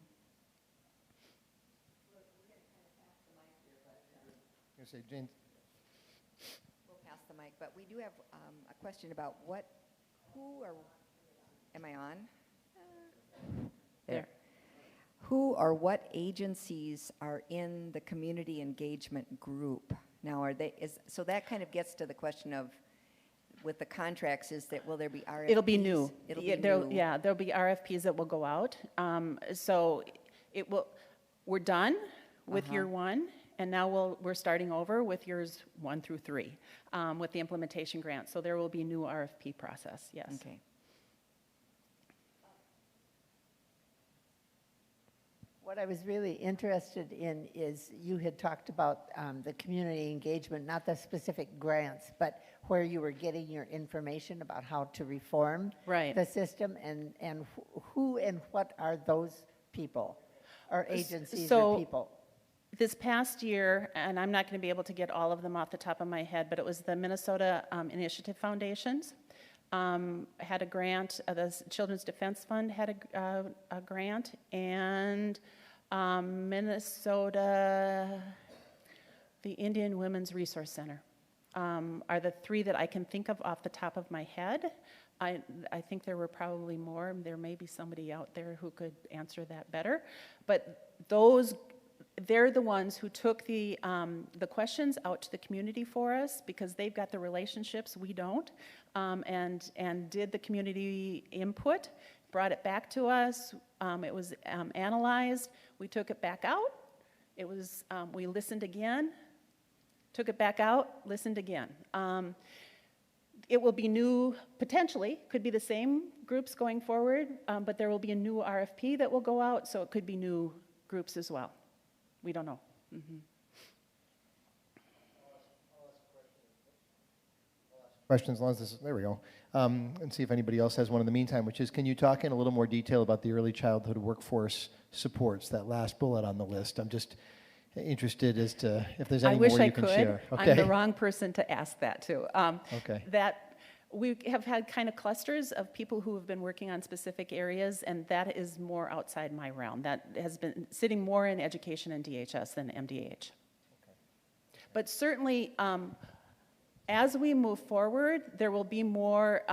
Jane. We'll pass the mic, but we do have a question about am I on? There. Who or what agencies are in the community engagement group? Now, so that kind of gets to the question of, with the contracts, will there be RFPs? It'll be new. It'll be new. Yeah, there'll be RFPs that will go out. So we're done with year one, and now we're starting over with years 1 through 3 with the implementation grant. So there will be new RFP process, yes. Okay. What I was really interested in is you had talked about the community engagement, not the specific grants, but where you were getting your information about how to reform the system, and who and what are those people or agencies or people? This past year, and I'm not going to be able to get all of them off the top of my head, but it was the Minnesota Initiative Foundations. Had a grant, the Children's Defense Fund had a grant, and Minnesota, the Indian Women's Resource Center are the 3 that I can think of off the top of my head. I think there were probably more. There may be somebody out there who could answer that better, but they're the ones who took the questions out to the community for us because they've got the relationships, we don't, and did the community input, brought it back to us. It was analyzed. We took it back out. We listened again, took it back out, listened again. It will be new, potentially, could be the same groups going forward, but there will be a new RFP that will go out, so it could be new groups as well. We don't know. Questions, as long as this, there we go. And see if anybody else has one in the meantime, which is, can you talk in a little more detail about the early childhood workforce supports, that last bullet on the list? I'm just interested as to if there's any more you can share. I wish I could. I'm the wrong person to ask that to. Okay. That we have had kind of clusters of people who have been working on specific areas, and that is more outside my realm. That has been sitting more in education and DHS than MDH. Okay. But certainly, as we move forward, there will be more.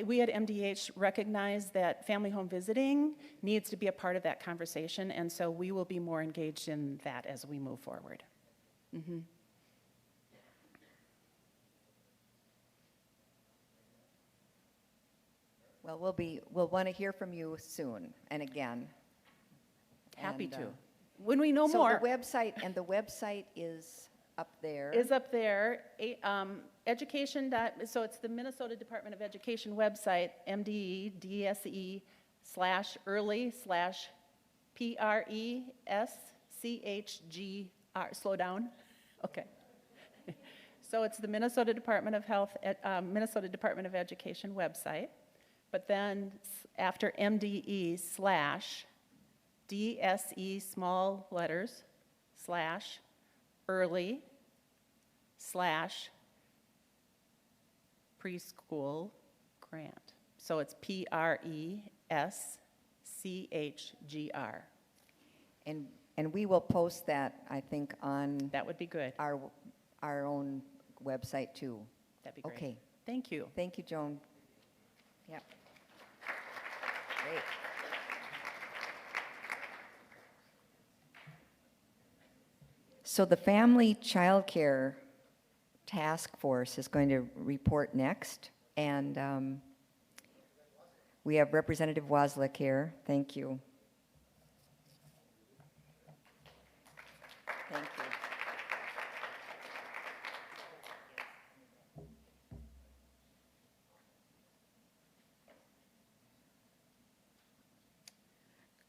We at MDH recognize that family home visiting needs to be a part of that conversation, and so we will be more engaged in that as we move forward. Well, we'll want to hear from you soon and again. Happy to. When we know so more. The website is up there. Is up there. Education. So it's the Minnesota Department of Education website, MDE/early/PRESCHGR. Slow down. Okay. So it's the Minnesota Department of Health, Minnesota Department of Education website. But then after MDE/DSE small letters /early/preschool grant. So it's PRESCHGR. And we will post that, I think, on that would be good. Our own website too. That'd be great. Okay. Thank you. Thank you, Joan. Yep. Great. So the Family Child Care Task Force is going to report next, and we have Representative Waslick here. Thank you. Thank you.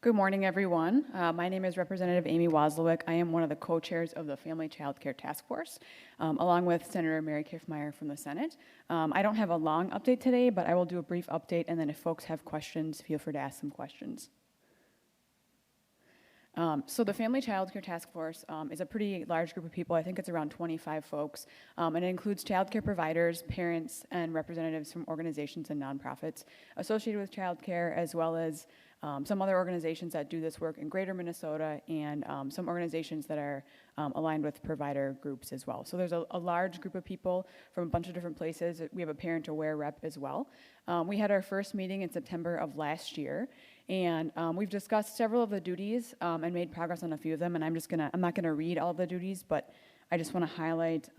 Good morning, everyone. My name is Representative Amy Waslowick. I am one of the co-chairs of the Family Child Care Task Force, along with Senator Mary Kiffmeyer from the Senate. I don't have a long update today, but I will do a brief update, and then if folks have questions, feel free to ask some questions. So the Family Child Care Task Force is a pretty large group of people. I think it's around 25 folks, and it includes child care providers, parents, and representatives from organizations and nonprofits associated with child care, as well as some other organizations that do this work in greater Minnesota, and some organizations that are aligned with provider groups as well. So there's a large group of people from a bunch of different places. We have a Parent Aware rep as well. We had our first meeting in September of last year, and we've discussed several of the duties and made progress on a few of them, and I'm not gonna read all of the duties, but I just wanna highlight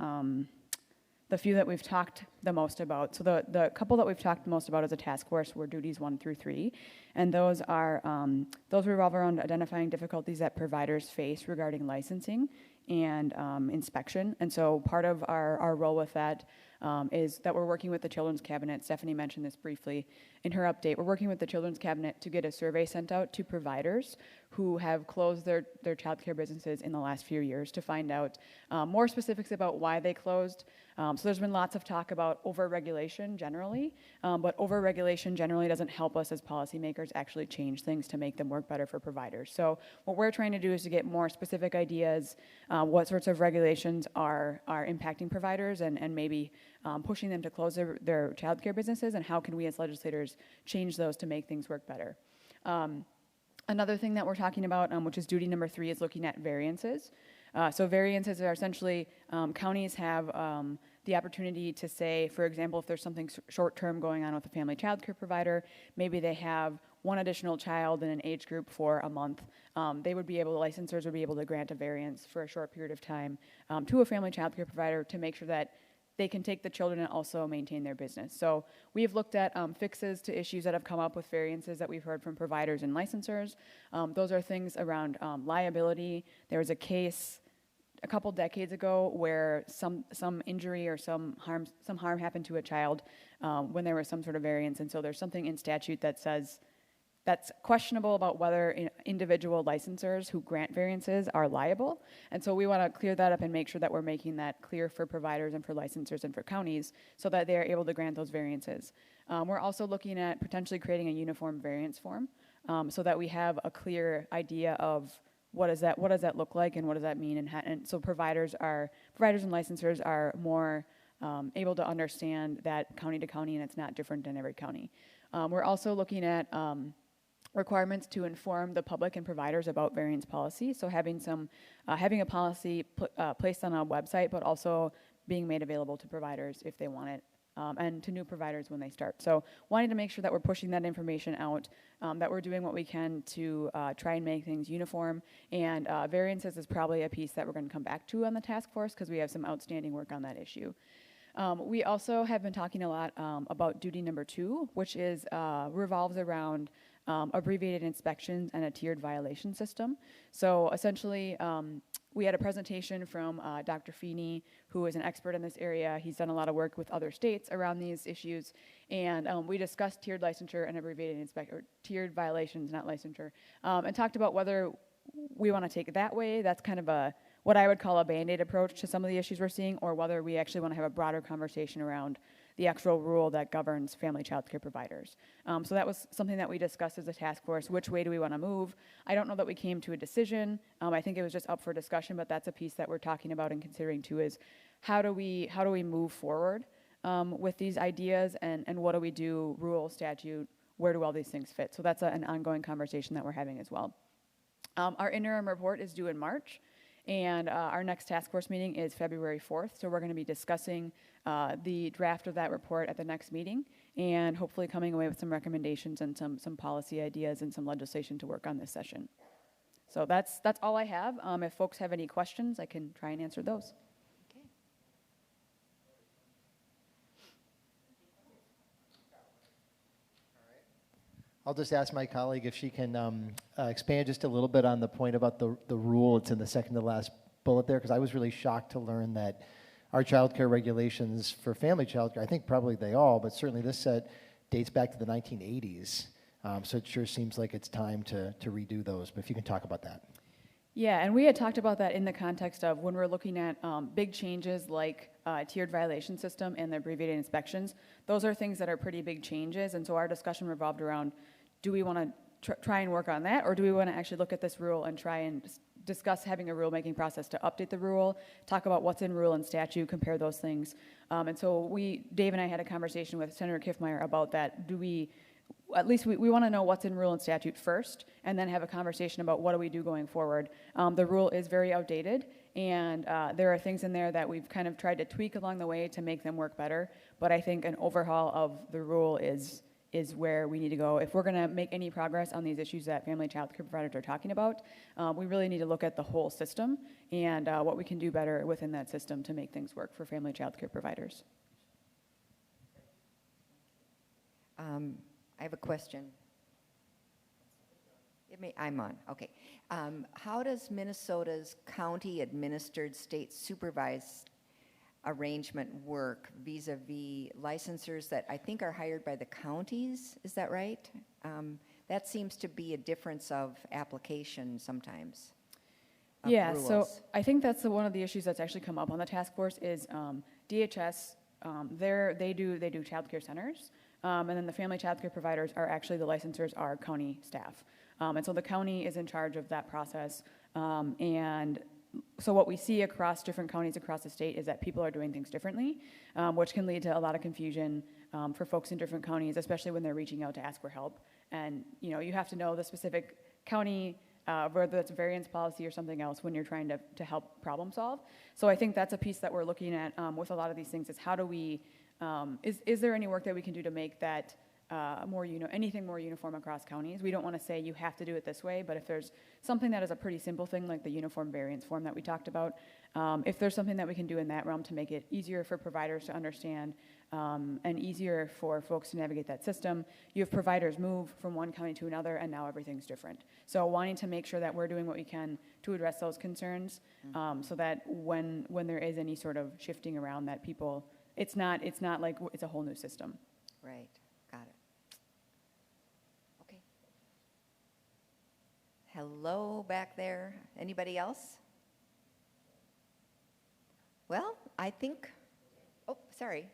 the few that we've talked the most about. So the couple that we've talked the most about as a task force were duties 1 through 3, and those revolve around identifying difficulties that providers face regarding licensing and inspection. And so part of our role with that is that we're working with the Children's Cabinet. Stephanie mentioned this briefly in her update. We're working with the Children's Cabinet to get a survey sent out to providers who have closed their child care businesses in the last few years to find out more specifics about why they closed. So there's been lots of talk about over-regulation generally, but over-regulation generally doesn't help us as policymakers actually change things to make them work better for providers. So what we're trying to do is to get more specific ideas, what sorts of regulations are impacting providers and maybe pushing them to close their child care businesses, and how can we as legislators change those to make things work better. Another thing that we're talking about, which is duty number 3, is looking at variances. So variances are essentially, counties have the opportunity to say, for example, if there's something short-term going on with a family child care provider, maybe they have one additional child in an age group for a month, licensors would be able to grant a variance for a short period of time to a family child care provider to make sure that they can take the children and also maintain their business. So we've looked at fixes to issues that have come up with variances that we've heard from providers and licensors. Those are things around liability. There was a case a couple decades ago where some injury or some harm happened to a child when there was some sort of variance, and so there's something in statute that says that's questionable about whether individual licensors who grant variances are liable. And so we want to clear that up and make sure that we're making that clear for providers and for licensors and for counties so that they are able to grant those variances. We're also looking at potentially creating a uniform variance form so that we have a clear idea of what does that look like and what does that mean, and so providers and licensors are more able to understand that county to county, and it's not different in every county. We're also looking at requirements to inform the public and providers about variance policy. So having a policy placed on a website, but also being made available to providers if they want it, and to new providers when they start. So wanting to make sure that we're pushing that information out, that we're doing what we can to try and make things uniform. And variances is probably a piece that we're going to come back to on the task force because we have some outstanding work on that issue. We also have been talking a lot about duty number 2, which is revolves around abbreviated inspections and a tiered violation system. So essentially, we had a presentation from Dr. Feeney, who is an expert in this area. He's done a lot of work with other states around these issues, and we discussed tiered licensure and abbreviated tiered violations, not licensure, and talked about whether we want to take it that way. That's kind of what I would call a Band-Aid approach to some of the issues we're seeing, or whether we actually want to have a broader conversation around the actual rule that governs family child care providers. So that was something that we discussed as a task force. Which way do we want to move? I don't know that we came to a decision. I think it was just up for discussion, but that's a piece that we're talking about and considering too, is how do we move forward with these ideas, and what do we do, rule, statute, where do all these things fit? So that's an ongoing conversation that we're having as well. Our interim report is due in March. And our next task force meeting is February 4th, so we're going to be discussing the draft of that report at the next meeting, and hopefully coming away with some recommendations and some policy ideas and some legislation to work on this session. So that's all I have. If folks have any questions, I can try and answer those. Okay. I'll just ask my colleague if she can expand just a little bit on the point about the rule. It's in the second to last bullet there, because I was really shocked to learn that our child care regulations for family child care, I think probably they all, but certainly this set dates back to the 1980s. So it sure seems like it's time to redo those. But if you can talk about that. Yeah, and we had talked about that in the context of when we're looking at big changes like tiered violation system and the abbreviated inspections. Those are things that are pretty big changes, and so our discussion revolved around, do we want to try and work on that, or do we want to actually look at this rule and try and discuss having a rulemaking process to update the rule, talk about what's in rule and statute, compare those things. And so Dave and I had a conversation with Senator Kiffmeyer about that. We want to know what's in rule and statute first, and then have a conversation about what do we do going forward. The rule is very outdated, and there are things in there that we've kind of tried to tweak along the way to make them work better, but I think an overhaul of the rule is where we need to go. If we're going to make any progress on these issues that family child care providers are talking about, we really need to look at the whole system and what we can do better within that system to make things work for family child care providers. I have a question. I'm on, okay. How does Minnesota's county-administered, state-supervised arrangement work vis-a-vis licensors that I think are hired by the counties? Is that right? That seems to be a difference of application sometimes. Yeah, so I think that's one of the issues that's actually come up on the task force is DHS. They do child care centers, and then the family child care providers are actually the licensors are county staff, and so the county is in charge of that process. And so what we see across different counties across the state is that people are doing things differently, which can lead to a lot of confusion for folks in different counties, especially when they're reaching out to ask for help. And you have to know the specific county, whether it's variance policy or something else, when you're trying to help problem solve. So I think that's a piece that we're looking at with a lot of these things is how do we, is there any work that we can do to make that anything more uniform across counties? We don't want to say you have to do it this way, but if there's something that is a pretty simple thing like the uniform variance form that we talked about, if there's something that we can do in that realm to make it easier for providers to understand and easier for folks to navigate that system. You have providers move from one county to another, and now everything's different. So wanting to make sure that we're doing what we can to address those concerns, so that when there is any sort of shifting around, that people, it's not like it's a whole new system. Right, got it. Okay. Hello back there. Anybody else? Well, I think, oh, sorry.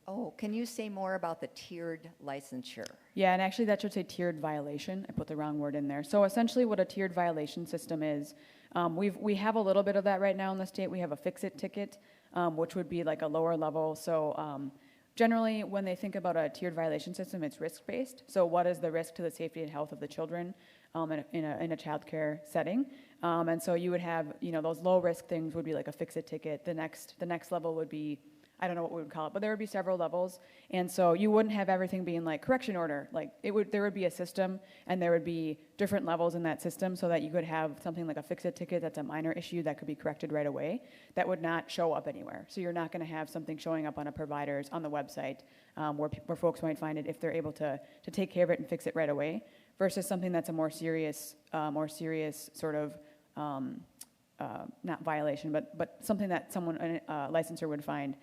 Oh, can you say more about the tiered licensure? Yeah, and actually that should say tiered violation. I put the wrong word in there. So essentially what a tiered violation system is, we have a little bit of that right now in the state. We have a fix-it ticket, which would be like a lower level. So generally when they think about a tiered violation system, it's risk-based. So what is the risk to the safety and health of the children in a child care setting? And so you would have, those low-risk things would be like a fix-it ticket. The next level would be, I don't know what we would call it, but there would be several levels. And so you wouldn't have everything being like correction order. Like there would be a system, and there would be different levels in that system, so that you could have something like a fix-it ticket that's a minor issue that could be corrected right away, that would not show up anywhere. So you're not going to have something showing up on a provider's, on the website, where folks might find it if they're able to take care of it and fix it right away, versus something that's a more serious sort of, not violation, but something that someone, a licensor would find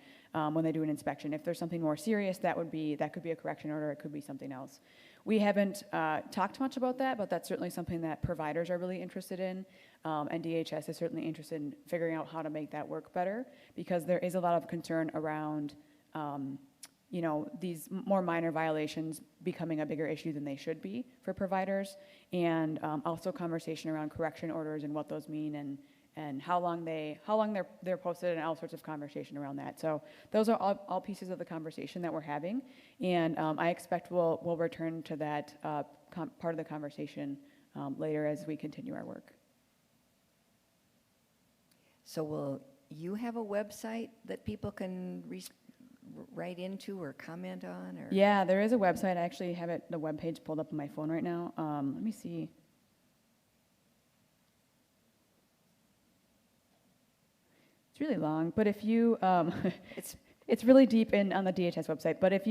when they do an inspection. If there's something more serious, that could be a correction order, it could be something else. We haven't talked much about that, but that's certainly something that providers are really interested in, and DHS is certainly interested in figuring out how to make that work better, because there is a lot of concern around these more minor violations becoming a bigger issue than they should be for providers, and also conversation around correction orders and what those mean, and how long they're posted, and all sorts of conversation around that. So those are all pieces of the conversation that we're having, and I expect we'll return to that part of the conversation later as we continue our work. So will you have a website that people can write into or comment on? Or? Yeah, there is a website. I actually have the webpage pulled up on my phone right now. Let me see. It's really long, but if you, it's really deep on the DHS website. But if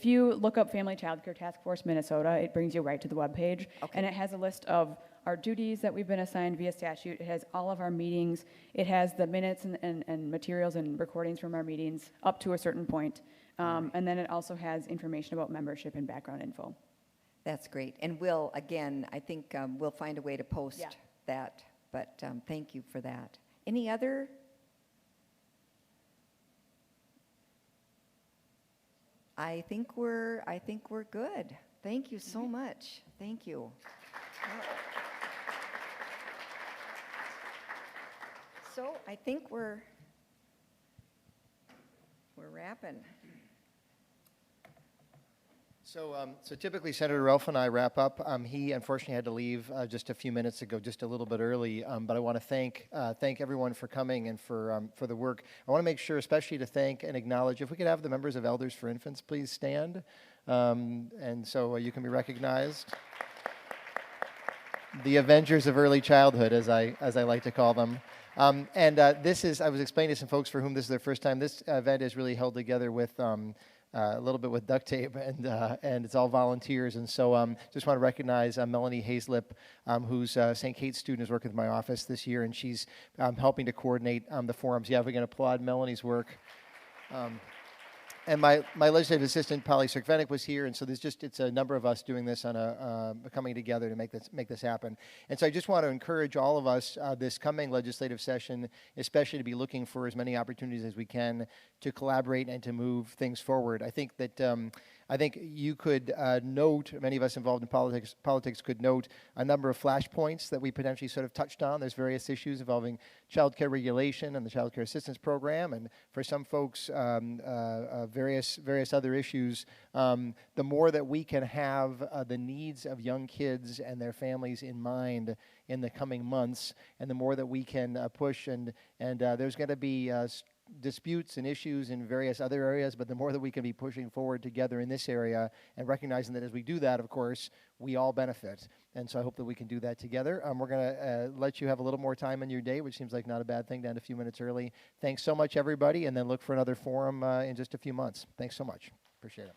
you look up Family Child Care Task Force Minnesota, it brings you right to the webpage, and it has a list of our duties that we've been assigned via statute. It has all of our meetings. It has the minutes and materials and recordings from our meetings up to a certain point, and then it also has information about membership and background info. That's great, and I think we'll find a way to post that. But thank you for that. Any other? I think we're good. Thank you so much. Thank you. So I think we're wrapping. So typically Senator Ralph and I wrap up. He unfortunately had to leave just a few minutes ago, just a little bit early. But I want to thank everyone for coming and for the work. I want to make sure, especially to thank and acknowledge, if we could have the members of Elders for Infants please stand, and so you can be recognized. The Avengers of Early Childhood, as I like to call them. This is, I was explaining to some folks for whom this is their first time, this event is really held together with a little bit with duct tape, and it's all volunteers. And so just want to recognize Melanie Hazlip, who's a St. Kate's student, who's working with my office this year, and she's helping to coordinate the forums. Yeah, if we can applaud Melanie's work. And my legislative assistant, Polly Sirkvenik, was here, and so it's a number of us doing this on coming together to make this happen. And so I just want to encourage all of us this coming legislative session, especially to be looking for as many opportunities as we can to collaborate and to move things forward. I think you could note, many of us involved in politics could note a number of flashpoints that we potentially sort of touched on. There's various issues involving child care regulation and the child care assistance program, and for some folks, various other issues. The more that we can have the needs of young kids and their families in mind in the coming months, and the more that we can push, and there's going to be disputes and issues in various other areas, but the more that we can be pushing forward together in this area, and recognizing that as we do that, of course, we all benefit. And so I hope that we can do that together. We're going to let you have a little more time in your day, which seems like not a bad thing, down a few minutes early. Thanks so much, everybody, and then look for another forum in just a few months. Thanks so much. Appreciate it.